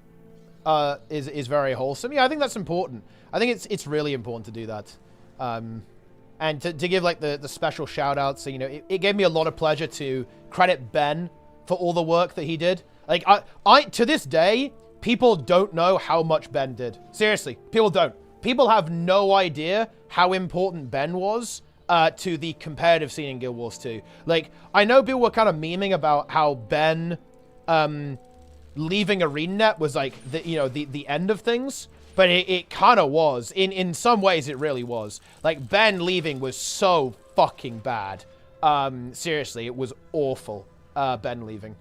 is very wholesome. Yeah, I think that's important. I think it's really important to do that. And to give, like, the special shout-outs. So, you know, it gave me a lot of pleasure to credit Ben for all the work that he did. Like, I to this day, people don't know how much Ben did. Seriously, people don't. People have no idea how important Ben was to the competitive scene in Guild Wars 2. Like, I know people were kind of memeing about how Ben leaving ArenaNet was like the end of things, but it kind of was. In some ways, it really was. Like, Ben leaving was so fucking bad. Seriously, it was awful. Ben leaving.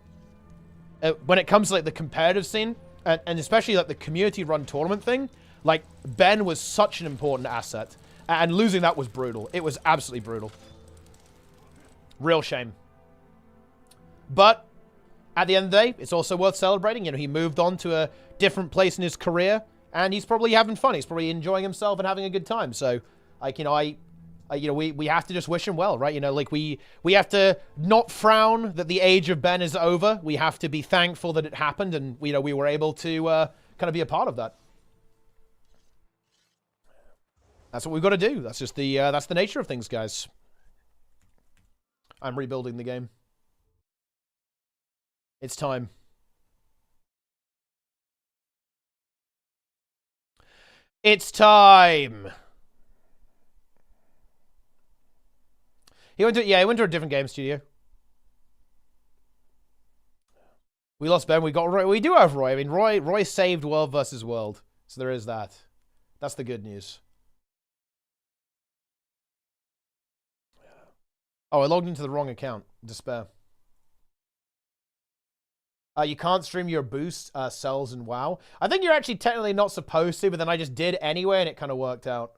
When it comes to, like, the competitive scene, and especially, like, the community-run tournament thing, like, Ben was such an important asset. And losing that was brutal. It was absolutely brutal. Real shame. But at the end of the day, it's also worth celebrating. You know, he moved on to a different place in his career, and he's probably having fun. He's probably enjoying himself and having a good time. So, like, you know, we have to just wish him well, right? You know, like, we have to not frown that the age of Ben is over. We have to be thankful that it happened, and, you know, we were able to kind of be a part of that. That's what we've got to do. That's just that's the nature of things, guys. I'm rebuilding the game. It's time. It's time. He went to a different game studio. We lost Ben. We got Roy. We do have Roy. I mean, Roy saved World versus World. So there is that. That's the good news. Oh, I logged into the wrong account. Despair. You can't stream your boost cells in WoW. I think you're actually technically not supposed to, but then I just did anyway, and it kind of worked out.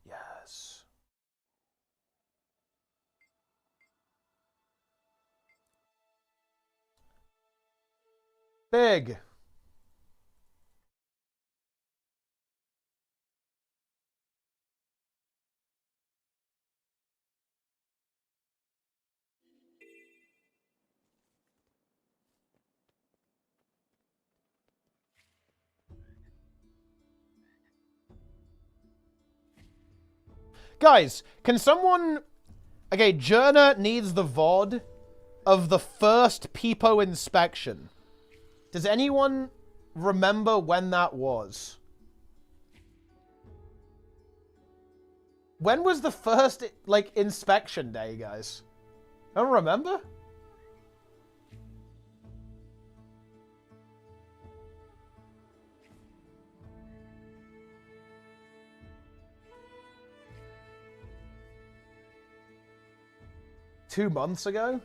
Yes. Big. Guys, can someone... Okay, Jerna needs the VOD of the first Peepo inspection. Does anyone remember when that was? When was the first, like, inspection day, guys? I don't remember. Two months ago?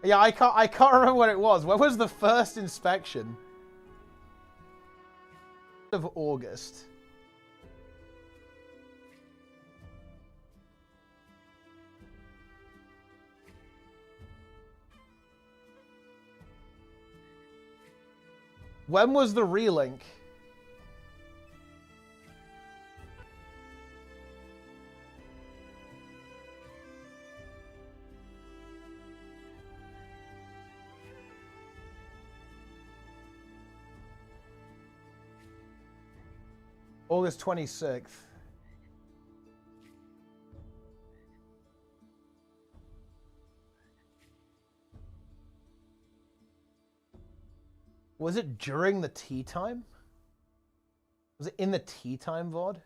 Yeah, I can't remember what it was. When was the first inspection? Of August. When was the relink? August 26th. Was it during the tea time? Was it in the tea time VOD?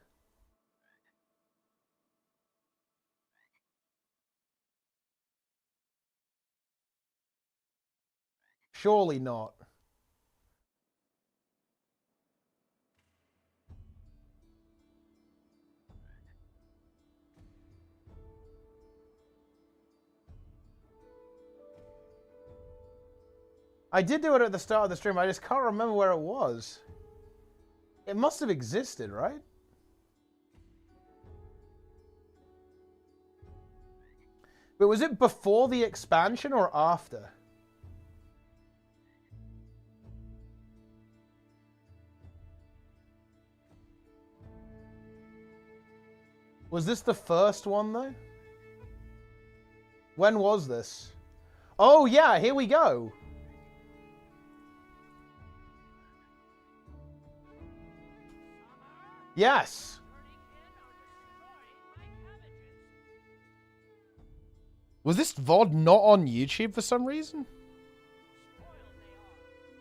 Surely not. I did do it at the start of the stream. I just can't remember where it was. It must have existed, right? But was it before the expansion or after? Was this the first one, though? When was this? Oh, yeah, here we go. Yes. Was this VOD not on YouTube for some reason?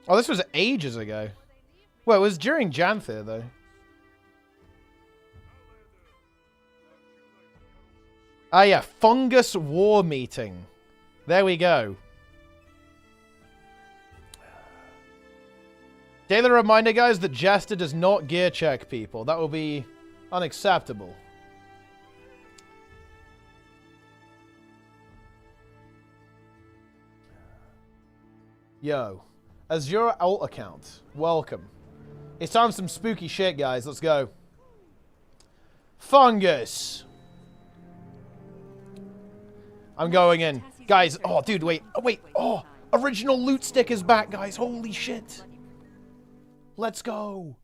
Oh, this was ages ago. Well, it was during Janthir, though. Ah, yeah. Fungus War Meeting. There we go. Daily reminder, guys, that Jester does not gear check people. That will be unacceptable. Yo. Azure alt account. Welcome. It's time for some spooky shit, guys. Let's go. Fungus. I'm going in. Guys, oh, dude, wait. Oh, wait. Oh, original loot stick is back, guys. Holy shit. Let's go.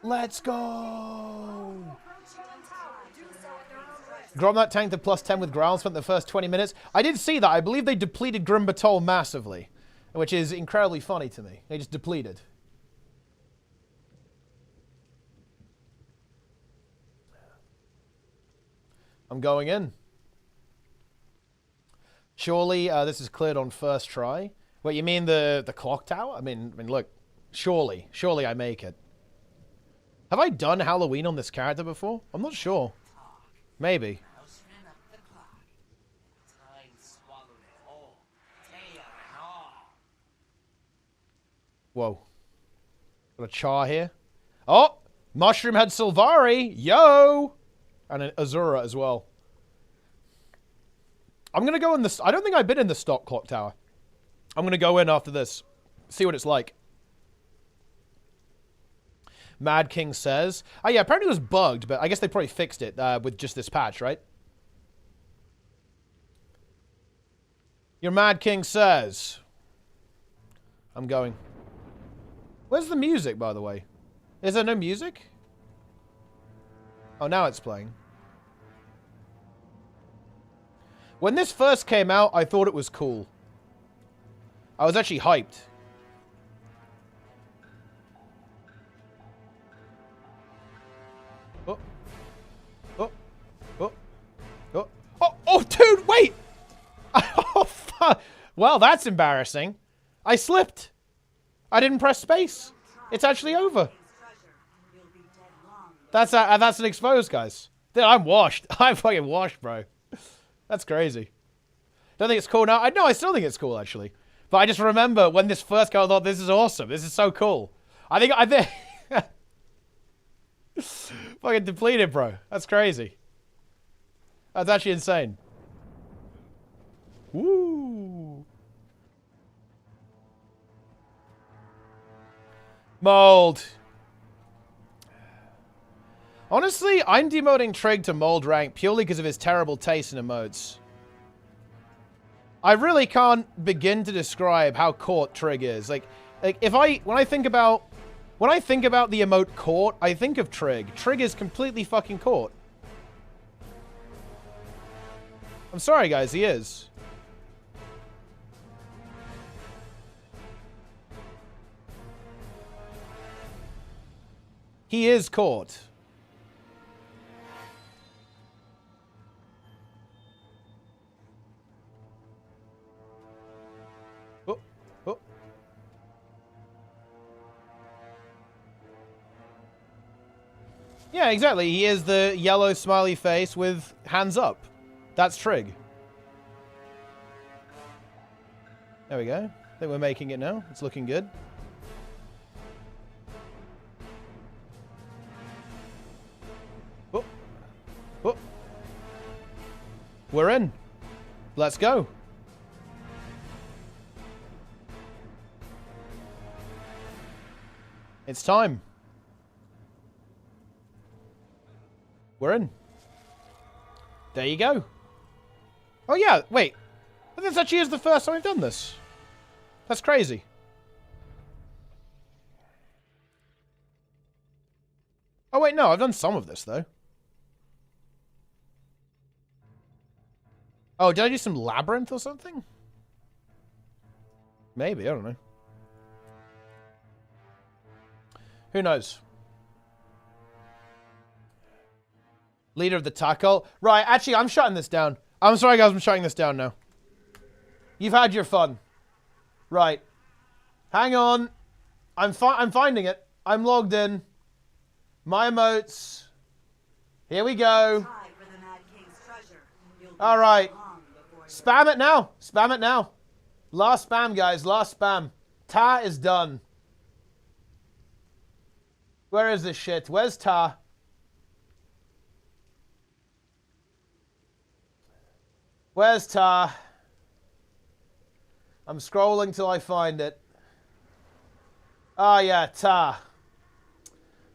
Let's go. Gromnat tanked to +10 with Growl, spent the first 20 minutes. I did see that. I believe they depleted Grim Batol massively, which is incredibly funny to me. They just depleted. I'm going in. Surely this is cleared on first try. Wait, you mean the clock tower? I mean, look. Surely I make it. Have I done Halloween on this character before? I'm not sure. Maybe. Whoa. Got a char here. Oh! Mushroom Head Sylvari! Yo! And an Azura as well. I'm going to go in this. I don't think I've been in the stock clock tower. I'm going to go in after this. See what it's like. Mad King says. Oh, yeah, apparently it was bugged, but I guess they probably fixed it with just this patch, right? Your Mad King says. I'm going. Where's the music, by the way? Is there no music? Oh, now it's playing. When this first came out, I thought it was cool. I was actually hyped. Well, that's embarrassing. I slipped. I didn't press space. It's actually over. That's an exposed, guys. Dude, I'm washed. I'm fucking washed, bro. That's crazy. Don't think it's cool now. I still think it's cool, actually. But I just remember when this first came out, I thought, this is awesome. This is so cool. I think... Fucking depleted, bro. That's crazy. That's actually insane. Woo. Mold. Honestly, I'm demoting Trig to mold rank purely because of his terrible taste in emotes. I really can't begin to describe how caught Trig is. Like when I think about the emote caught, I think of Trig. Trig is completely fucking caught. I'm sorry, guys, he is. He is caught. Oh, oh. Yeah, exactly. He is the yellow smiley face with hands up. That's Trig. There we go. I think we're making it now. It's looking good. Oh. Oh. We're in. Let's go. It's time. We're in. There you go. Oh yeah, wait. This actually is the first time we've done this. That's crazy. Oh wait, no, I've done some of this though. Oh, did I do some labyrinth or something? Maybe, I don't know. Who knows? Leader of the tackle. Right, actually, I'm shutting this down. I'm sorry, guys, I'm shutting this down now. You've had your fun. Right. Hang on. I'm finding it. I'm logged in. My emotes. Here we go. All right. Spam it now. Spam it now. Last spam, guys. Last spam. Ta is done. Where is this shit? Where's Ta? Where's Ta? I'm scrolling till I find it. Oh, yeah, Ta.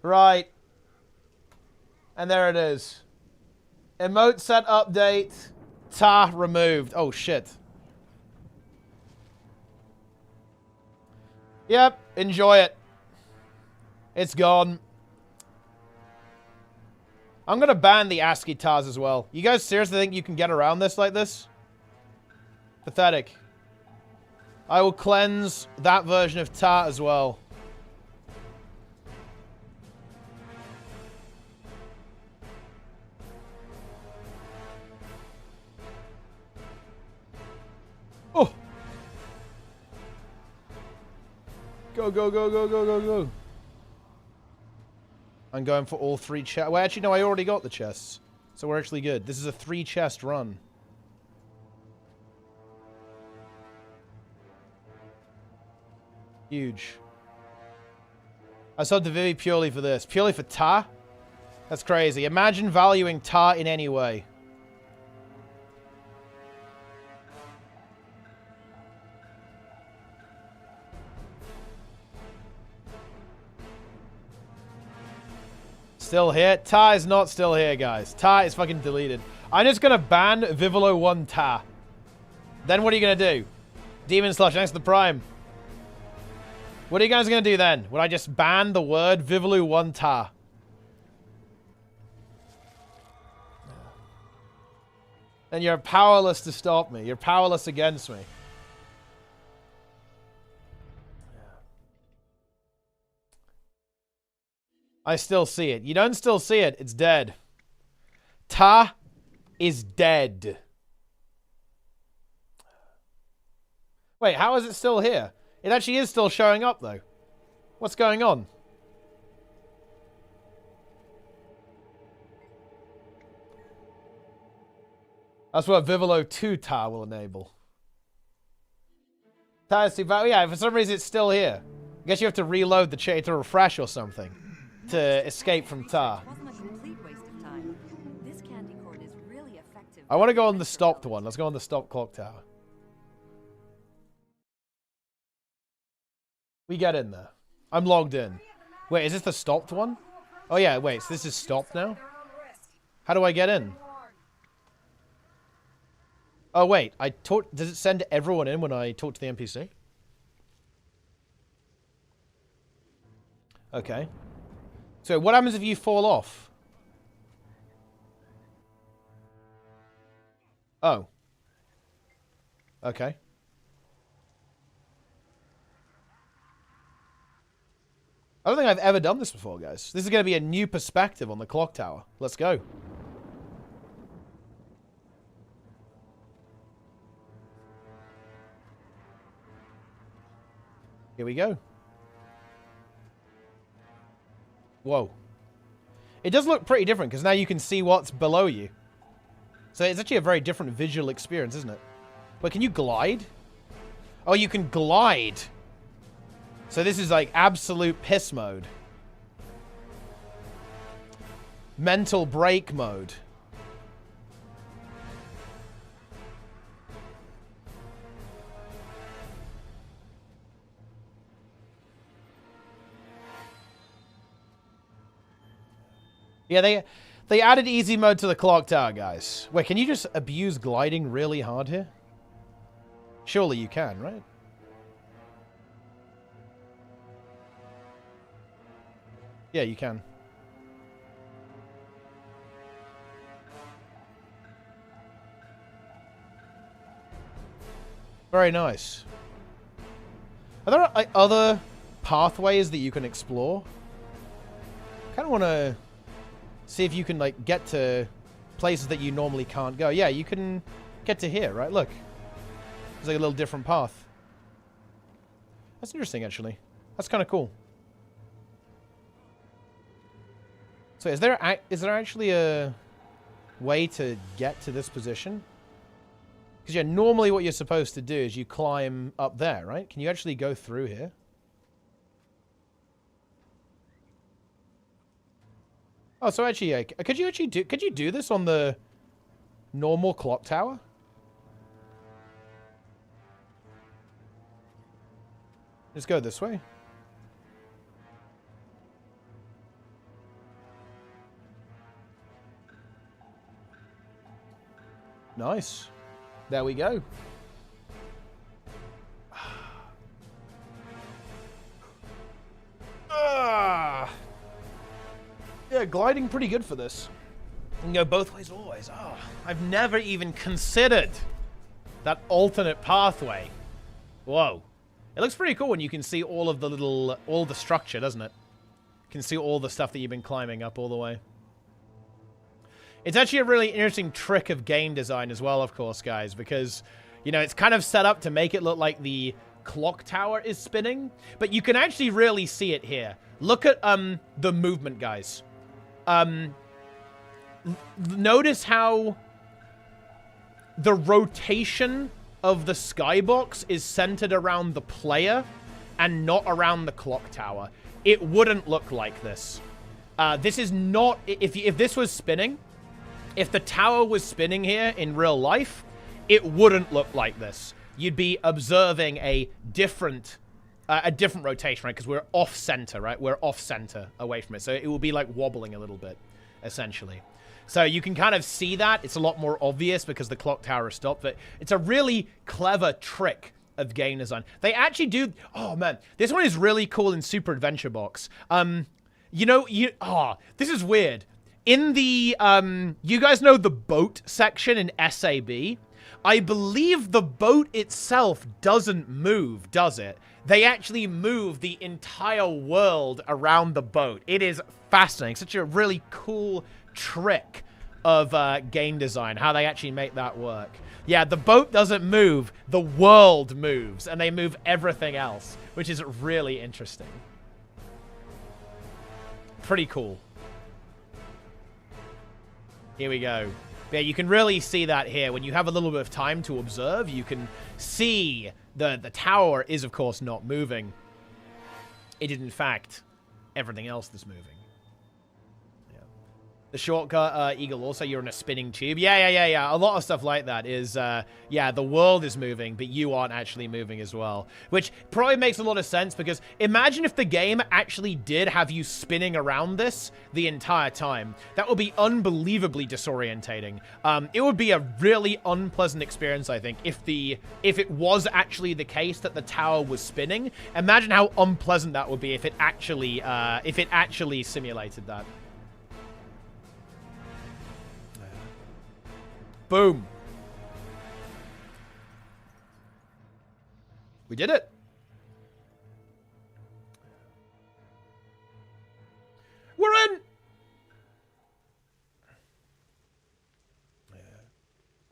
Right. And there it is. Emote set update. Ta removed. Oh, shit. Yep, enjoy it. It's gone. I'm gonna ban the ASCII TAs as well. You guys seriously think you can get around this like this? Pathetic. I will cleanse that version of Ta as well. Oh! Go, go, go, go, go, go, go. I'm going for all 3 chests. Well, actually, no, I already got the chests. So we're actually good. This is a 3 chest run. Huge. I subbed to Vivi purely for this. Purely for Ta? That's crazy. Imagine valuing Ta in any way. Still here? Ta is not still here, guys. Ta is fucking deleted. I'm just gonna ban Vivolo1 Ta. Then what are you gonna do? Demon Slush, thanks for the Prime. What are you guys gonna do then? Would I just ban the word Vivolo1 Ta? Then you're powerless to stop me. You're powerless against me. I still see it. You don't still see it. It's dead. Ta is dead. Wait, how is it still here? It actually is still showing up, though. What's going on? That's what Vivolo 2 tar will enable. Yeah, for some reason it's still here. I guess you have to reload the chain to refresh or something to escape from tar. I want to go on the stopped one. Let's go on the stopped clock tower. We get in there. I'm logged in. Wait, is this the stopped one? Oh yeah, wait, so this is stopped now? How do I get in? Oh wait, does it send everyone in when I talk to the NPC? Okay. So what happens if you fall off? Oh. Okay. I don't think I've ever done this before, guys. This is going to be a new perspective on the clock tower. Let's go. Here we go. Whoa. It does look pretty different because now you can see what's below you. So it's actually a very different visual experience, isn't it? Wait, can you glide? Oh, you can glide. So this is like absolute piss mode. Mental break mode. Yeah, they added easy mode to the clock tower, guys. Wait, can you just abuse gliding really hard here? Surely you can, right? Yeah, you can. Very nice. Are there like, other pathways that you can explore? Kind of want to see if you can like get to places that you normally can't go. Yeah, you can get to here, right? Look. There's like a little different path. That's interesting, actually. That's kind of cool. So is there actually a way to get to this position? Because yeah, normally what you're supposed to do is you climb up there, right? Can you actually go through here? Oh, so actually, yeah, could you do this on the normal clock tower? Just go this way. Nice. There we go. Yeah, gliding pretty good for this. You can go both ways always. Oh, I've never even considered that alternate pathway. Whoa. It looks pretty cool when you can see all of the all the structure, doesn't it? You can see all the stuff that you've been climbing up all the way. It's actually a really interesting trick of game design as well, of course, guys, because, you know, it's kind of set up to make it look like the clock tower is spinning, but you can actually really see it here. Look at the movement, guys. Notice how the rotation of the skybox is centered around the player and not around the clock tower. It wouldn't look like this. This is not... If this was spinning, if the tower was spinning here in real life, it wouldn't look like this. You'd be observing a different rotation, right? Because we're off-center, right? We're off-center away from it. So it will be like wobbling a little bit, essentially. So you can kind of see that. It's a lot more obvious because the clock tower is stopped. But it's a really clever trick of game design. They actually do... Oh, man. This one is really cool in Super Adventure Box. You know... this is weird. In the... you guys know the boat section in SAB? I believe the boat itself doesn't move, does it? They actually move the entire world around the boat. It is fascinating. Such a really cool trick of game design, how they actually make that work. Yeah, the boat doesn't move. The world moves, and they move everything else, which is really interesting. Pretty cool. Here we go. Yeah, you can really see that here. When you have a little bit of time to observe, you can see the tower is, of course, not moving. It is, in fact, everything else that's moving. The shortcut, Eagle, also you're in a spinning tube. Yeah. A lot of stuff like that is, yeah, the world is moving, but you aren't actually moving as well. Which probably makes a lot of sense, because imagine if the game actually did have you spinning around this the entire time. That would be unbelievably disorientating. It would be a really unpleasant experience, I think, if it was actually the case that the tower was spinning. Imagine how unpleasant that would be if it actually simulated that. Boom. We did it. We're in.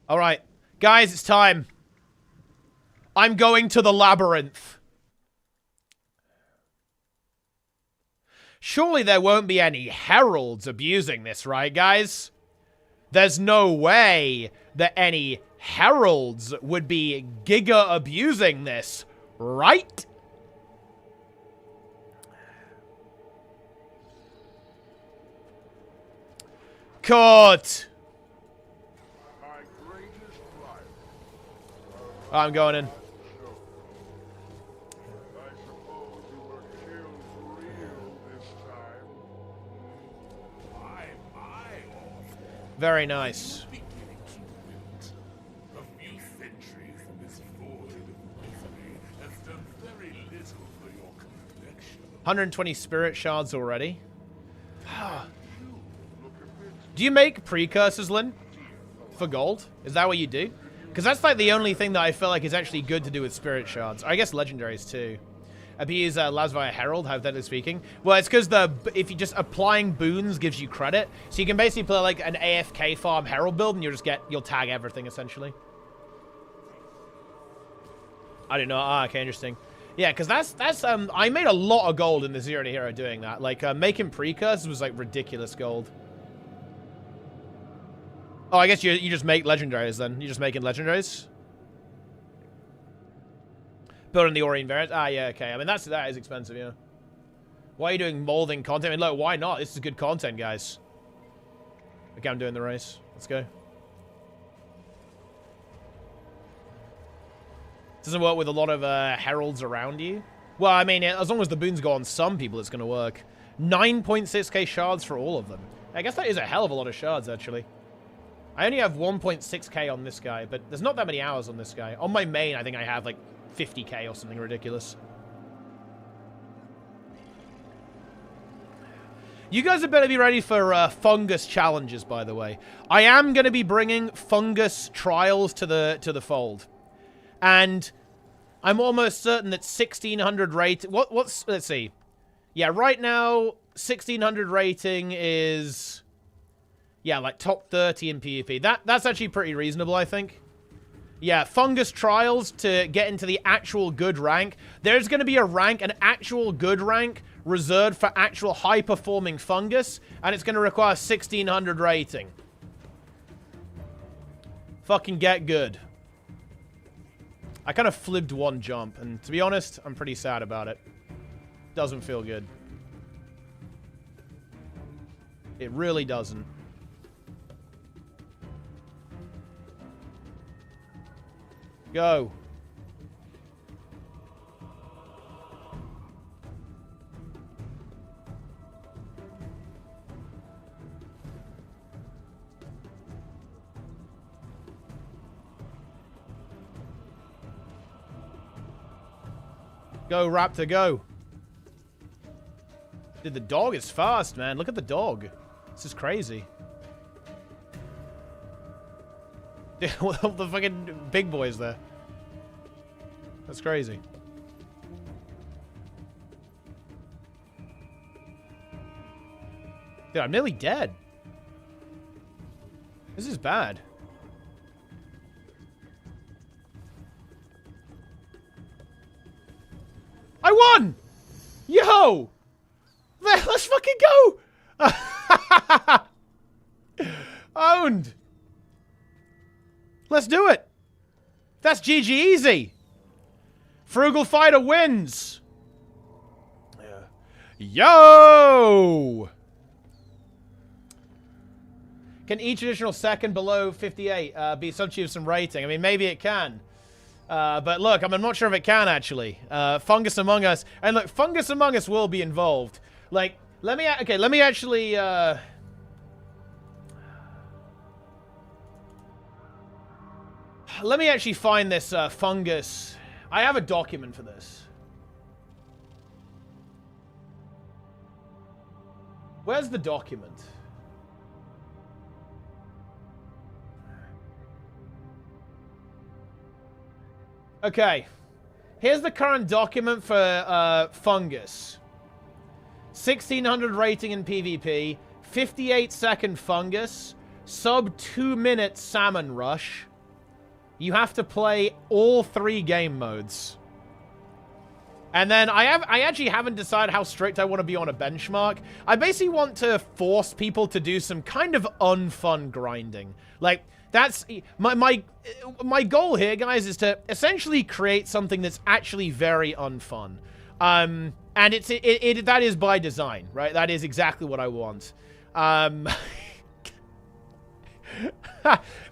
All right. Guys, it's time. I'm going to the labyrinth. Surely there won't be any heralds abusing this, right, guys? There's no way that any heralds would be giga abusing this, right? Caught. I'm going in. Very nice. 120 spirit shards already. Do you make precursors, Lynn? For gold? Is that what you do? Because that's like the only thing that I feel like is actually good to do with spirit shards. I guess legendaries too. Appears Lasvia Herald, hypothetically speaking. Well, it's because if you just applying boons gives you credit, so you can basically play like an AFK farm Herald build, and you'll tag everything essentially. I don't know. Ah, okay, interesting. Yeah, because that's I made a lot of gold in the Zero to Hero doing that. Like making precursors was like ridiculous gold. Oh, I guess you just make legendaries then. You're just making legendaries. Building the Orient variant. Ah, yeah, okay. I mean, that is expensive, yeah. Why are you doing molding content? I mean, look, why not? This is good content, guys. Okay, I'm doing the race. Let's go. Doesn't work with a lot of heralds around you. Well, I mean, as long as the boons go on some people, it's going to work. 9.6k shards for all of them. I guess that is a hell of a lot of shards, actually. I only have 1.6k on this guy, but there's not that many hours on this guy. On my main, I think I have, like, 50k or something ridiculous. You guys had better be ready for fungus challenges, by the way. I am going to be bringing fungus trials to the fold. And I'm almost certain that 1600 rate... What's... Let's see. Yeah, right now, 1600 rating is... Yeah, like top 30 in PvP. That's actually pretty reasonable, I think. Yeah, fungus trials to get into the actual good rank. There's going to be a rank, an actual good rank, reserved for actual high-performing fungus, and it's going to require 1600 rating. Fucking get good. I kind of flibbed one jump, and to be honest, I'm pretty sad about it. Doesn't feel good. It really doesn't. Go. Go, Raptor, go. Dude, the dog is fast, man. Look at the dog. This is crazy. The fucking big boys there. That's crazy. Dude, I'm nearly dead. This is bad. won! Yo! Let's fucking go! Owned! Let's do it! That's GG easy! Frugal Fighter wins! Yo! Can each additional second below 58 be substituted with some rating? I mean, maybe it can. But look, I'm not sure if it can, actually. Fungus Among Us. And look, Fungus Among Us will be involved. Like, let me actually, let me actually find this, fungus. I have a document for this. Where's the document? Okay. Here's the current document for, fungus. 1600 rating in PvP, 58-second fungus, sub 2-minute salmon rush. You have to play all 3 game modes. And then I actually haven't decided how strict I want to be on a benchmark. I basically want to force people to do some kind of unfun grinding. Like, that's my goal here, guys, is to essentially create something that's actually very unfun. And that is by design, right? That is exactly what I want.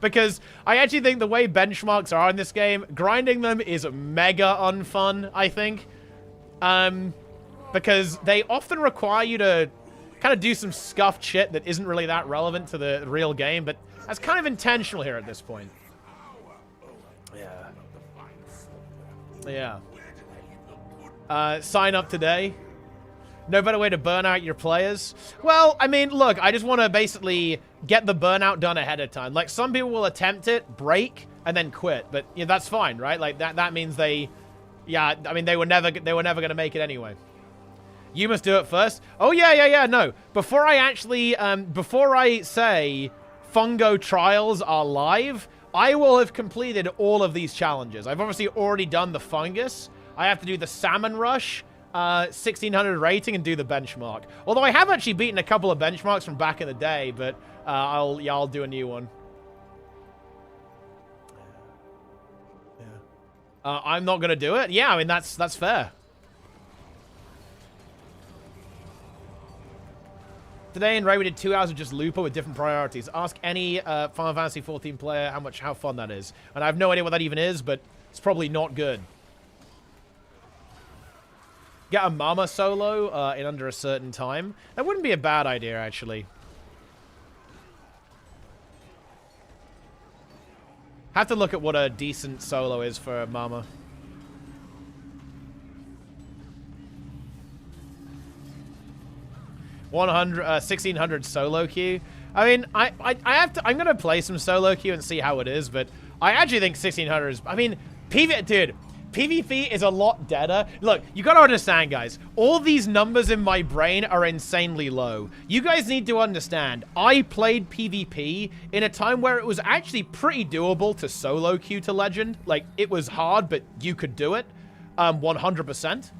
Because I actually think the way benchmarks are in this game, grinding them is mega unfun, I think. Because they often require you to kind of do some scuffed shit that isn't really that relevant to the real game, but that's kind of intentional here at this point. Yeah. Sign up today. No better way to burn out your players. Well, I mean, look, I just want to basically get the burnout done ahead of time. Like, some people will attempt it, break, and then quit. But yeah, that's fine, right? Like, that means they... Yeah, I mean, they were never going to make it anyway. You must do it first. Oh, yeah, no. Before I actually... before I say Fungo Trials are live, I will have completed all of these challenges. I've obviously already done the fungus. I have to do the salmon rush, 1600 rating, and do the benchmark. Although I have actually beaten a couple of benchmarks from back in the day, but I'll do a new one. I'm not gonna do it. Yeah, I mean that's fair. Today in Ray we did 2 hours of just Looper with different priorities. Ask any Final Fantasy 14 player how fun that is, and I have no idea what that even is, but it's probably not good. Get a Mama solo in under a certain time. That wouldn't be a bad idea, actually. Have to look at what a decent solo is for Mama. $1600 solo queue. I mean, I'm gonna play some solo queue and see how it is, but I actually think 1600 is. I mean, dude. PvP is a lot deader. Look, you gotta understand, guys. All these numbers in my brain are insanely low. You guys need to understand, I played PvP in a time where it was actually pretty doable to solo queue to Legend. Like, it was hard, but you could do it. 100%.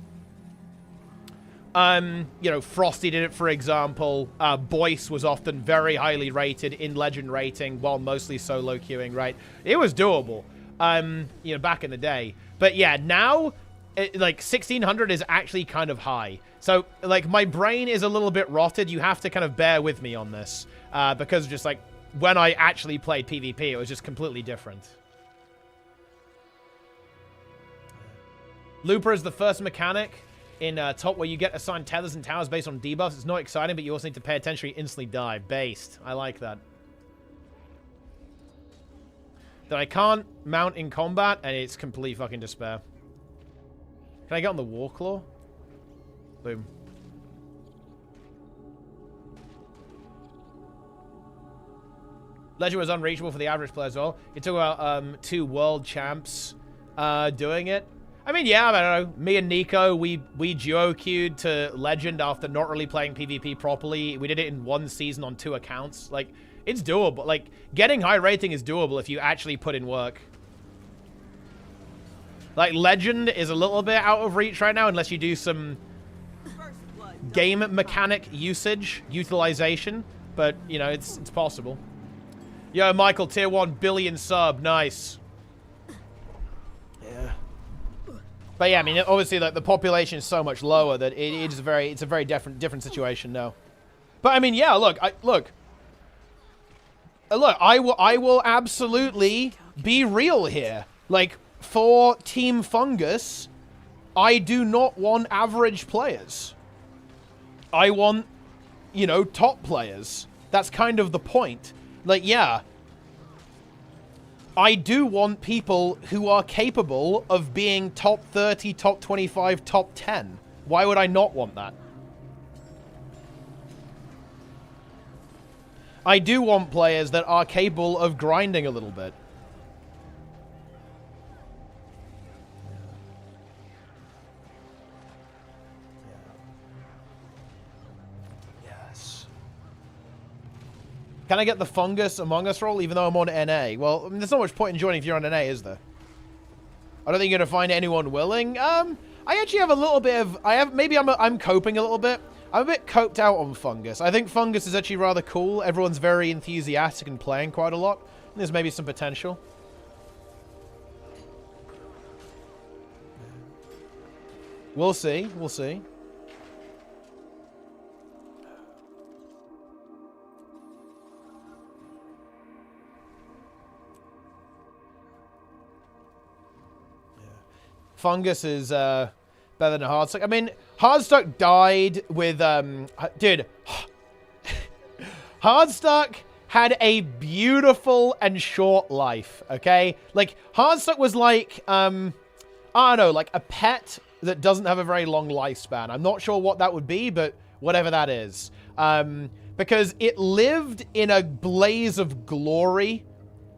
You know, Frosty did it, for example. Boyce was often very highly rated in Legend rating, while mostly solo queuing, right? It was doable, you know, back in the day. But yeah, now, like, 1600 is actually kind of high. So, like, my brain is a little bit rotted. You have to kind of bear with me on this. Because just, like, when I actually played PvP, it was just completely different. Looper is the first mechanic in top where you get assigned tethers and towers based on debuffs. It's not exciting, but you also need to pay attention or you instantly die. Based. I like that. That I can't mount in combat, and it's complete fucking despair. Can I get on the Warclaw? Boom. Legend was unreachable for the average player as well. It took about 2 world champs doing it. I mean, yeah, I don't know. Me and Nico, we duo queued to Legend after not really playing PvP properly. We did it in 1 season on 2 accounts. Like, it's doable. Like, getting high rating is doable if you actually put in work. Like, Legend is a little bit out of reach right now unless you do some game mechanic utilization. But, you know, it's possible. Yo, Michael, tier 1 billion sub. Nice. Yeah. But yeah, I mean, obviously, like, the population is so much lower that it's a very different situation now. But I mean, yeah, look, I will absolutely be real here. Like, for Team Fungus, I do not want average players. I want, you know, top players. That's kind of the point. Like, yeah, I do want people who are capable of being top 30, top 25, top 10. Why would I not want that? I do want players that are capable of grinding a little bit. Yes. Can I get the Fungus Among Us role even though I'm on NA? Well, I mean, there's not much point in joining if you're on NA, is there? I don't think you're going to find anyone willing. I actually have a little bit of... Maybe I'm coping a little bit. I'm a bit coped out on Fungus. I think Fungus is actually rather cool. Everyone's very enthusiastic and playing quite a lot. There's maybe some potential. We'll see. We'll see. Fungus is better than Hardstuck. I mean, Hardstuck died with dude. Hardstuck had a beautiful and short life. Okay, like Hardstuck was like I don't know, like a pet that doesn't have a very long lifespan. I'm not sure what that would be, but whatever that is, because it lived in a blaze of glory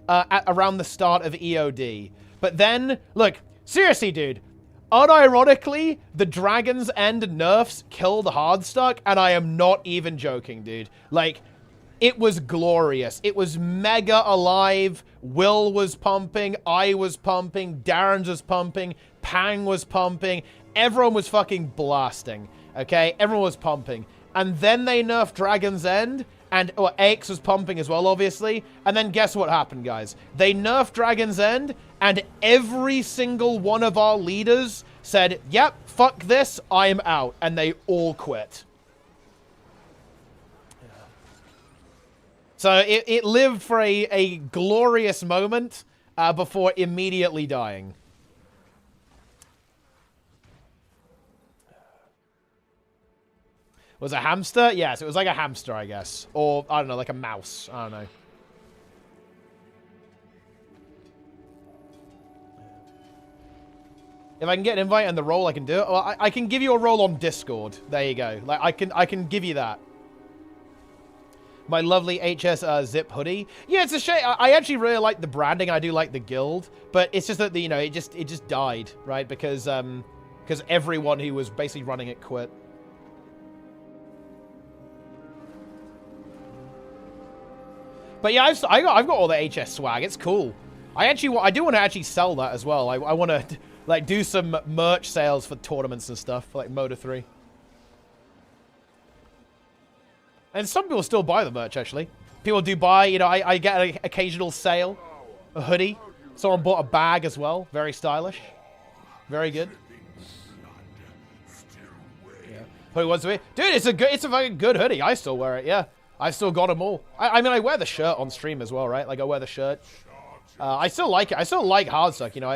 around the start of EOD. But then, look. Seriously, dude. Unironically, the Dragon's End nerfs killed Hardstuck, and I am not even joking, dude. Like, it was glorious. It was mega alive. Will was pumping. I was pumping. Darren's was pumping. Pang was pumping. Everyone was fucking blasting, okay? Everyone was pumping. And then they nerfed Dragon's End, and AX was pumping as well, obviously. And then guess what happened, guys? They nerfed Dragon's End, and every single one of our leaders said, yep, fuck this, I'm out. And they all quit. So it lived for a glorious moment before immediately dying. Was it a hamster? Yes, it was like a hamster, I guess. Or, I don't know, like a mouse. I don't know. If I can get an invite and the role, I can do it. Well, I can give you a role on Discord. There you go. Like, I can give you that. My lovely HS zip hoodie. Yeah, it's a shame. I actually really like the branding. I do like the guild, but it's just that, you know, it just died, right? Because everyone who was basically running it quit. But yeah, I've got all the HS swag. It's cool. I do want to actually sell that as well. I want to like do some merch sales for tournaments and stuff, for, like Moda 3. And some people still buy the merch, actually. People do buy, you know, I get an occasional sale. A hoodie. Someone bought a bag as well. Very stylish. Very good. Yeah. Who wants to wear? Dude, it's a fucking good hoodie. I still wear it, yeah. I've still got them all. I mean, I wear the shirt on stream as well, right? Like, I wear the shirt. I still like it. I still like Hardstuck. You know,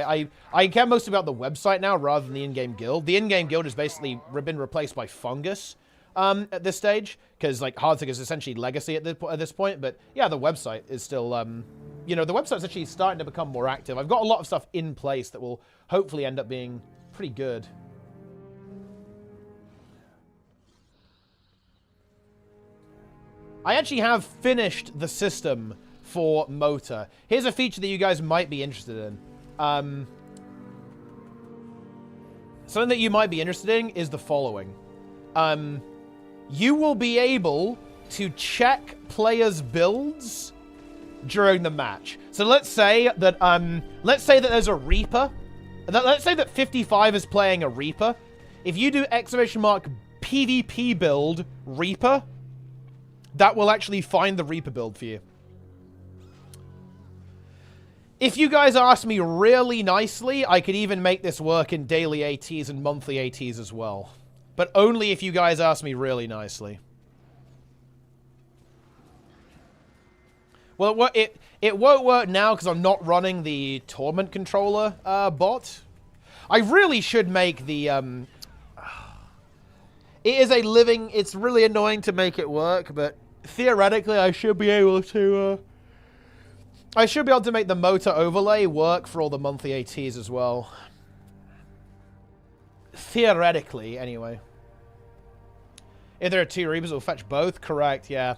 I care most about the website now rather than the in-game guild. The in-game guild has basically been replaced by Fungus at this stage, because like Hardstuck is essentially legacy at this point. But yeah, the website is still, you know, the website's actually starting to become more active. I've got a lot of stuff in place that will hopefully end up being pretty good. I actually have finished the system for Mota. Here's a feature that you guys might be interested in. Something that you might be interested in is the following. You will be able to check players' builds during the match. So let's say that there's a Reaper let's say that 55 is playing a Reaper. If you do exclamation mark PvP build Reaper, that will actually find the Reaper build for you. If you guys ask me really nicely, I could even make this work in daily ATs and monthly ATs as well. But only if you guys ask me really nicely. Well, it won't work now because I'm not running the Torment Controller bot. I really should make the... It is a living... It's really annoying to make it work, but theoretically I should be able to... I should be able to make the motor overlay work for all the monthly ATs as well. Theoretically, anyway. If there are 2 Reapers, it'll fetch both? Correct, yeah.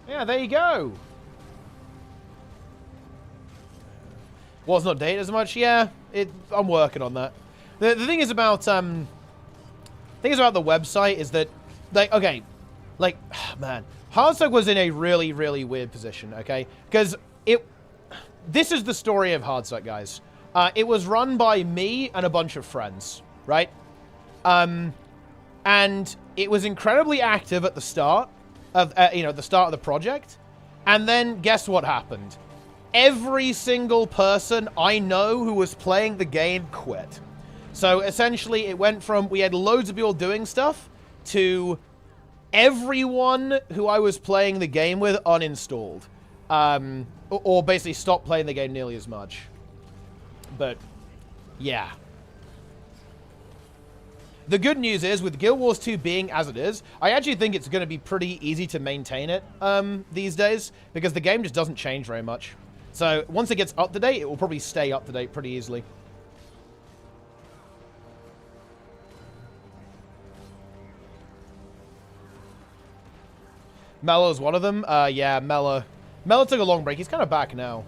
Yeah, there you go. Wasn't updated as much? Yeah, I'm working on that. The thing is about, the website is that, like, okay, like, man, Hardstuck was in a really, really weird position, okay? Because this is the story of Hardstuck, guys. It was run by me and a bunch of friends, right? And it was incredibly active at the start of, the start of the project. And then guess what happened? Every single person I know who was playing the game quit. So essentially it went from, we had loads of people doing stuff, to everyone who I was playing the game with uninstalled. Or basically stopped playing the game nearly as much. But, yeah. The good news is, with Guild Wars 2 being as it is, I actually think it's going to be pretty easy to maintain it these days, because the game just doesn't change very much. So, once it gets up to date, it will probably stay up to date pretty easily. Mellow's one of them? Yeah, Mellow. Mellow took a long break. He's kind of back now.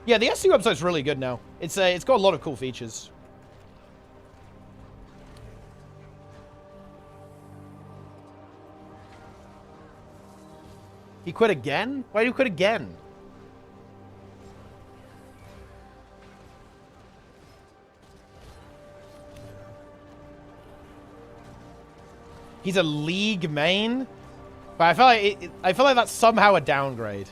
Yeah, the SC website's really good now. It's got a lot of cool features. He quit again? Why did he quit again? He's a League main? But I feel like that's somehow a downgrade.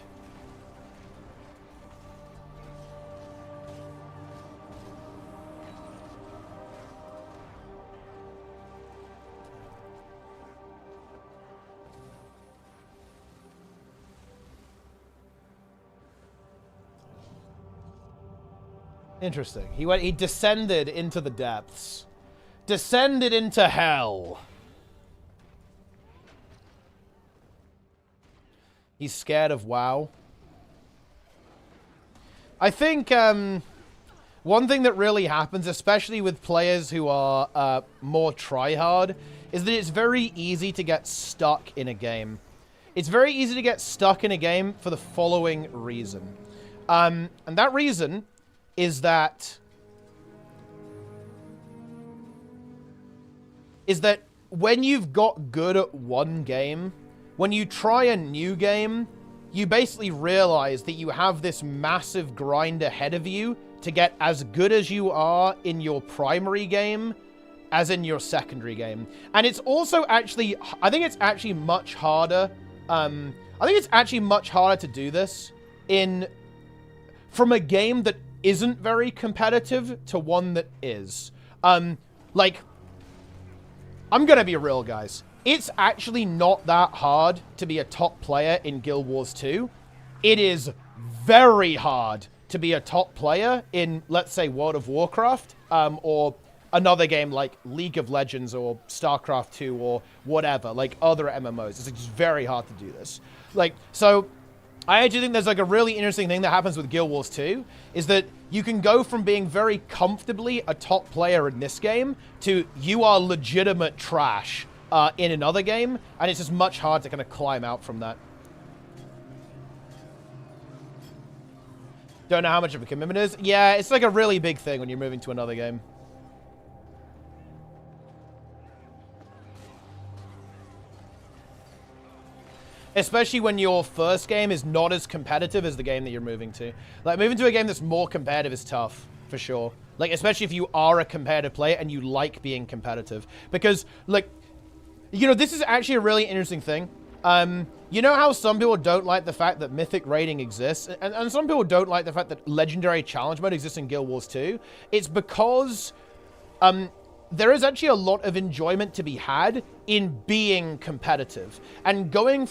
Interesting. He descended into the depths. Descended into hell. He's scared of WoW. I think one thing that really happens, especially with players who are more tryhard, is that it's very easy to get stuck in a game. It's very easy to get stuck in a game for the following reason. And that reason is that when you've got good at one game, when you try a new game, you basically realize that you have this massive grind ahead of you to get as good as you are in your primary game as in your secondary game. And it's also actually, I think it's actually much harder. I think it's actually much harder to do this from a game that isn't very competitive to one that is. Like, I'm gonna be real, guys. It's actually not that hard to be a top player in Guild Wars 2. It is very hard to be a top player in, let's say, World of Warcraft, or another game like League of Legends or StarCraft 2 or whatever, like other MMOs. It's just very hard to do this. Like, so I actually think there's like a really interesting thing that happens with Guild Wars 2, is that you can go from being very comfortably a top player in this game to you are legitimate trash in another game, and it's just much harder to kind of climb out from that. Don't know how much of a commitment it is. Yeah, it's like a really big thing when you're moving to another game. Especially when your first game is not as competitive as the game that you're moving to. Like, moving to a game that's more competitive is tough, for sure. Like, especially if you are a competitive player and you like being competitive. Because, like, you know, this is actually a really interesting thing. You know how some people don't like the fact that Mythic raiding exists? And some people don't like the fact that Legendary Challenge Mode exists in Guild Wars 2? It's because, there is actually a lot of enjoyment to be had in being competitive, and going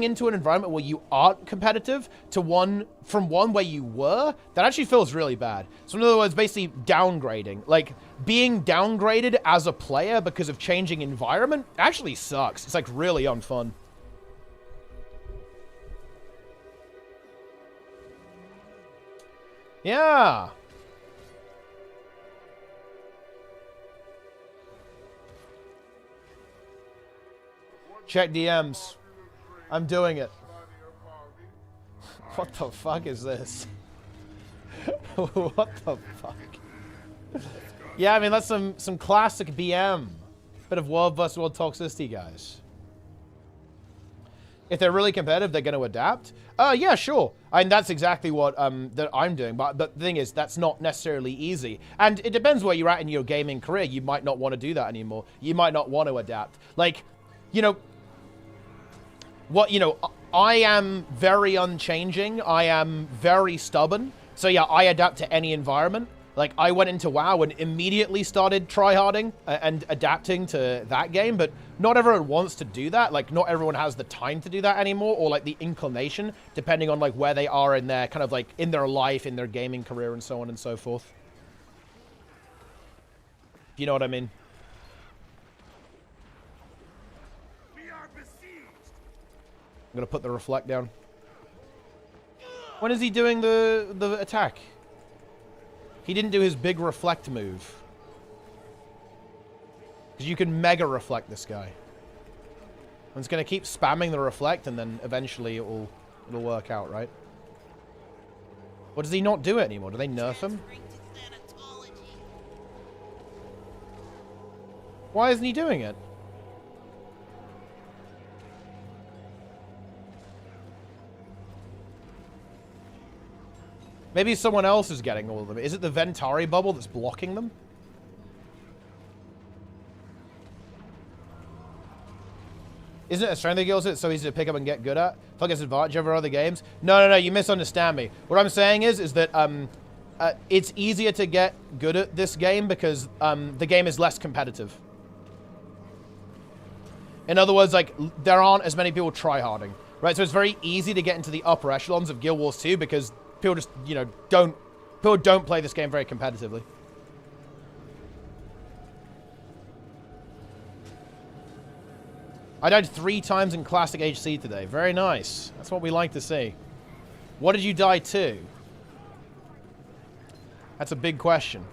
into an environment where you aren't competitive to from one where you were, that actually feels really bad. So in other words, basically downgrading, like being downgraded as a player because of changing environment actually sucks. It's like really unfun. Yeah. Check DMs. I'm doing it. What the fuck is this? What the fuck? Yeah, I mean, that's some classic BM. Bit of world vs. world toxicity, guys. If they're really competitive, they're going to adapt. Yeah, sure. I mean, that's exactly what that I'm doing. But the thing is, that's not necessarily easy. And it depends where you're at in your gaming career. You might not want to do that anymore. You might not want to adapt. Like, you know, I am very unchanging. I am very stubborn. So yeah, I adapt to any environment. Like, I went into WoW and immediately started tryharding and adapting to that game, but not everyone wants to do that. Like, not everyone has the time to do that anymore, or like the inclination, depending on like where they are in their kind of like in their life, in their gaming career, and so on and so forth. If you know what I mean. I'm gonna put the reflect down. When is he doing the attack? He didn't do his big reflect move. Because you can mega reflect this guy. I'm just gonna keep spamming the reflect, and then eventually it'll work out, right? Or does he not do it anymore? Do they nerf him? Why isn't he doing it? Maybe someone else is getting all of them. Is it the Ventari bubble that's blocking them? Isn't it a strength skill that's so easy to pick up and get good at? I feel like it's advantage over other games. No, you misunderstand me. What I'm saying is that it's easier to get good at this game because the game is less competitive. In other words, like, there aren't as many people tryharding, right? So it's very easy to get into the upper echelons of Guild Wars 2 because people just, you know, don't play this game very competitively. I died 3 times in Classic HC today. Very nice. That's what we like to see. What did you die to? That's a big question.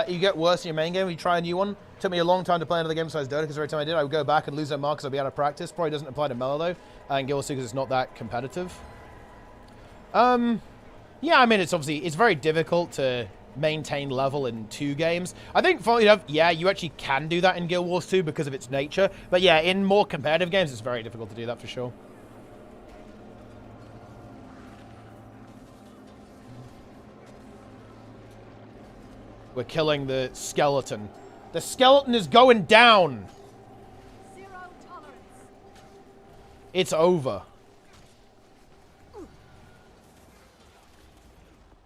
You get worse in your main game, you try a new one. Took me a long time to play another game besides Dota, because every time I did, I would go back and lose that mark because I'd be out of practice. Probably doesn't apply to Mellow, though, and Guild Wars 2 because it's not that competitive. Yeah, I mean, it's very difficult to maintain level in 2 games. I think, funnily enough, yeah, you actually can do that in Guild Wars 2 because of its nature. But yeah, in more competitive games, it's very difficult to do that for sure. We're killing the skeleton. The skeleton is going down. 0 tolerance. It's over.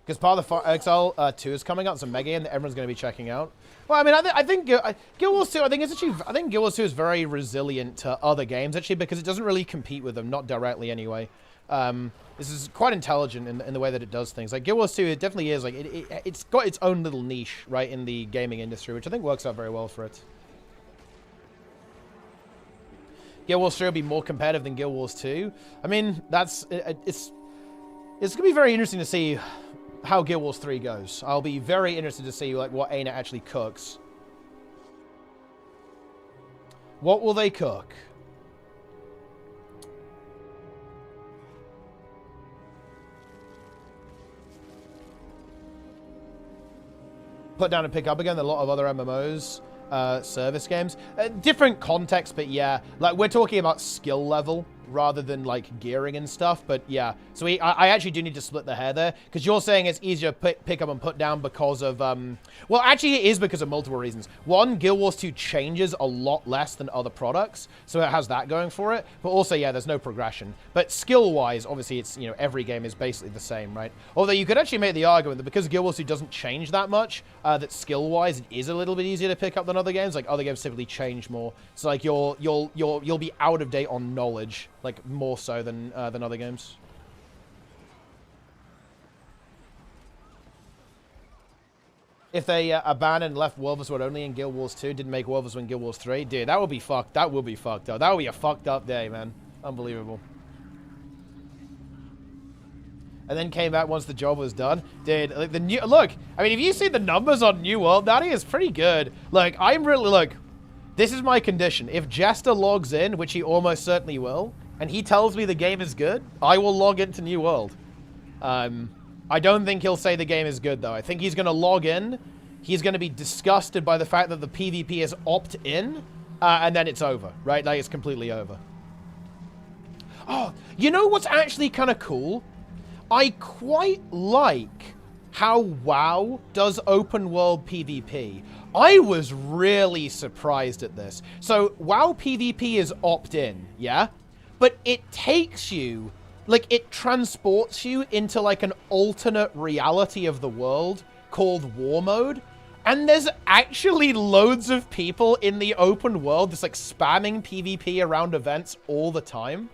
Because part of the Fire Exile 2 is coming out, it's a mega game that everyone's going to be checking out. Well, I mean, I think Guild Wars 2, I think Guild Wars 2 is very resilient to other games, actually, because it doesn't really compete with them, not directly anyway. This is quite intelligent in the way that it does things. Like, Guild Wars 2, it definitely is, like, it's got its own little niche, right, in the gaming industry, which I think works out very well for it. Guild Wars 3 will be more competitive than Guild Wars 2. I mean, it's going to be very interesting to see how Guild Wars 3 goes. I'll be very interested to see, like, what ArenaNet actually cooks. What will they cook? Put down and pick up again. A lot of other MMOs service games. Different context, but yeah, like we're talking about skill level rather than like gearing and stuff. But yeah, so I actually do need to split the hair there, because you're saying it's easier to pick up and put down because of well, actually it is because of multiple reasons. One, Guild Wars 2 changes a lot less than other products, so it has that going for it. But also, yeah, there's no progression. But skill wise, obviously it's, you know, every game is basically the same, right? Although you could actually make the argument that because Guild Wars 2 doesn't change that much, that skill wise it is a little bit easier to pick up than other games. Like other games typically change more, so like you'll be out of date on knowledge, like more so than other games. If they abandoned and left Wolversword only in Guild Wars 2, didn't make Wolversword in Guild Wars 3, dude, that would be fucked. That would be fucked up. That would be a fucked up day, man. Unbelievable. And then came back once the job was done. Dude, like the new look. I mean, if you see the numbers on New World, that is pretty good. Like, I'm really look. This is my condition. If Jester logs in, which he almost certainly will, and he tells me the game is good, I will log into New World. I don't think he'll say the game is good, though. I think he's going to log in. He's going to be disgusted by the fact that the PvP is opt-in, and then it's over, right? Like, it's completely over. Oh, you know what's actually kind of cool? I quite like how WoW does open-world PvP. I was really surprised at this. So, WoW PvP is opt-in, yeah? But it takes you, like, it transports you into, like, an alternate reality of the world called War Mode. And there's actually loads of people in the open world that's, like, spamming PvP around events all the time.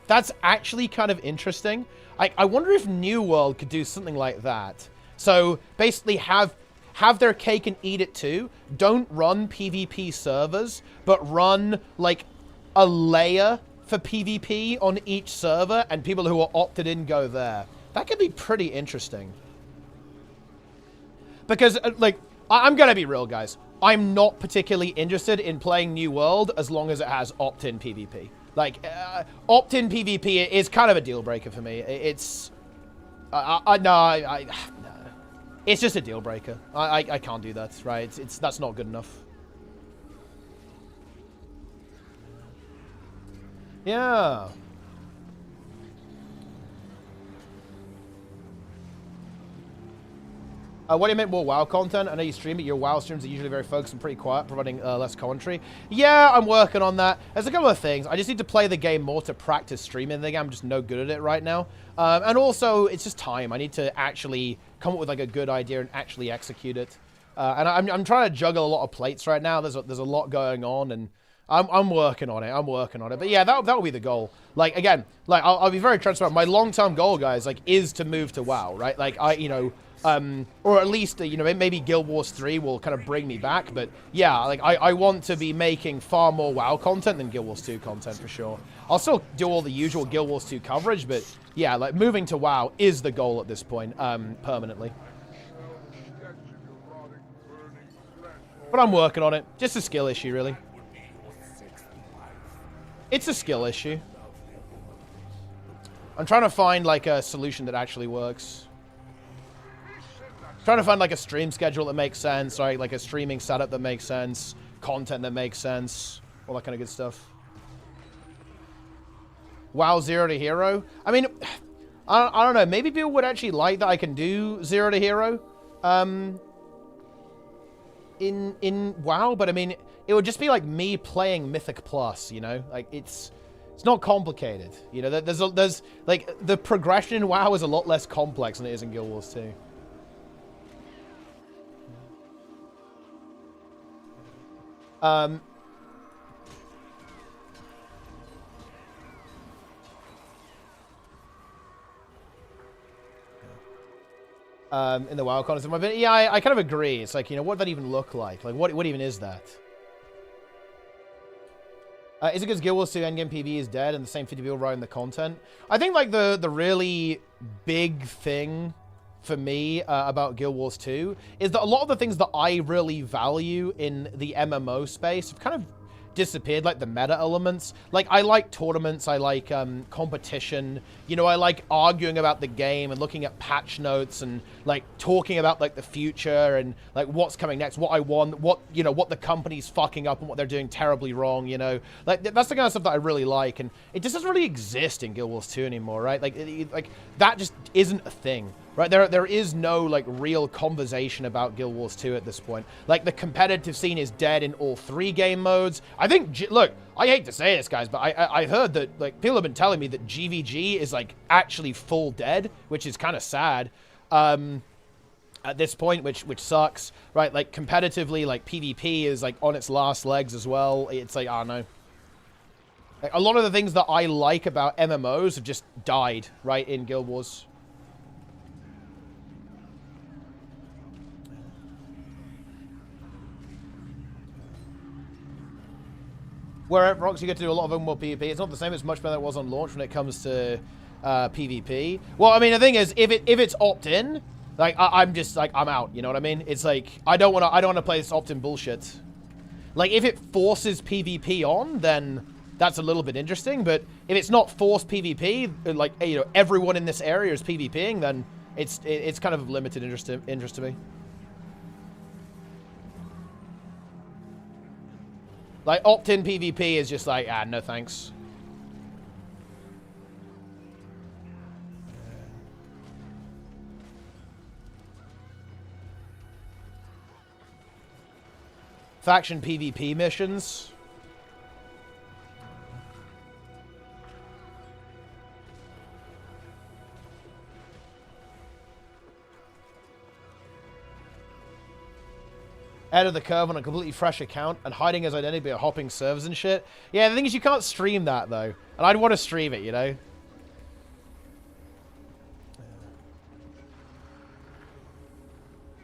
That's actually kind of interesting. I wonder if New World could do something like that. So, basically have their cake and eat it too. Don't run PvP servers, but run, like, a layer for PvP on each server, and people who are opted in go there. That could be pretty interesting. Because, like, I'm gonna be real, guys. I'm not particularly interested in playing New World as long as it has opt-in PvP. Like, opt-in PvP is kind of a deal breaker for me. It's... no. It's just a deal breaker. I can't do that, right? That's not good enough. Yeah. What do you mean more WoW content? I know you stream it. Your WoW streams are usually very focused and pretty quiet, providing less commentary. Yeah, I'm working on that. There's a couple of things. I just need to play the game more to practice streaming the game. I'm just no good at it right now. And also, it's just time. I need to actually come up with like a good idea and actually execute it. And I'm trying to juggle a lot of plates right now. There's a lot going on, and I'm working on it. I'm working on it. But yeah, that will be the goal. Like, again, like I'll be very transparent. My long-term goal, guys, like, is to move to WoW, right? Like, or at least, maybe Guild Wars 3 will kind of bring me back. But yeah, like, I want to be making far more WoW content than Guild Wars 2 content for sure. I'll still do all the usual Guild Wars 2 coverage, but yeah, like, moving to WoW is the goal at this point, permanently. But I'm working on it. Just a skill issue, really. It's a skill issue. I'm trying to find, like, a solution that actually works. Trying to find, like, a stream schedule that makes sense, right? Like a streaming setup that makes sense, content that makes sense, all that kind of good stuff. WoW 0 to Hero. I mean, I don't know. Maybe people would actually like that I can do 0 to Hero in WoW, but I mean, it would just be like me playing Mythic Plus, you know? Like, it's not complicated. You know, there's like, the progression in WoW is a lot less complex than it is in Guild Wars 2. In the WoW content, but yeah, I kind of agree. It's like, what does that even look like? Like, what even is that? Is it because Guild Wars 2 endgame PvE is dead and the same 50 people writing the content? I think, like, the really big thing for me about Guild Wars 2 is that a lot of the things that I really value in the MMO space have kind of disappeared, like the meta elements. Like, I like tournaments, I like competition, You know, I like arguing about the game and looking at patch notes and like talking about like the future and like what's coming next, what I want, what, you know, what the company's fucking up and what they're doing terribly wrong, you know. Like that's the kind of stuff that I really like, and it just doesn't really exist in Guild Wars 2 anymore, right? Like like that just isn't a thing. Right, there is no, like, real conversation about Guild Wars 2 at this point. Like, the competitive scene is dead in all 3 game modes. I think, look, I hate to say this, guys, but I heard that, like, people have been telling me that GVG is, like, actually full dead, which is kind of sad at this point, which sucks, right? Like, competitively, like, PvP is, like, on its last legs as well. It's like, I don't know. Like, a lot of the things that I like about MMOs have just died, right, in Guild Wars. Where at Rocks, you get to do a lot of open world PvP. It's not the same. It's much better than it was on launch when it comes to PvP. Well, I mean, the thing is, if it's opt-in, like I'm just like I'm out. You know what I mean? It's like I don't want to play this opt-in bullshit. Like if it forces PvP on, then that's a little bit interesting. But if it's not forced PvP, like you know everyone in this area is PvPing, then it's kind of limited interest to me. Like, opt-in PvP is just like, no thanks. Faction PvP missions. Ahead of the curve on a completely fresh account and hiding his identity by hopping servers and shit. Yeah, the thing is you can't stream that, though. And I'd want to stream it, you know?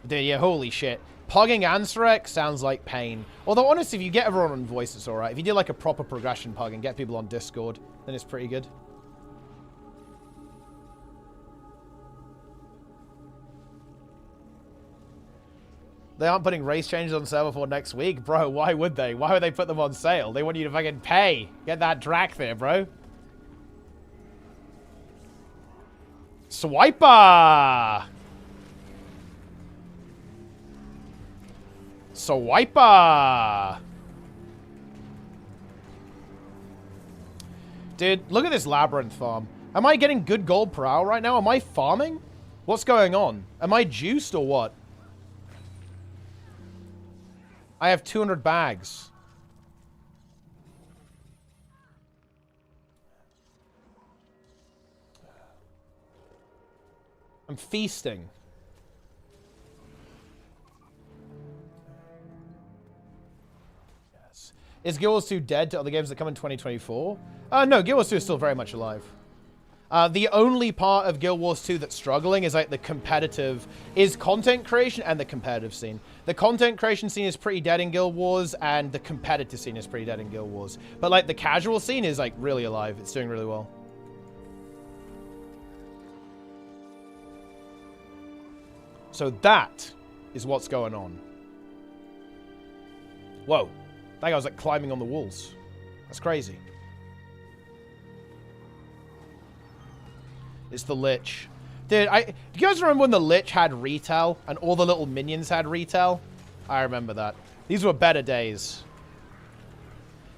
Dude, yeah, holy shit. Pugging Ansarek sounds like pain. Although, honestly, if you get everyone on voice, it's alright. If you do, like, a proper progression pug and get people on Discord, then it's pretty good. They aren't putting race changes on server for next week? Bro, why would they? Why would they put them on sale? They want you to fucking pay. Get that drac there, bro. Swiper! Swiper! Dude, look at this labyrinth farm. Am I getting good gold per hour right now? Am I farming? What's going on? Am I juiced or what? I have 200 bags. I'm feasting. Yes. Is Guild Wars 2 dead to other games that come in 2024? No, Guild Wars 2 is still very much alive. The only part of Guild Wars 2 that's struggling is like the competitive, is content creation and the competitive scene. The content creation scene is pretty dead in Guild Wars, and the competitive scene is pretty dead in Guild Wars. But like the casual scene is like really alive. It's doing really well. So that is what's going on. Whoa. That guy was like climbing on the walls. That's crazy. It's the Lich. Dude, do you guys remember when the Lich had retail and all the little minions had retail? I remember that. These were better days.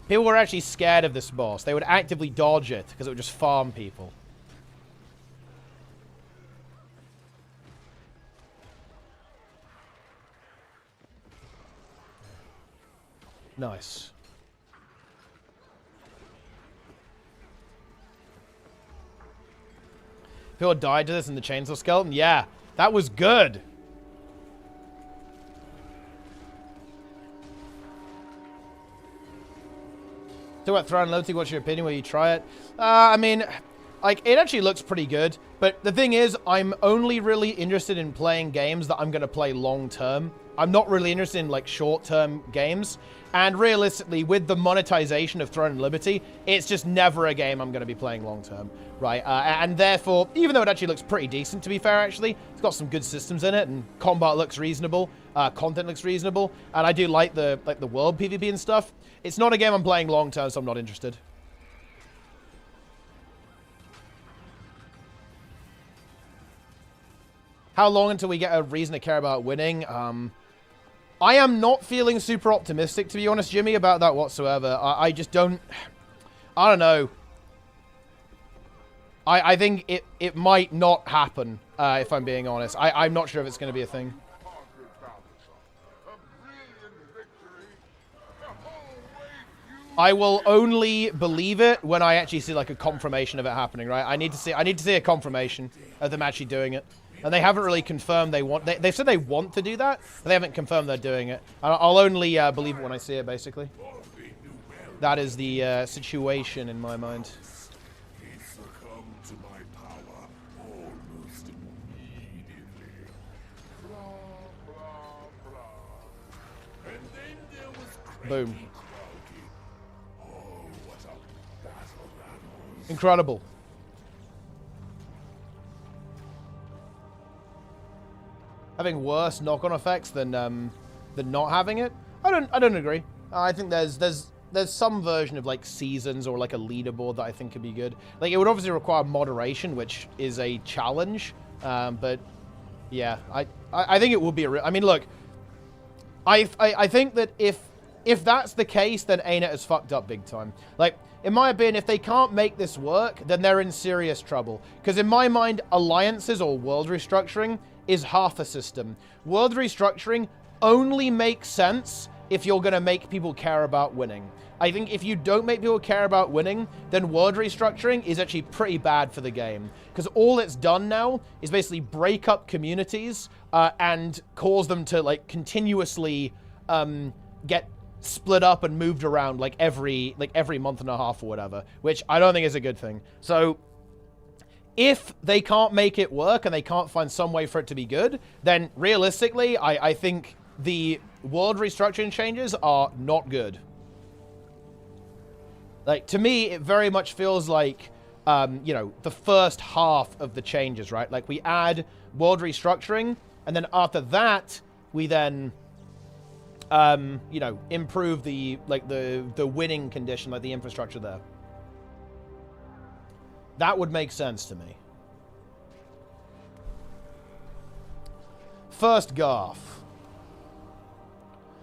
People were actually scared of this boss. They would actively dodge it because it would just farm people. Nice. People died to this in the Chainsaw Skeleton? Yeah, that was good. Talk about Throne Loyalty, what's your opinion when you try it? I mean, like, it actually looks pretty good. But the thing is, I'm only really interested in playing games that I'm going to play long-term. I'm not really interested in, like, short-term games. And realistically, with the monetization of Throne and Liberty, it's just never a game I'm going to be playing long-term, right? And therefore, even though it actually looks pretty decent, to be fair, actually, it's got some good systems in it, and combat looks reasonable, content looks reasonable, and I do like the world PvP and stuff. It's not a game I'm playing long-term, so I'm not interested. How long until we get a reason to care about winning? I am not feeling super optimistic, to be honest, Jimmy, about that whatsoever. I just don't... I don't know. I think it might not happen, if I'm being honest. I'm not sure if it's going to be a thing. I will only believe it when I actually see like a confirmation of it happening, right? I need to see a confirmation of them actually doing it. And they haven't really confirmed they want... They've said they want to do that, but they haven't confirmed they're doing it. I'll only believe it when I see it, basically. That is the situation in my mind. Boom. Incredible. Having worse knock-on effects than not having it? I don't agree. I think there's some version of like seasons or like a leaderboard that I think could be good. Like it would obviously require moderation, which is a challenge. But yeah, I think it would be I mean, look, I think that if that's the case, then ArenaNet has fucked up big time. Like, in my opinion, if they can't make this work, then they're in serious trouble. Because in my mind, alliances or world restructuring is half a system. World restructuring only makes sense if you're going to make people care about winning. I think if you don't make people care about winning, then world restructuring is actually pretty bad for the game. Because all it's done now is basically break up communities and cause them to like continuously get split up and moved around like every month and a half or whatever, which I don't think is a good thing. So if they can't make it work and they can't find some way for it to be good, then realistically, I think the world restructuring changes are not good. Like, to me, it very much feels like, you know, the first half of the changes, right? Like, we add world restructuring, and then after that, we then... you know, improve the winning condition, like the infrastructure there. That would make sense to me. First Garth.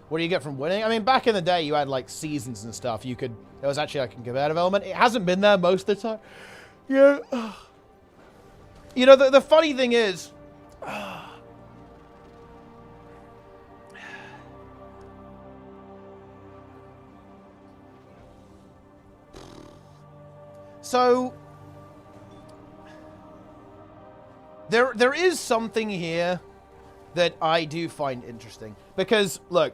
What do you get from winning? I mean, back in the day, you had like seasons and stuff. There was actually like a competitive element. It hasn't been there most of the time. Yeah. You know, the funny thing is... So, there is something here that I do find interesting. Because, look,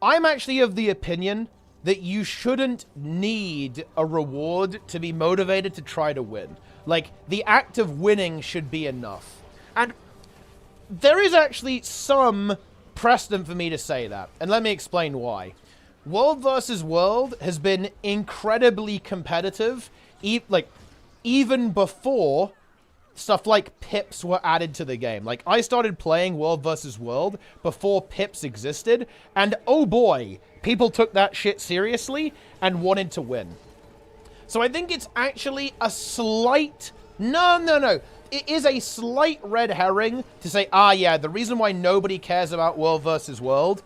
I'm actually of the opinion that you shouldn't need a reward to be motivated to try to win. Like, the act of winning should be enough. And there is actually some precedent for me to say that. And let me explain why. World versus World has been incredibly competitive, even before stuff like pips were added to the game. Like, I started playing World versus World before pips existed, and oh boy, people took that shit seriously and wanted to win. So I think it's actually a slight... No. It is a slight red herring to say, yeah, the reason why nobody cares about World versus World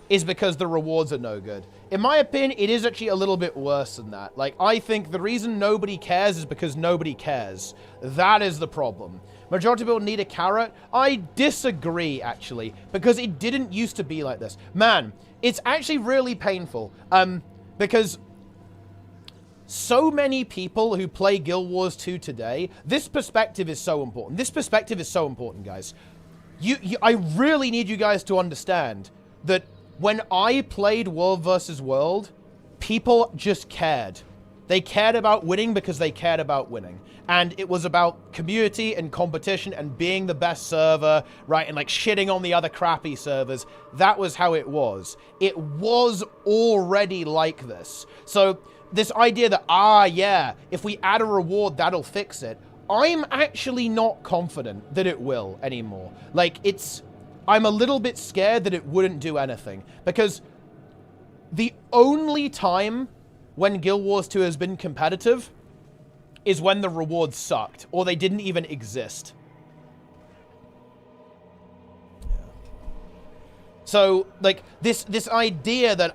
is because the rewards are no good. In my opinion, it is actually a little bit worse than that. Like, I think the reason nobody cares is because nobody cares. That is the problem. Majority of people need a carrot. I disagree, actually, because it didn't used to be like this. Man, it's actually really painful, because so many people who play Guild Wars 2 today, this perspective is so important. This perspective is so important, guys. I really need you guys to understand that when I played World versus World, people just cared. They cared about winning because they cared about winning. And it was about community and competition and being the best server, right? And like shitting on the other crappy servers. That was how it was. It was already like this. So this idea that, yeah, if we add a reward, that'll fix it. I'm actually not confident that it will anymore. Like, I'm a little bit scared that it wouldn't do anything. Because the only time when Guild Wars 2 has been competitive is when the rewards sucked, or they didn't even exist. So, like, this idea that,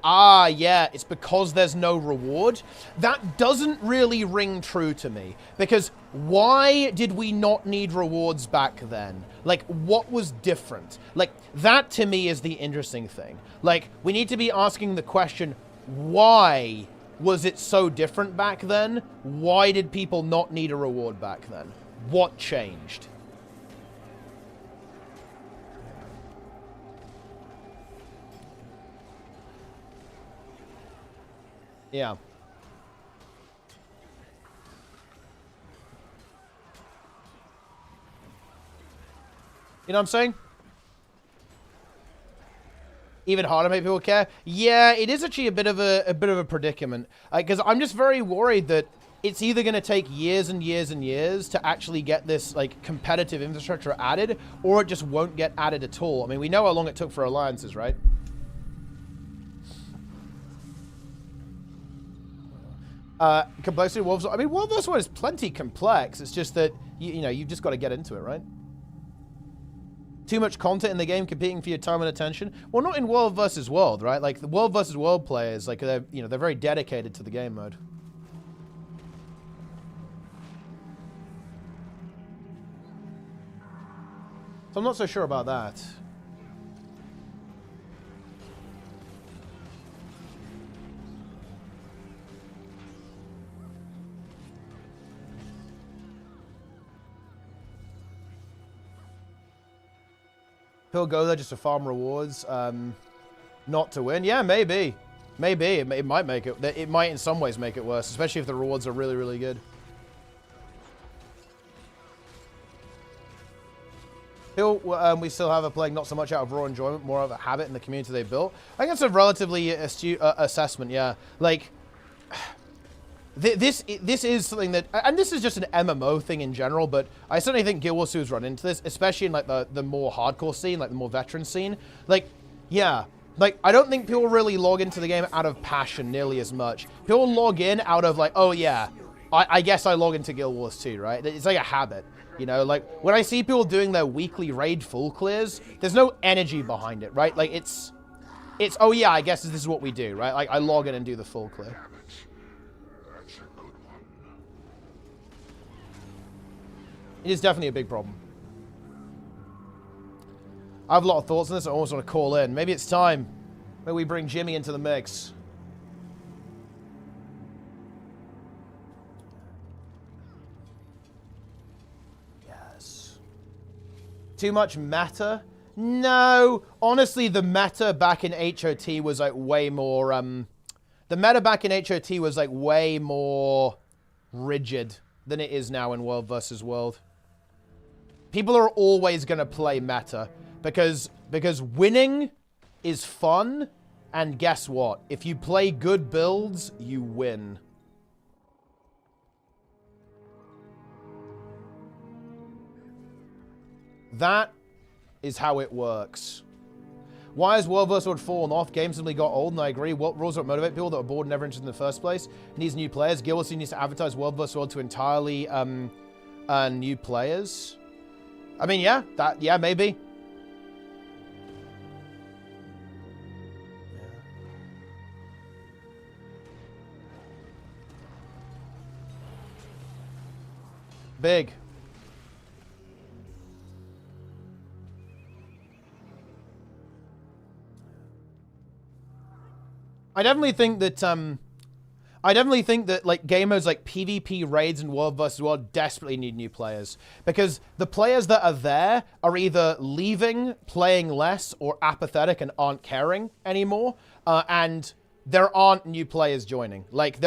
yeah, it's because there's no reward, that doesn't really ring true to me. Because why did we not need rewards back then? Like, what was different? Like, that to me is the interesting thing. Like, we need to be asking the question, why was it so different back then? Why did people not need a reward back then? What changed? Yeah. You know what I'm saying? Even harder to make people care. Yeah, it is actually a bit of a predicament. Because I'm just very worried that it's either going to take years and years and years to actually get this like competitive infrastructure added, or it just won't get added at all. I mean, we know how long it took for alliances, right? Complexity of Wolves. I mean, World vs. World is plenty complex. It's just that, you know, you've just got to get into it, right? Too much content in the game competing for your time and attention. Well, not in World vs. World, right? Like, the World vs. World players, like, they're, you know, they're very dedicated to the game mode. So I'm not so sure about that. He'll go there just to farm rewards, not to win. Yeah, maybe. Maybe. It might make it... It might in some ways make it worse, especially if the rewards are really, really good. He'll, we still have a playing not so much out of raw enjoyment, more of a habit in the community they built. I think that's a relatively astute assessment, yeah. Like... This is something that, and this is just an MMO thing in general, but I certainly think Guild Wars 2 has run into this, especially in like the more hardcore scene, like the more veteran scene. Like, yeah, like I don't think people really log into the game out of passion nearly as much. People log in out of like, oh yeah, I guess I log into Guild Wars 2, right? It's like a habit, you know? Like when I see people doing their weekly raid full clears, there's no energy behind it, right? Like it's oh yeah, I guess this is what we do, right? Like I log in and do the full clear. It is definitely a big problem. I have a lot of thoughts on this. I almost want to call in. Maybe it's time. Maybe we bring Jimmy into the mix. Yes. Too much meta? No. Honestly, the meta back in HOT was like way more... the meta back in HOT was like way more rigid than it is now in World vs. World. People are always going to play meta because winning is fun, and guess what? If you play good builds, you win. That is how it works. Why has World vs. World fallen off? Games simply got old, and I agree. What rules don't motivate people that are bored and never interested in the first place? It needs new players. Guild Wars needs to advertise World vs. World to entirely new players. I mean, yeah, maybe. Big. I definitely think that like game modes like PvP raids and World vs. World desperately need new players, because the players that are there are either leaving, playing less, or apathetic and aren't caring anymore, and there aren't new players joining. Like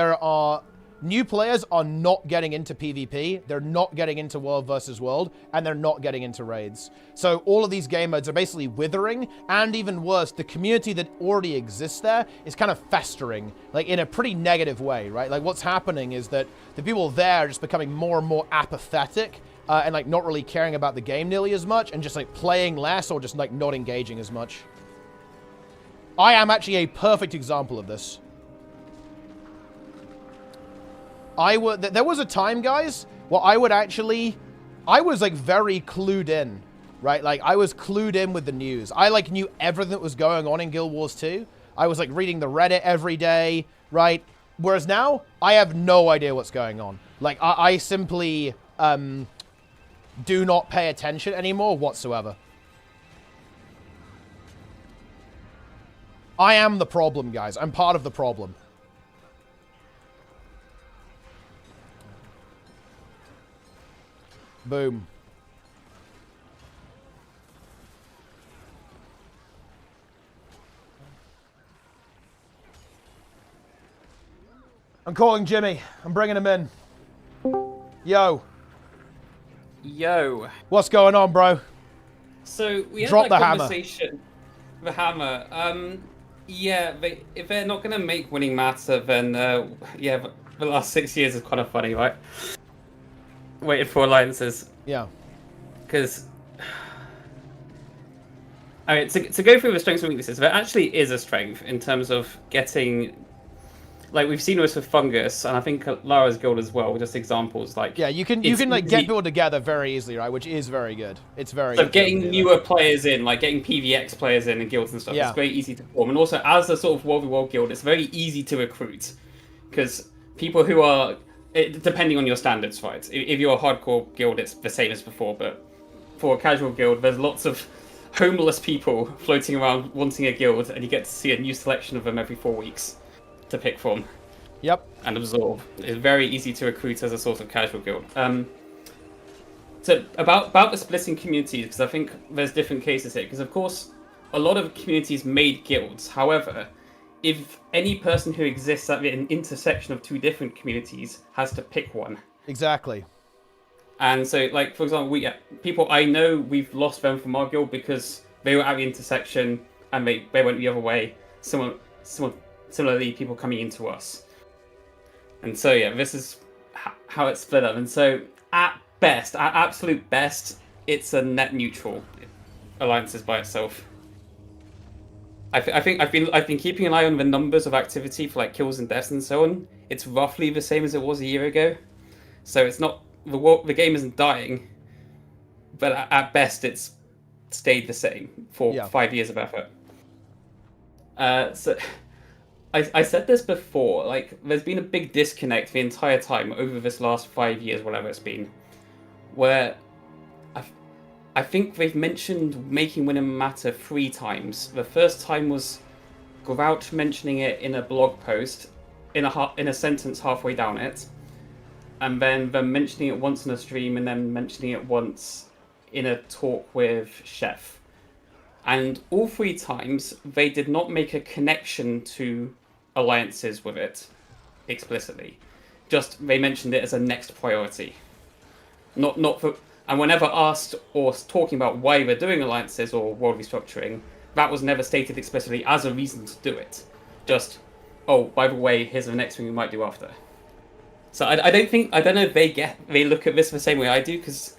new players are not getting into PvP, they're not getting into World vs. World, and they're not getting into raids. So all of these game modes are basically withering, and even worse, the community that already exists there is kind of festering, like in a pretty negative way, right? Like what's happening is that the people there are just becoming more and more apathetic, and like not really caring about the game nearly as much, and just like playing less or just like not engaging as much. I am actually a perfect example of this. There was a time, guys, where I was like very clued in right? Like, I was clued in with the news. I, like, knew everything that was going on in Guild Wars 2. I was, like, reading the Reddit every day, right? Whereas now, I have no idea what's going on. Like, I simply do not pay attention anymore whatsoever. I am the problem, guys. I'm part of the problem. Boom. I'm calling Jimmy. I'm bringing him in. Yo. Yo. What's going on, bro? So we had Drop that the hammer. conversation. The hammer. Yeah, if they're not going to make winning matter, then yeah, the last 6 years is kind of funny, right? Waited for alliances. Yeah. Because, I mean, to go through the strengths and weaknesses, there actually is a strength in terms of getting, like we've seen this with Fungus, and I think Lara's Guild as well, just examples like. Yeah, you can like get people together very easily, right? Which is very good. It's very so good. Getting newer players in, like getting PvX players in guilds and stuff, Yeah. it's very easy to form. And also, as a sort of World v World guild, it's very easy to recruit because people who are, depending on your standards, right? If you're a hardcore guild, it's the same as before, but for a casual guild, there's lots of homeless people floating around wanting a guild, and you get to see a new selection of them every 4 weeks to pick from. Yep. And absorb. It's very easy to recruit as a sort of casual guild. So about the splitting communities, because I think there's different cases here. Because of course, a lot of communities made guilds. However, if any person who exists at an intersection of two different communities has to pick one. Exactly. And so, like, for example, people I know, we've lost them from our guild because they were at the intersection and they went the other way. Similarly, people coming into us. And so, yeah, this is how it's split up. And so, at absolute best, it's a net neutral alliances by itself. I think I've been keeping an eye on the numbers of activity for like kills and deaths and so on. It's roughly the same as it was a year ago. So it's not the game isn't dying, but at best it's stayed the same for 5 years of effort. So I said this before, like there's been a big disconnect the entire time over this last 5 years, whatever it's been, where I think they've mentioned making winning matter 3 times. The first time was Grouch mentioning it in a blog post, in a sentence halfway down it, and then them mentioning it once in a stream, and then mentioning it once in a talk with Chef. And all 3 times, they did not make a connection to alliances with it explicitly. Just they mentioned it as a next priority. Not for. And whenever asked or talking about why we're doing alliances or world restructuring, that was never stated explicitly as a reason to do it. Just, oh, by the way, here's the next thing we might do after. So I don't know if they look at this the same way I do, because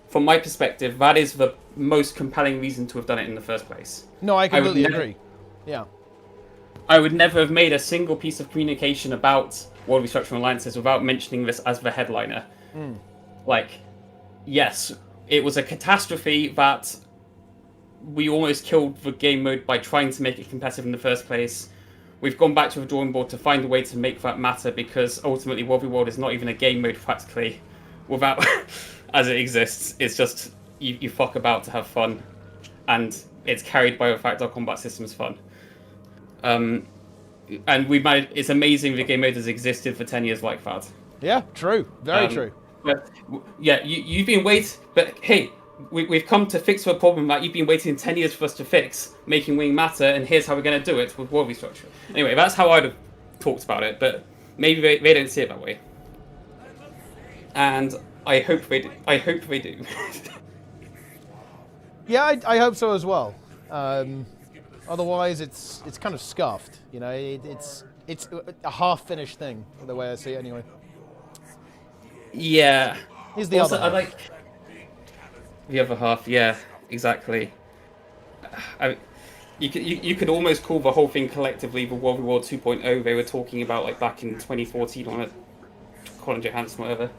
from my perspective, that is the most compelling reason to have done it in the first place. No, I completely agree. Yeah. I would never have made a single piece of communication about world restructuring alliances without mentioning this as the headliner. Like, yes, it was a catastrophe that we almost killed the game mode by trying to make it competitive in the first place. We've gone back to the drawing board to find a way to make that matter, because ultimately World v World is not even a game mode practically without as it exists. It's just you fuck about to have fun, and it's carried by the fact our combat system is fun. And it's amazing the game mode has existed for 10 years like that. Yeah, true. Very true. But, yeah, you've been waiting, but hey, we've come to fix the problem that you've been waiting 10 years for us to fix, making winning matter, and here's how we're going to do it with world restructure. Anyway, that's how I'd have talked about it, but maybe they don't see it that way. And I hope they do. Yeah, I hope so as well. Otherwise, it's kind of scuffed. You know, it's a half-finished thing, the way I see it anyway. Yeah. Here's the other half. I like the other half. Yeah, exactly. You could almost call the whole thing collectively the World War 2.0 they were talking about, like back in 2014 on a Colin Johansson, whatever.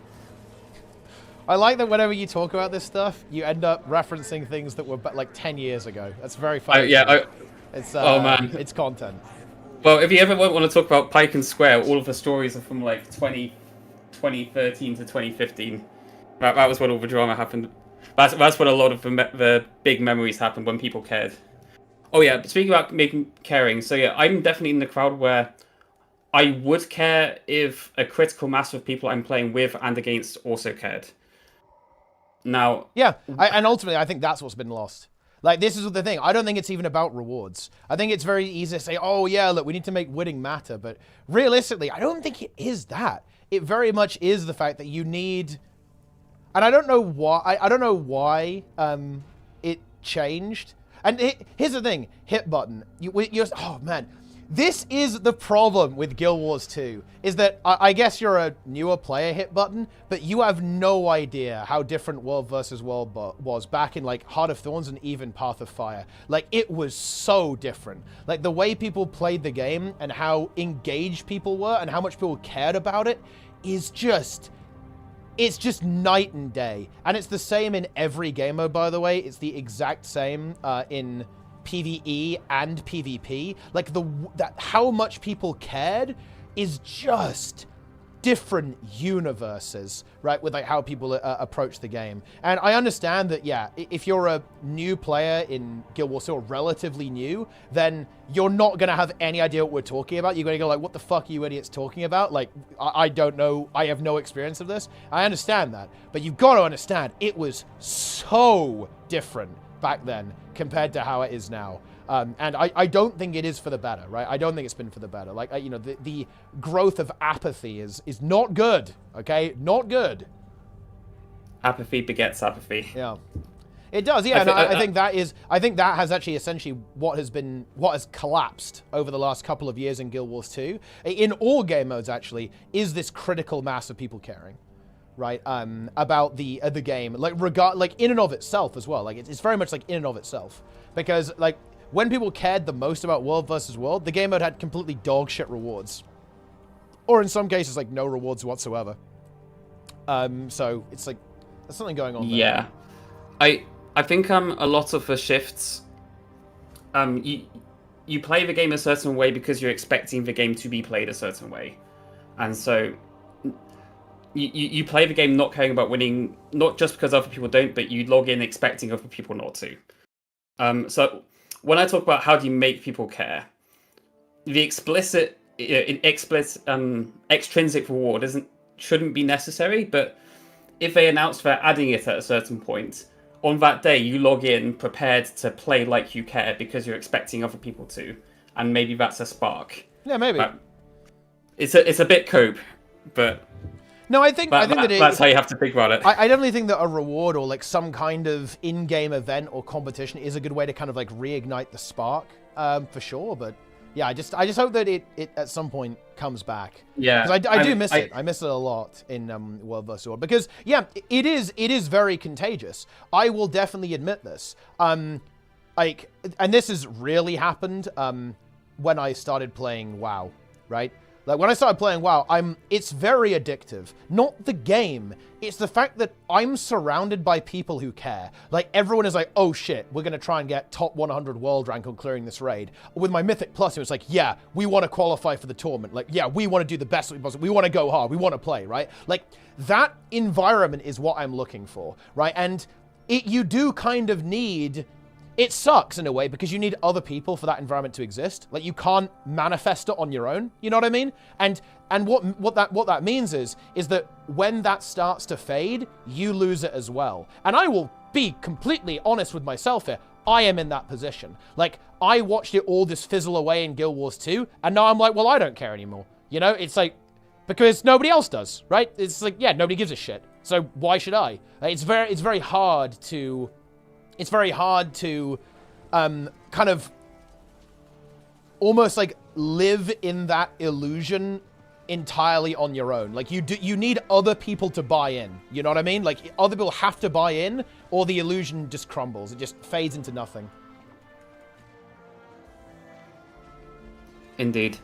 I like that whenever you talk about this stuff, you end up referencing things that were like 10 years ago. That's very funny. It's oh man, it's content. Well, if you ever want to talk about Pike and Square, all of the stories are from like 2013 to 2015. That was when all the drama happened. That's when a lot of the big memories happened, when people cared. Oh yeah, speaking about making caring, so yeah, I'm definitely in the crowd where I would care if a critical mass of people I'm playing with and against also cared. Now, yeah, and ultimately, I think that's what's been lost. Like, this is the thing. I don't think it's even about rewards. I think it's very easy to say, oh, yeah, look, we need to make winning matter. But realistically, I don't think it is that. It very much is the fact that you need... And I don't know why. I don't know why it changed. And here's the thing. Hit button. Oh, man. This is the problem with Guild Wars 2, is that I guess you're a newer player, hit button, but you have no idea how different World vs. World was back in like Heart of Thorns and even Path of Fire. Like, it was so different. Like, the way people played the game and how engaged people were and how much people cared about it is just... It's just night and day. And it's the same in every game mode, by the way. It's the exact same in PvE and PvP. Like, how much people cared is just different universes, right? With like how people approach the game. And I understand that, yeah, if you're a new player in Guild Wars 2, or relatively new, then you're not going to have any idea what we're talking about. You're going to go like, what the fuck are you idiots talking about? Like, I don't know. I have no experience of this. I understand that. But you've got to understand, it was so different back then compared to how it is now. And I don't think it is for the better, right? I don't think it's been for the better. Like, you know, the growth of apathy is not good, okay? Not good. Apathy begets apathy. Yeah. It does, yeah. I think that has actually essentially what has collapsed over the last couple of years in Guild Wars 2, in all game modes actually, is this critical mass of people caring, right? About the game, like in and of itself as well. Like, it's very much like in and of itself, because like, when people cared the most about World vs. World, the game mode had completely dog shit rewards. Or in some cases, like, no rewards whatsoever. So it's like, there's something going on there. Yeah. I think a lot of the shifts, you play the game a certain way because you're expecting the game to be played a certain way. And so you play the game not caring about winning, not just because other people don't, but you log in expecting other people not to. So when I talk about how do you make people care, the extrinsic reward shouldn't be necessary, but if they announce they're adding it at a certain point, on that day you log in prepared to play like you care because you're expecting other people to, and maybe that's a spark. Yeah, maybe. It's a bit cope, but no, I think that's how you have to think about it. I definitely think that a reward or like some kind of in-game event or competition is a good way to kind of like reignite the spark, for sure. But yeah, I just hope that it at some point comes back. Yeah, because I do miss it. I miss it a lot in World vs. World, because yeah, it is very contagious. I will definitely admit this. Like, and this has really happened when I started playing WoW, right? Like, when I started playing WoW, it's very addictive. Not the game. It's the fact that I'm surrounded by people who care. Like, everyone is like, oh shit, we're going to try and get top 100 world rank on clearing this raid. With my Mythic Plus, it was like, yeah, we want to qualify for the tournament. Like, yeah, we want to do the best we possibly. We want to go hard. We want to play, right? Like, that environment is what I'm looking for, right? And you do kind of need... It sucks in a way because you need other people for that environment to exist. Like, you can't manifest it on your own. You know what I mean? And what that means is that when that starts to fade, you lose it as well. And I will be completely honest with myself here. I am in that position. Like, I watched it all just fizzle away in Guild Wars 2, and now I'm like, well, I don't care anymore. You know, it's like, because nobody else does, right? It's like, yeah, nobody gives a shit. So why should I? It's very hard to... It's very hard to kind of almost like live in that illusion entirely on your own. Like, you need other people to buy in. You know what I mean? Like, other people have to buy in, or the illusion just crumbles. It just fades into nothing. Indeed.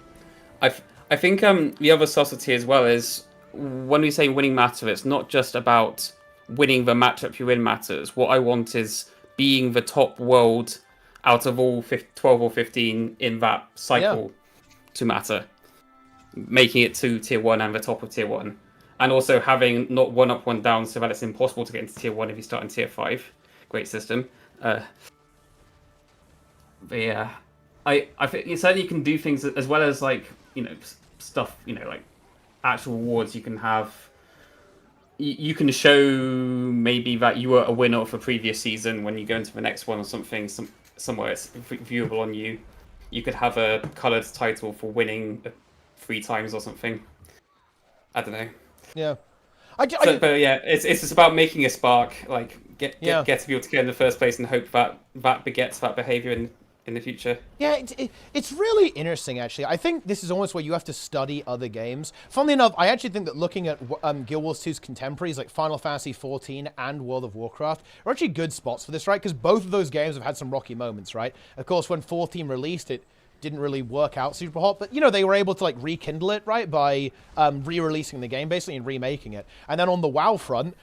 I think the other subtlety as well is when we say winning matter, it's not just about winning the matchup you win matters. What I want is being the top world out of all 12 or 15 in that cycle to matter. Making it to tier 1 and the top of tier 1. And also having not 1 up, 1 down, so that it's impossible to get into tier 1 if you start in tier 5. Great system. But yeah, I think certainly you can do things as well as like, you know, stuff, you know, like actual awards you can have. You can show maybe that you were a winner of a previous season when you go into the next one or something, somewhere it's viewable on you. You could have a coloured title for winning 3 times or something. I don't know. Yeah. But yeah, it's just about making a spark, like get to be able to get in the first place and hope that begets that behaviour in the future. Yeah, it's really interesting, actually. I think this is almost where you have to study other games. Funnily enough, I actually think that looking at Guild Wars 2's contemporaries, like Final Fantasy XIV and World of Warcraft, are actually good spots for this, right? Because both of those games have had some rocky moments, right? Of course, when 14 released, it didn't really work out super hot, but, you know, they were able to, like, rekindle it, right, by re-releasing the game, basically, and remaking it. And then on the WoW front,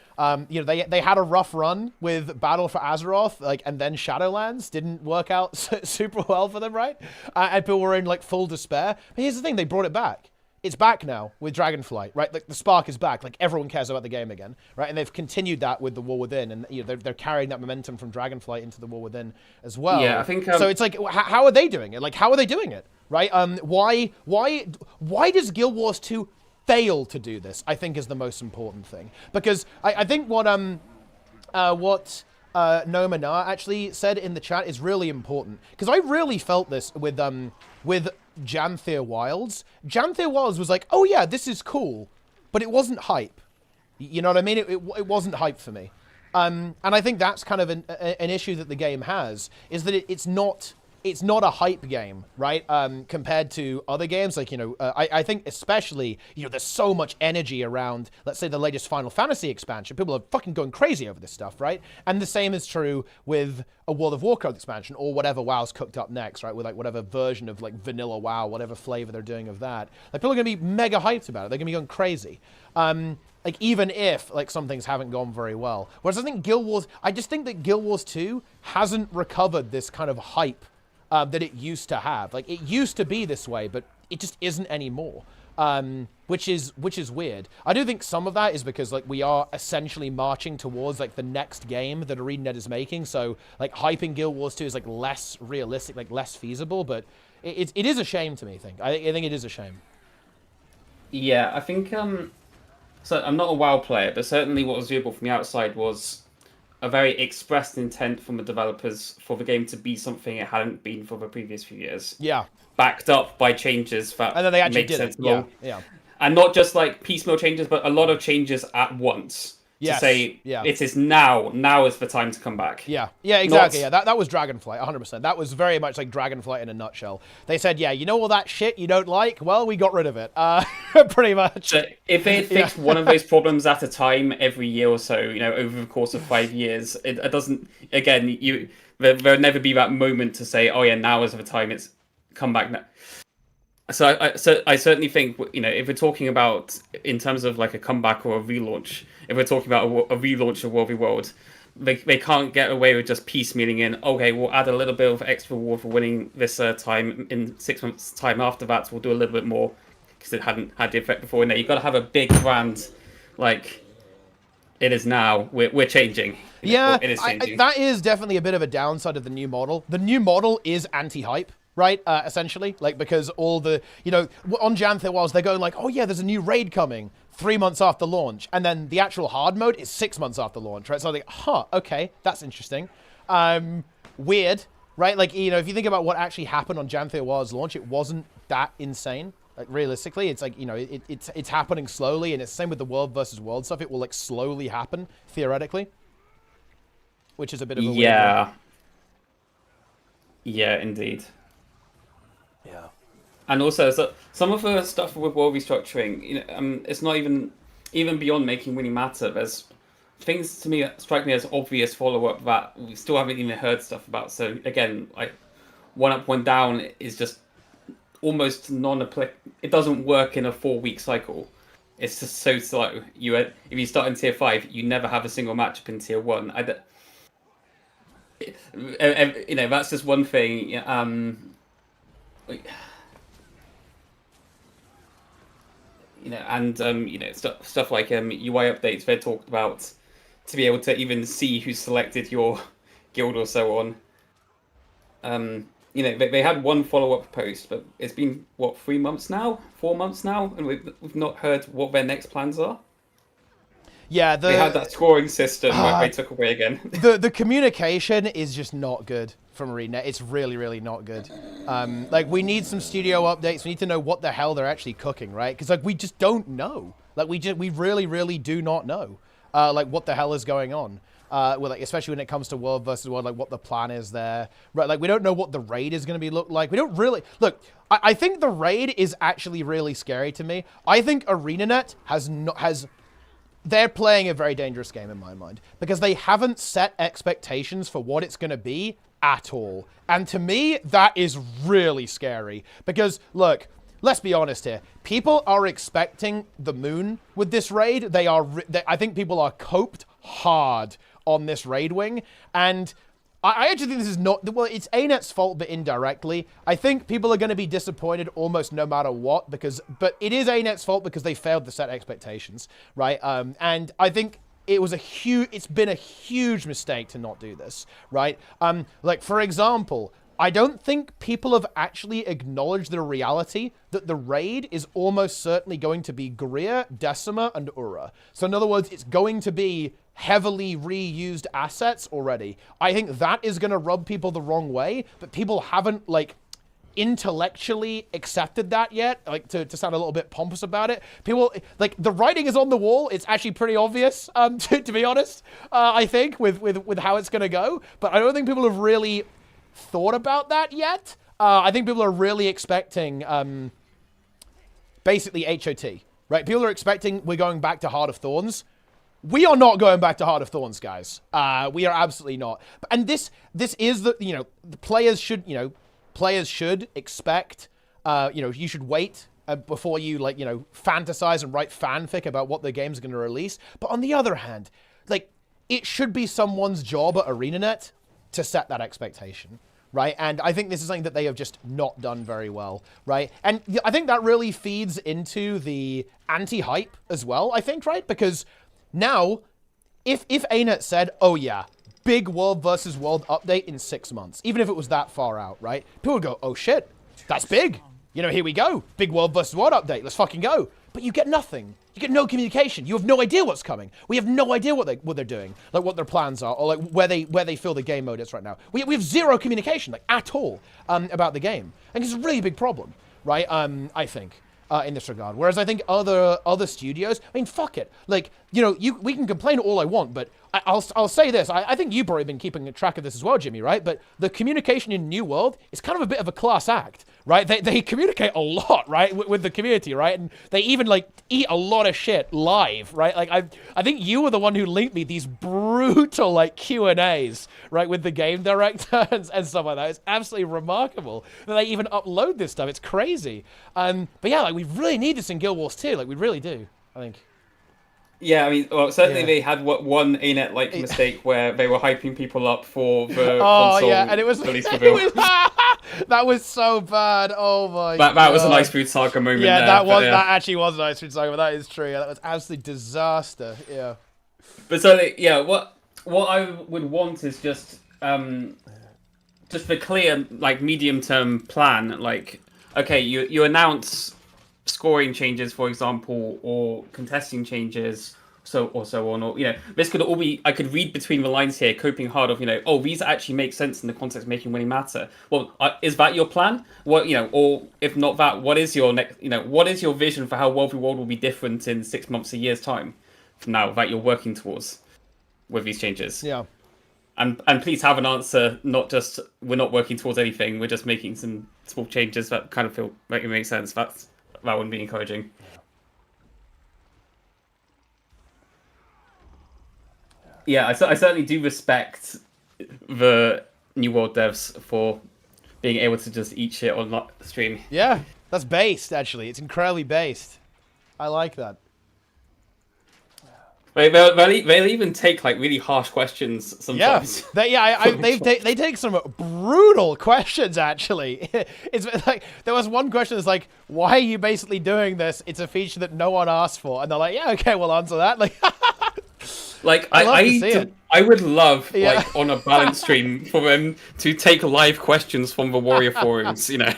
you know, they had a rough run with Battle for Azeroth, like, and then Shadowlands didn't work out super well for them, right? And people were in, like, full despair. But here's the thing, they brought it back. It's back now with Dragonflight, right? Like, the spark is back. Like, everyone cares about the game again, right? And they've continued that with the War Within, and, you know, they're carrying that momentum from Dragonflight into the War Within as well. Yeah, I think. So it's like, how are they doing it? Like, how are they doing it, right? Why does Guild Wars 2 fail to do this? I think is the most important thing, because I think what Nomana actually said in the chat is really important, because I really felt this with Janthir Wilds. Janthir Wilds was like, oh yeah, this is cool, but it wasn't hype. You know what I mean? It wasn't hype for me. And I think that's kind of an issue that the game has, is that it's not a hype game, right? Compared to other games, like, you know, I think especially, you know, there's so much energy around, let's say, the latest Final Fantasy expansion. People are fucking going crazy over this stuff, right? And the same is true with a World of Warcraft expansion, or whatever WoW's cooked up next, right? With, like, whatever version of, like, vanilla WoW, whatever flavor they're doing of that. Like, people are going to be mega hyped about it. They're going to be going crazy. Like, even if, like, some things haven't gone very well. Whereas I think I just think that Guild Wars 2 hasn't recovered this kind of hype that it used to have. Like, it used to be this way, but it just isn't anymore, which is weird. I do think some of that is because, like, we are essentially marching towards, like, the next game that ArenaNet is making, so, like, hyping Guild Wars 2 is, like, less realistic, like, less feasible, but it is a shame to me, I think it is a shame. Yeah, I think, so I'm not a WoW player, but certainly what was viewable from the outside was a very expressed intent from the developers for the game to be something it hadn't been for the previous few years. Yeah. Backed up by changes that and then they actually make did sense. it. Yeah. And not just like piecemeal changes, but a lot of changes at once. Yes. To say it is now is the time to come back. Yeah, exactly. That was Dragonflight, 100%. That was very much like Dragonflight in a nutshell. They said, yeah, you know all that shit you don't like? Well, we got rid of it, pretty much. So if they had fixed one of those problems at a time every year or so, you know, over the course of 5 years, it doesn't, again, there'll never be that moment to say, oh yeah, now is the time, it's come back now. So I certainly think, you know, if we're talking about in terms of like a comeback or a relaunch, if we're talking about a relaunch of World v World, they can't get away with just piecemealing in, okay, we'll add a little bit of extra reward for winning this time. In 6 months' time after that, we'll do a little bit more because it hadn't had the effect before. No, you've got to have a big brand, like it is now. We're changing. Yeah, it is changing. That is definitely a bit of a downside of the new model. The new model is anti-hype. Right, essentially, like, because all the, you know, on Janthir Wilds, they're going like, oh yeah, there's a new raid coming 3 months after launch, and then the actual hard mode is 6 months after launch, right? So I'm like, okay, that's interesting. Weird, right? Like, you know, if you think about what actually happened on Janthir Wilds launch, it wasn't that insane. Like, realistically, it's like, you know, it's happening slowly, and it's the same with the world versus world stuff. It will, like, slowly happen, theoretically, which is a bit of a weird one. Yeah, indeed. Yeah. And also, so some of the stuff with world restructuring, you know, it's not even beyond making winning matter. There's things to me that strike me as obvious follow-up that we still haven't even heard stuff about. So again, like 1 up, 1 down is just almost non-applicable. It doesn't work in a 4-week cycle. It's just so slow. If you start in tier 5, you never have a single matchup in tier 1. That's just one thing. Stuff like UI updates they're talked about to be able to even see who selected your guild or so on. They had one follow-up post, but it's been, 3 months now? 4 months now? And we've not heard what their next plans are. Yeah, they had that scoring system where they took away again. The communication is just not good from ArenaNet. It's really, really not good. We need some studio updates. We need to know what the hell they're actually cooking, right? Because we just don't know. We really, really do not know. What the hell is going on. Especially when it comes to world versus world, what the plan is there, right? We don't know what the raid is going to look like. We don't really look. I think the raid is actually really scary to me. I think ArenaNet they're playing a very dangerous game in my mind because they haven't set expectations for what it's going to be at all, and to me that is really scary because look. Let's be honest here. People are expecting the moon with this raid. I think people are coped hard on this raid wing. And I actually think this is not... Well, it's ANET's fault, but indirectly. I think people are going to be disappointed almost no matter what. But it is ANET's fault because they failed to set expectations, right? And I think... It's been a huge mistake to not do this, right? For example... I don't think people have actually acknowledged the reality that the raid is almost certainly going to be Greer, Decima, and Ura. So in other words, it's going to be heavily reused assets already. I think that is going to rub people the wrong way, but people haven't, intellectually accepted that yet, to sound a little bit pompous about it. People, the writing is on the wall. It's actually pretty obvious, to be honest, I think, with how it's going to go. But I don't think people have really... thought about that yet. I think people are really expecting basically HOT, right? People are expecting we're going back to Heart of Thorns. We are not going back to Heart of Thorns, guys. We are absolutely not. And this is the players should expect you should wait before you fantasize and write fanfic about what the game's going to release. But on the other hand, it should be someone's job at ArenaNet to set that expectation, right? And I think this is something that they have just not done very well, right? And I think that really feeds into the anti-hype as well, I think, right? Because now, if ANET said, oh yeah, big world versus world update in 6 months, even if it was that far out, right? People would go, oh shit, that's big. Here we go. Big world versus world update. Let's fucking go. But you get nothing. You get no communication. You have no idea what's coming. We have no idea what they're doing, what their plans are, or where they feel the game mode is right now. We have zero communication, at all, about the game. And it's a really big problem, right? I think. In this regard. Whereas I think other studios, I mean, fuck it. We can complain all I want, but I'll say this. I think you've probably been keeping track of this as well, Jimmy, right? But the communication in New World is kind of a bit of a class act, right? They communicate a lot, right, with the community, right? And they even eat a lot of shit live, right? I think you were the one who linked me these brutal Q&As, right, with the game director and stuff like that. It's absolutely remarkable that they even upload this stuff. It's crazy. But yeah, we really need this in Guild Wars 2. We really do, I think. Yeah, I mean, certainly they had one ANET mistake where they were hyping people up for the console and it was release reveal. That was so bad. Oh my god. That was an Ice Food Saga moment. Yeah, there, that actually was an Ice Food Saga. But that is true. That was absolute disaster. Yeah. But so what I would want is just a clear medium term plan. Okay, you announce scoring changes, for example, or contesting changes, so on, or this could all be. I could read between the lines here, coping hard of these actually make sense in the context of making winning matter. Well, is that your plan? What or if not that, what is your next? What is your vision for how World v World will be different in 6 months, a year's time from now that you're working towards with these changes? Yeah. And please have an answer, not just we're not working towards anything, we're just making some small changes that kind of feel like it makes sense. That wouldn't be encouraging. Yeah, I certainly do respect the New World devs for being able to just eat shit on stream. Yeah, that's based, actually. It's incredibly based. I like that. They'll even take like really harsh questions Yeah, sometimes. they take some brutal questions actually. It's like there was one question that's like, why are you basically doing this? It's a feature that no one asked for, and they're like, yeah, okay, we'll answer that. Like, Like I would love like on a balance stream for them to take live questions from the Warrior forums, you know.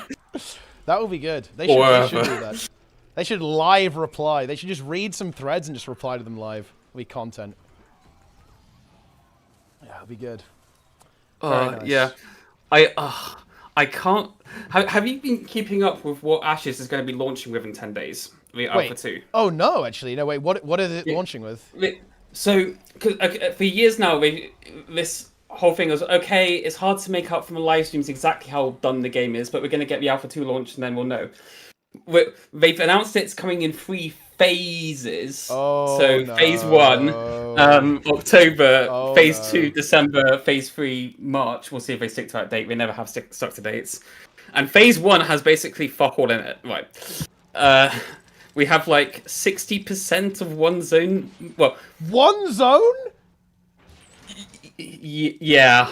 that would be good. They should do that. They should live reply. They should just read some threads and just reply to them live. It'll be content. Yeah, it'll be good. Nice. Yeah. I can't. Have you been keeping up with what Ashes is going to be launching with in 10 days? The Alpha 2. Oh no, actually, no. Wait, what is it launching with? So, for years now, this whole thing was okay. It's hard to make up from the live streams exactly how done the game is, but we're going to get the Alpha 2 launched and then we'll know. They've announced it's coming in 3 phases. Oh, so no. phase 1, October. Phase 2, December. Phase 3, March. We'll see if they stick to that date. They never have stuck to dates. And phase 1 has basically fuck all in it. Right. We have like 60% of one zone. Well, one zone? Yeah.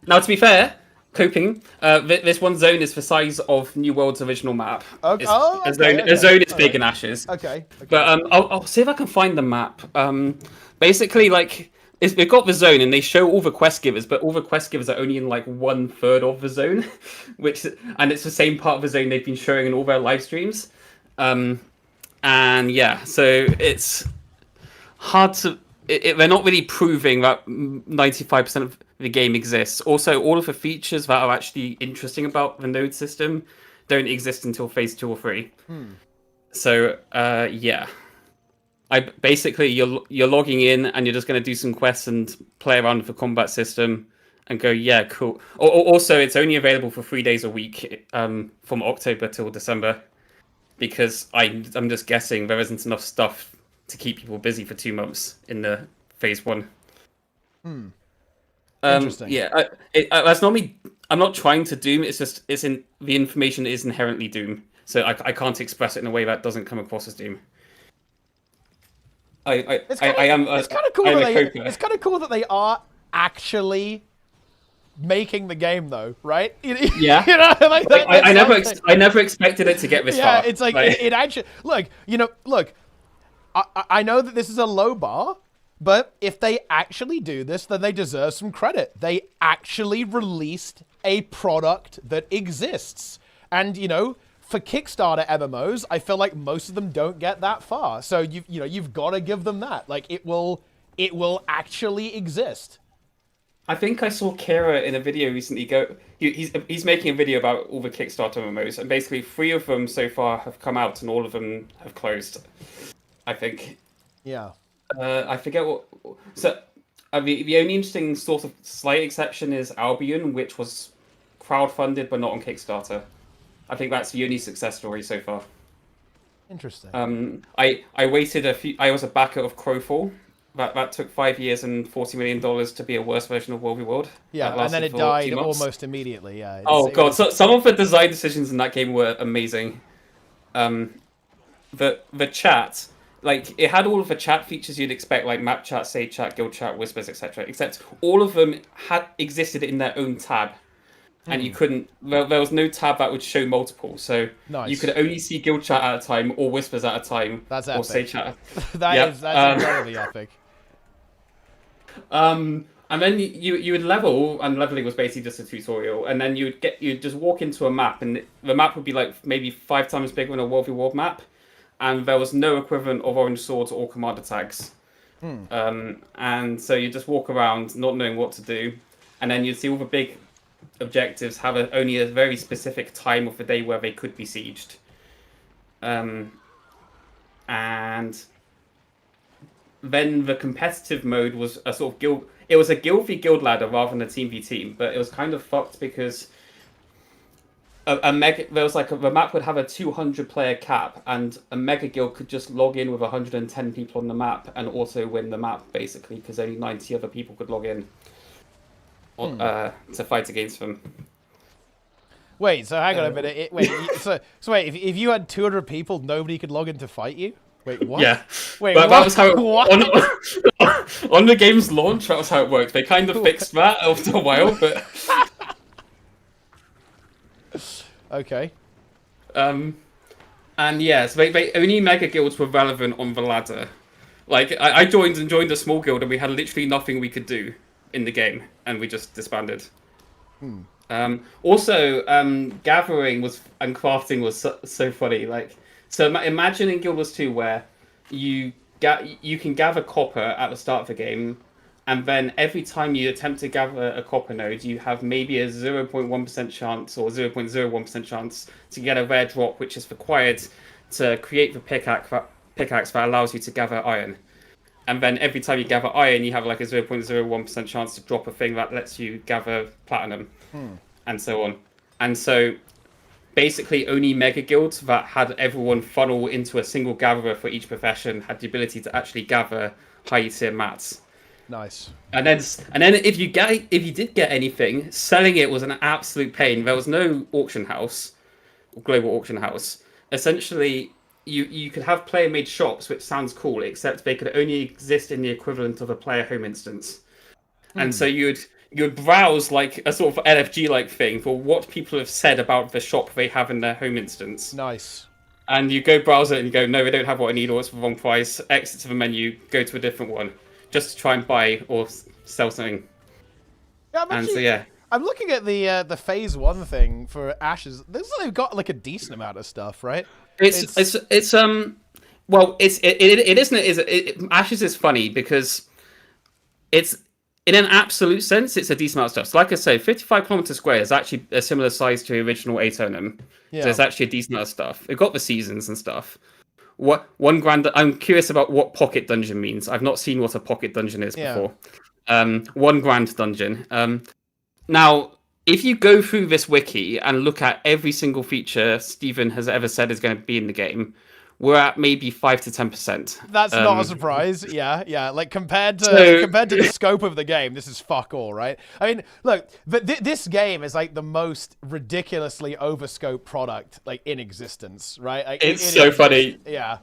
Now, to be fair, coping. This one zone is the size of New World's original map. Okay. A zone is big in Ashes. Okay. But I'll see if I can find the map. Basically, like we've got the zone, and they show all the quest givers, but all the quest givers are only in like 1/3 of the zone, and it's the same part of the zone they've been showing in all their live streams. And yeah, so it's hard to. They're not really proving that 95% of the game exists. Also, all of the features that are actually interesting about the node system don't exist until phase 2 or 3. So, yeah. Basically, you're logging in and you're just going to do some quests and play around with the combat system and go, yeah, cool. Also, it's only available for 3 days a week from October till December because I'm just guessing there isn't enough stuff to keep people busy for 2 months in the phase 1. Interesting. Yeah, that's not me. I'm not trying to doom. It's just the information is inherently doom, so I can't express it in a way that doesn't come across as doom. It's kind of cool that they are actually making the game, though, right? Yeah. You know, like that, I never expected it to get this far. Yeah, it's like it actually look. I know that this is a low bar, but if they actually do this, then they deserve some credit. They actually released a product that exists. And, for Kickstarter MMOs, I feel like most of them don't get that far. So, you've got to give them that. Like, it will actually exist. I think I saw Kira in a video recently he's making a video about all the Kickstarter MMOs, and basically 3 of them so far have come out and all of them have closed. I think. Yeah. I forget what. So, the only interesting sort of slight exception is Albion, which was crowdfunded but not on Kickstarter. I think that's the only success story so far. Interesting. I waited a few. I was a backer of Crowfall. That took 5 years and $40 million to be a worse version of World v. World. Yeah, and then it died almost immediately. Yeah. God! So some of the design decisions in that game were amazing. The chat. Like, it had all of the chat features you'd expect, like map chat, save chat, guild chat, whispers, etc. Except all of them had existed in their own tab. And you couldn't... There was no tab that would show multiple. So you could only see guild chat at a time, or whispers at a time, that's or epic. save chat. That's incredibly epic. And then you would level, and leveling was basically just a tutorial. And then you'd just walk into a map, and the map would be like maybe 5 times bigger than a World v. World map. And there was no equivalent of orange swords or commander tags. And so you just walk around not knowing what to do. And then you'd see all the big objectives have only a very specific time of the day where they could be sieged. And then the competitive mode was a sort of guild... It was a guild v guild ladder rather than a team v team. But it was kind of fucked because... the map would have a 200 player cap, and a mega guild could just log in with 110 people on the map and also win the map, basically, because only 90 other people could log in to fight against them. Wait, so hang on a minute. Wait, so wait, if you had 200 people, nobody could log in to fight you? Wait, what? Yeah. Wait, But what? that was how What? on the game's launch, that was how it worked. They kind of fixed that after a while, but Okay. and yeah, so they only mega guilds were relevant on the ladder. Like I joined a small guild and we had literally nothing we could do in the game, and we just disbanded. Also, gathering and crafting was so funny. Like, so imagine in Guild Wars 2 where you can gather copper at the start of the game, and then every time you attempt to gather a copper node, you have maybe a 0.1% chance or 0.01% chance to get a rare drop, which is required to create the pickaxe that allows you to gather iron. And then every time you gather iron, you have like a 0.01% chance to drop a thing that lets you gather platinum, and so on. And so basically only mega guilds that had everyone funnel into a single gatherer for each profession had the ability to actually gather high tier mats. Nice. And then if you did get anything, selling it was an absolute pain. There was no auction house, or global auction house. Essentially, you could have player made shops, which sounds cool, except they could only exist in the equivalent of a player home instance. And so you'd browse like a sort of LFG like thing for what people have said about the shop they have in their home instance. Nice. And you go browse it and you go, no, they don't have what I need, or it's the wrong price. Exit to the menu, go to a different one, just to try and buy or sell something. Yeah, I'm looking at the phase 1 thing for Ashes. Looks like they've got like a decent amount of stuff, right? Ashes is funny because it's, in an absolute sense, it's a decent amount of stuff. So like I say, 55 kilometer square is actually a similar size to the original Atonum. Yeah. So it's actually a decent amount of stuff. It got the seasons and stuff. What 1 grand? I'm curious about what pocket dungeon means. I've not seen what a pocket dungeon is before. 1 grand dungeon. Now, if you go through this wiki and look at every single feature Stephen has ever said is going to be in the game, we're at maybe 5 to 10%. That's not a surprise. Yeah. Like compared to the scope of the game, this is fuck all, right? I mean, look, this game is like the most ridiculously overscoped product like in existence, right? Like, it's so funny. Yeah.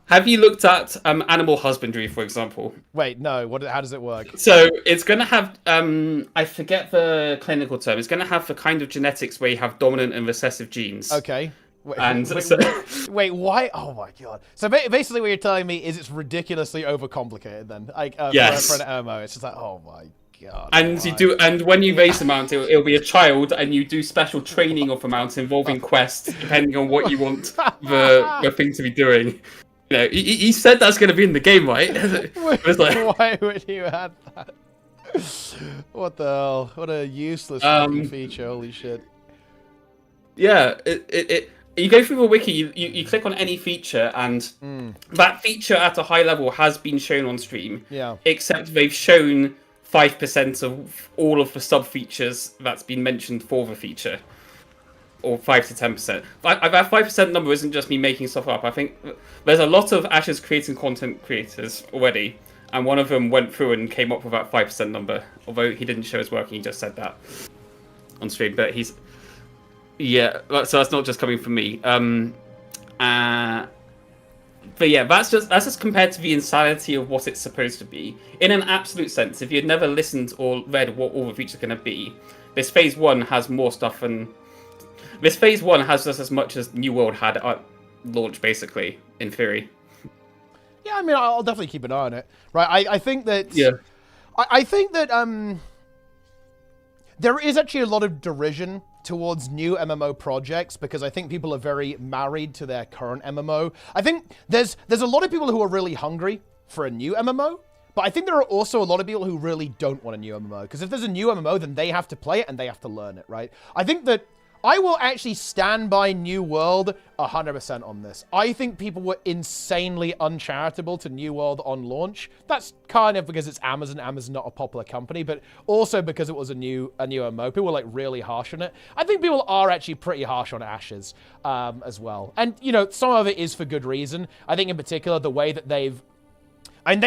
Have you looked at animal husbandry, for example? Wait, no. How does it work? So it's going to have, I forget the clinical term. It's going to have the kind of genetics where you have dominant and recessive genes. Okay. Wait, why? Oh my god! So basically, what you're telling me is it's ridiculously overcomplicated. Then, like, yes. for an MMO, it's just like, oh my god. And and when you raise the mount, it'll be a child, and you do special training of the mount involving quests, depending on what you want the thing to be doing. You know, he said that's going to be in the game, right? Why would you add that? What the hell? What a useless fucking feature! Holy shit! Yeah, you go through the wiki, you click on any feature, and that feature at a high level has been shown on stream. Yeah. Except they've shown 5% of all of the sub features that's been mentioned for the feature, or 5 to 10%. That 5% number isn't just me making stuff up. I think there's a lot of Ashes creating content creators already, and one of them went through and came up with that 5% number. Although he didn't show his work, he just said that on stream. But yeah, so that's not just coming from me. But yeah, that's just compared to the insanity of what it's supposed to be. In an absolute sense, if you'd never listened or read what all the features are going to be, this phase 1 has more stuff, and this phase 1 has just as much as New World had at launch, basically, in theory. Yeah, I mean, I'll definitely keep an eye on it. Right, I think that... Yeah. I think that there is actually a lot of derision towards new MMO projects, because I think people are very married to their current MMO. I think there's a lot of people who are really hungry for a new MMO, but I think there are also a lot of people who really don't want a new MMO, because if there's a new MMO, then they have to play it and they have to learn it, right? I think that I will actually stand by New World 100% on this. I think people were insanely uncharitable to New World on launch. That's kind of because it's Amazon. Amazon's not a popular company, but also because it was a new MMO. People were like really harsh on it. I think people are actually pretty harsh on Ashes as well. And, you know, some of it is for good reason. I think in particular, the way that they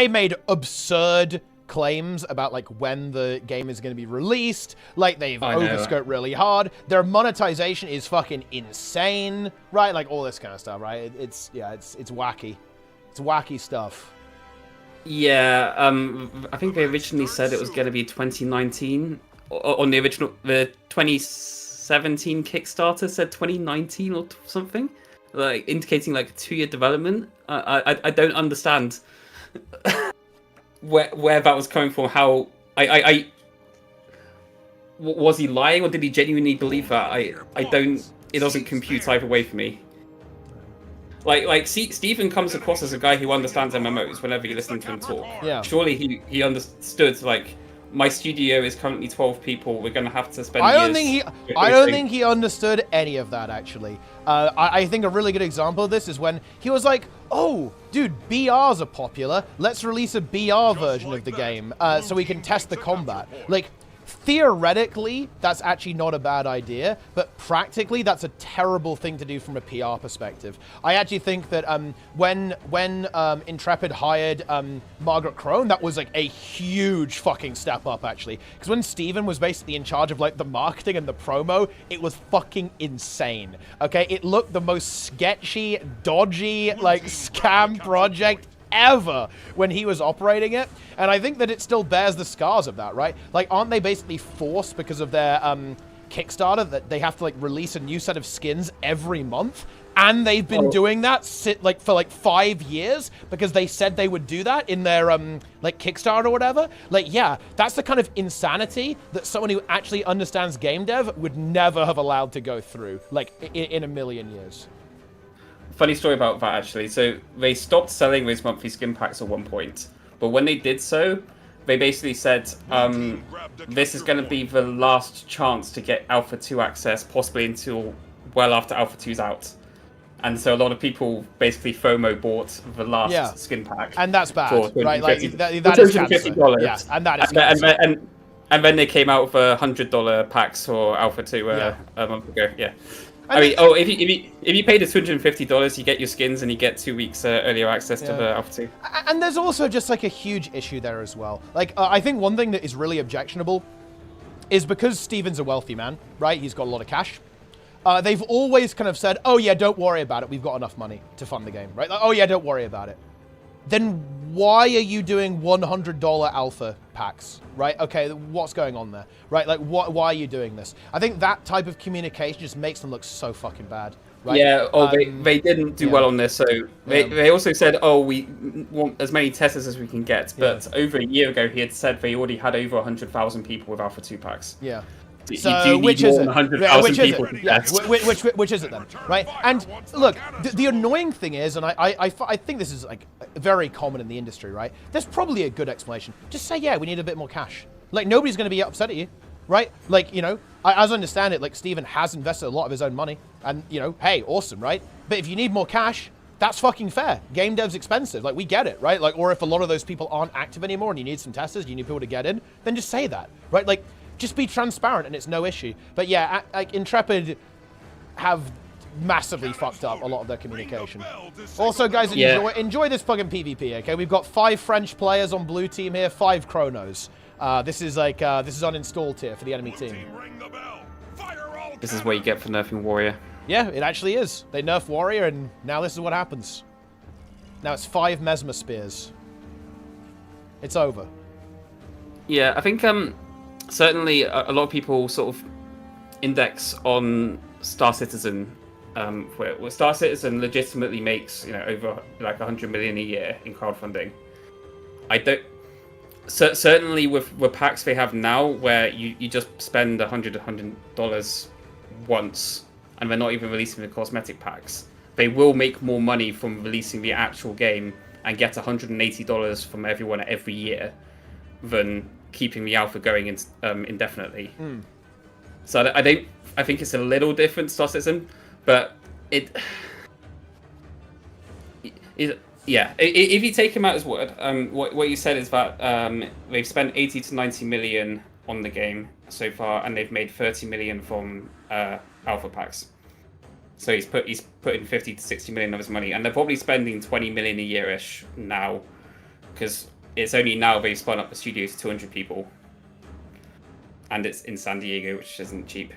made absurd claims about like when the game is going to be released. Like they've overscoped really hard. Their monetization is fucking insane, right? Like all this kind of stuff, right? It's wacky. It's wacky stuff. Yeah, I think they originally said it was going to be 2019. On the 2017 Kickstarter said 2019 or something, like indicating like a 2-year development. I don't understand where that was coming from. How was he lying, or did he genuinely believe that? I don't. It doesn't compute either way for me. See, Stephen comes across as a guy who understands MMOs whenever you listen to him talk. Yeah. Surely he understood, like, my studio is currently 12 people, we're going to have to spend I don't years... think he understood any of that, actually. I think a really good example of this is when he was like, oh, dude, BRs are popular. Let's release a BR version of the game so we can test the combat. Like, theoretically, that's actually not a bad idea, but practically, that's a terrible thing to do from a PR perspective. I actually think that when Intrepid hired Margaret Crone, that was like a huge fucking step up, actually. Because when Steven was basically in charge of like the marketing and the promo, it was fucking insane. Okay, it looked the most sketchy, dodgy, like scam project ever when he was operating it, and I think that it still bears the scars of that, right? Like, aren't they basically forced because of their Kickstarter that they have to like release a new set of skins every month? And they've been doing that for 5 years because they said they would do that in their like Kickstarter or whatever. Like, yeah, that's the kind of insanity that someone who actually understands game dev would never have allowed to go through, like in a million years. Funny story about that, actually. So they stopped selling those monthly skin packs at one point, but when they did so, they basically said this is going to be the last chance to get Alpha 2 access, possibly until well after Alpha 2's out. And so a lot of people basically FOMO bought the last skin pack, and that's bad, right? Like that is $250. Yeah, and that is and then they came out with $100 packs for Alpha 2 a month ago. Yeah. I mean, if you pay the $250, you get your skins and you get 2 weeks earlier access to the Alpha 2. And there's also just like a huge issue there as well. Like, I think one thing that is really objectionable is because Steven's a wealthy man, right? He's got a lot of cash. They've always kind of said, oh yeah, don't worry about it. We've got enough money to fund the game, right? Like, oh yeah, don't worry about it. Then why are you doing $100 alpha packs, right? Okay, what's going on there, right? Like, why are you doing this? I think that type of communication just makes them look so fucking bad, right? Yeah, they didn't do well on this, so they also said, oh, we want as many testers as we can get, but over a year ago, he had said they already had over 100,000 people with Alpha 2 packs. Yeah. So which is it? 100,000 people. Which is it then, right? And look, the annoying thing is, and I think this is like very common in the industry, right? There's probably a good explanation. Just say, yeah, we need a bit more cash. Like, nobody's going to be upset at you, right? Like, you know, as I understand it, like, Steven has invested a lot of his own money, and, you know, hey, awesome, right? But if you need more cash, that's fucking fair. Game dev's expensive. Like, we get it, right? Like, or if a lot of those people aren't active anymore and you need some testers, you need people to get in, then just say that, right? Like, just be transparent and it's no issue. But yeah, like, Intrepid have massively fucked up a lot of their communication. Also, guys, enjoy this fucking PvP, okay? We've got 5 French players on blue team here, 5 Chronos. This is uninstalled here for the enemy team. This is what you get for nerfing Warrior. Yeah, it actually is. They nerf Warrior, and now this is what happens. Now it's 5 Mesmer Spears. It's over. Yeah, I think certainly a lot of people sort of index on Star Citizen, where Star Citizen legitimately makes, you know, over like 100 million a year in crowdfunding. I don't. Certainly with packs they have now, where you just spend $100 once, and they're not even releasing the cosmetic packs. They will make more money from releasing the actual game and get $180 from everyone every year than keeping the alpha going indefinitely. So I think it's a little different, Star Citizen, but yeah, if you take him at his word, what you said is that they've spent 80 to 90 million on the game so far, and they've made 30 million from alpha packs. So he's put in 50 to 60 million of his money, and they're probably spending 20 million a year-ish now, because it's only now they've spun up the studio to 200 people, and it's in San Diego, which isn't cheap.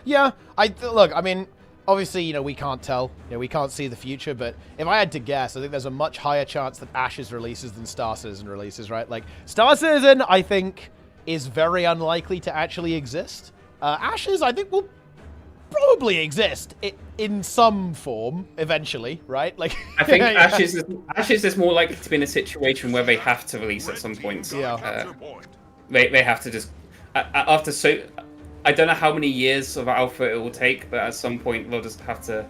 Yeah, I mean, obviously, we can't tell. We can't see the future, but if I had to guess, I think there's a much higher chance that Ashes releases than Star Citizen releases, right? Like, Star Citizen, I think, is very unlikely to actually exist. Ashes, I think, will probably exist in some form eventually, right? Like, I think Ashes is more likely to be in a situation where they have to release at some point. Yeah. They have to just after I don't know how many years of alpha it will take, but at some point they'll just have to.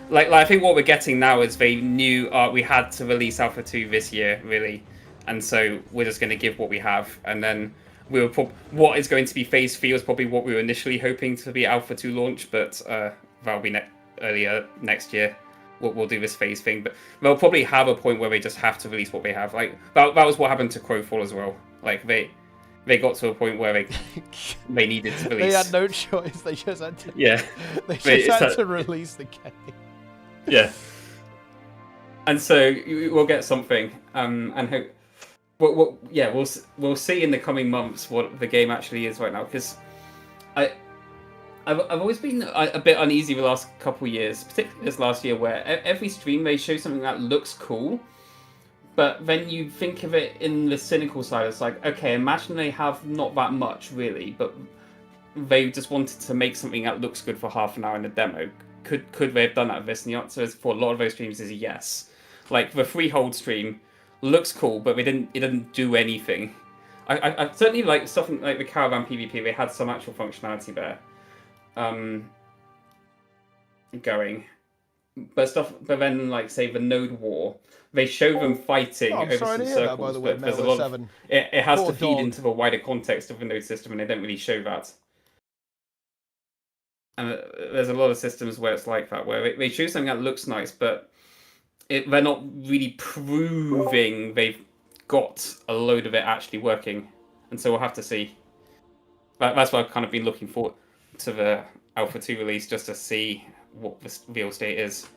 Like I think what we're getting now is they knew we had to release Alpha 2 this year, really, and so we're just going to give what we have, and then we were what is going to be Phase 3 was probably what we were initially hoping to be Alpha 2 launch, but that'll be earlier next year. We'll do this phase thing, but they'll probably have a point where they just have to release what they have. Like that was what happened to Crowfall as well. Like they got to a point where they needed to release. They had no choice. They just had to. Yeah. They just had to release the game. Yeah. And so we'll get something, and hope. We'll see in the coming months what the game actually is right now, because I've always been a bit uneasy the last couple of years, particularly this last year, where every stream they show something that looks cool, but then you think of it in the cynical side. It's like, okay, imagine they have not that much really, but they just wanted to make something that looks good for half an hour in a demo. Could they have done that with this? And the answer is, for a lot of those streams, is yes. Like the Freehold stream looks cool, but it didn't do anything. I certainly like something like the Caravan PvP. They had some actual functionality there, going, but then like say the Node War, they show them fighting over some circles, but there's a lot of it has to feed into the wider context of the Node system, and they don't really show that. And there's a lot of systems where it's like that, where they show something that looks nice, but they're not really proving they've got a load of it actually working. And so we'll have to see. That's why I've kind of been looking forward to the Alpha 2 release, just to see what the real state is.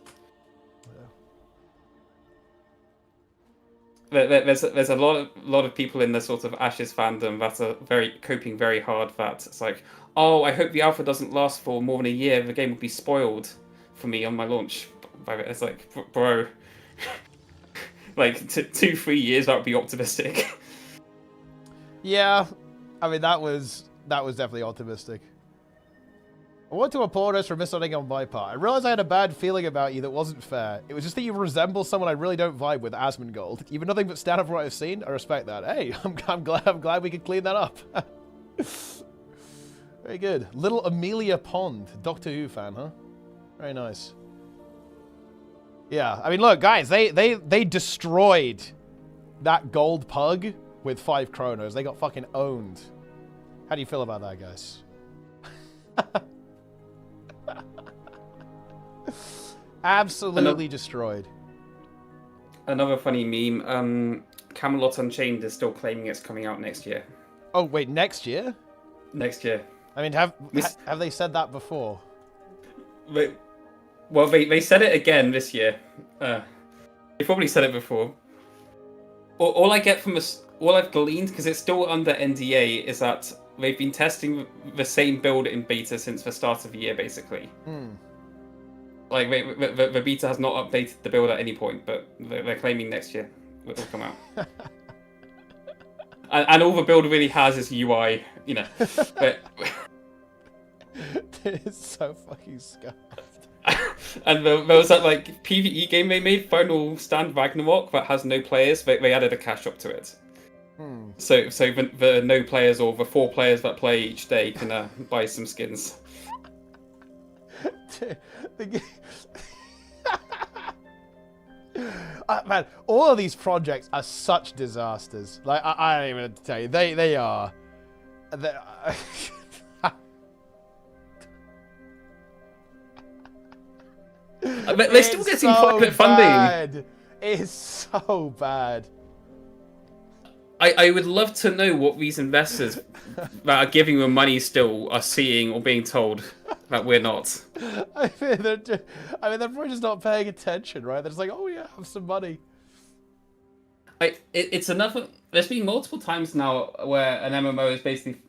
There's a lot of people in the sort of Ashes fandom that are coping very hard. That it's like, oh, I hope the alpha doesn't last for more than a year. The game will be spoiled for me on my launch. It's like, bro, like 2-3 years, that would be optimistic. Yeah, I mean that was definitely optimistic. I want to apologize for misunderstanding on my part. I realized I had a bad feeling about you that wasn't fair. It was just that you resemble someone I really don't vibe with, Asmongold. You've been nothing but stand up for what I've seen. I respect that. Hey, I'm glad we could clean that up. Very good. Little Amelia Pond, Doctor Who fan, huh? Very nice. Yeah, I mean, look, guys, they destroyed that gold pug with 5 chronos. They got fucking owned. How do you feel about that, guys? Absolutely destroyed. Another funny meme. Camelot Unchained is still claiming it's coming out next year. Oh wait, next year? Next year. I mean, have they said that before? Well, they said it again this year. They probably said it before. All I get from all I've gleaned, because it's still under NDA, is that they've been testing the same build in beta since the start of the year, basically. Like, the beta has not updated the build at any point, but they're claiming next year it will come out. and all the build really has is UI, you know. But it's so fucking scuffed. And there was that like PvE game they made, Final Stand Ragnarok, that has no players. They added a cash up to it. So the no players, or the 4 players that play each day, can buy some skins. Man, all of these projects are such disasters. Like I don't even have to tell you, they are. They're still getting private funding. It's so bad. I would love to know what these investors that are giving them money still are seeing or being told that we're not. I mean, they're probably just not paying attention, right? They're just like, oh yeah, have some money. It's another. There's been multiple times now where an MMO is basically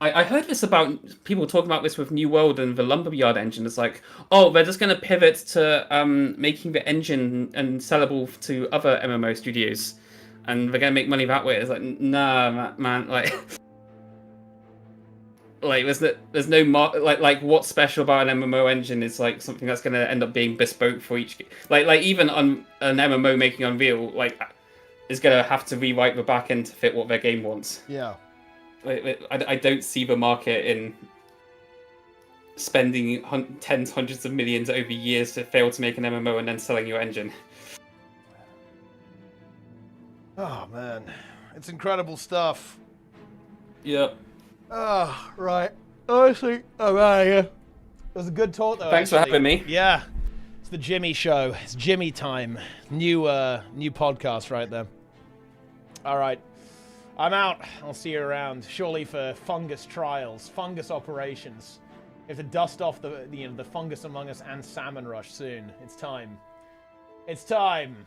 I heard this about people talking about this with New World and the Lumberyard engine. It's like, oh, they're just going to pivot to making the engine and sellable to other MMO studios, and they're going to make money that way. It's like, nah, man, like, like there's no like what's special about an MMO engine is like something that's going to end up being bespoke for each. Like even on an MMO making Unreal, like, is going to have to rewrite the back end to fit what their game wants. Yeah. I don't see the market in spending tens, hundreds of millions over years to fail to make an MMO and then selling your engine. Oh, man. It's incredible stuff. Yep. Oh, right. Honestly, I'm out of here. It was a good talk, though. Thanks for having me. Yeah. It's the Jimmy Show. It's Jimmy time. New podcast right there. All right. I'm out. I'll see you around. Surely for fungus trials, fungus operations. We have to dust off the fungus among us and Salmon Rush soon. It's time. It's time.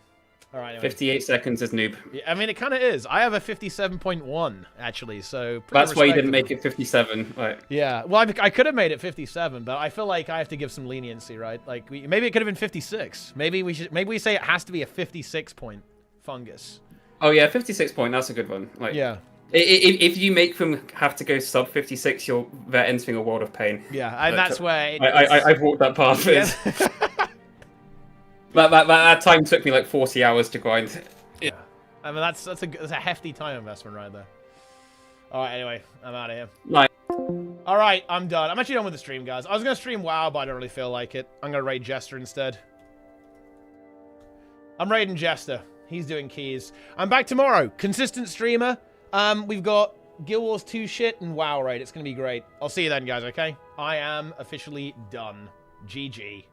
All right. Anyway. 58 seconds is noob. Yeah, I mean, it kind of is. I have a 57.1 actually, so that's why you didn't make it 57. Right. Yeah. Well, I could have made it 57, but I feel like I have to give some leniency, right? Like maybe it could have been 56. Maybe we say it has to be a 56 point fungus. Oh yeah, 56 point. That's a good one. Like, yeah. If you make them have to go sub 56, they're entering a world of pain. Yeah, and that's where I've walked that path. Yeah. that time took me like 40 hours to grind. Yeah. I mean that's a hefty time investment right there. All right. Anyway, I'm out of here. Nice. All right, I'm done. I'm actually done with the stream, guys. I was gonna stream WoW, but I don't really feel like it. I'm gonna raid Jester instead. I'm raiding Jester. He's doing keys. I'm back tomorrow. Consistent streamer. We've got Guild Wars 2 shit and WoW raid. It's going to be great. I'll see you then, guys, okay? I am officially done. GG.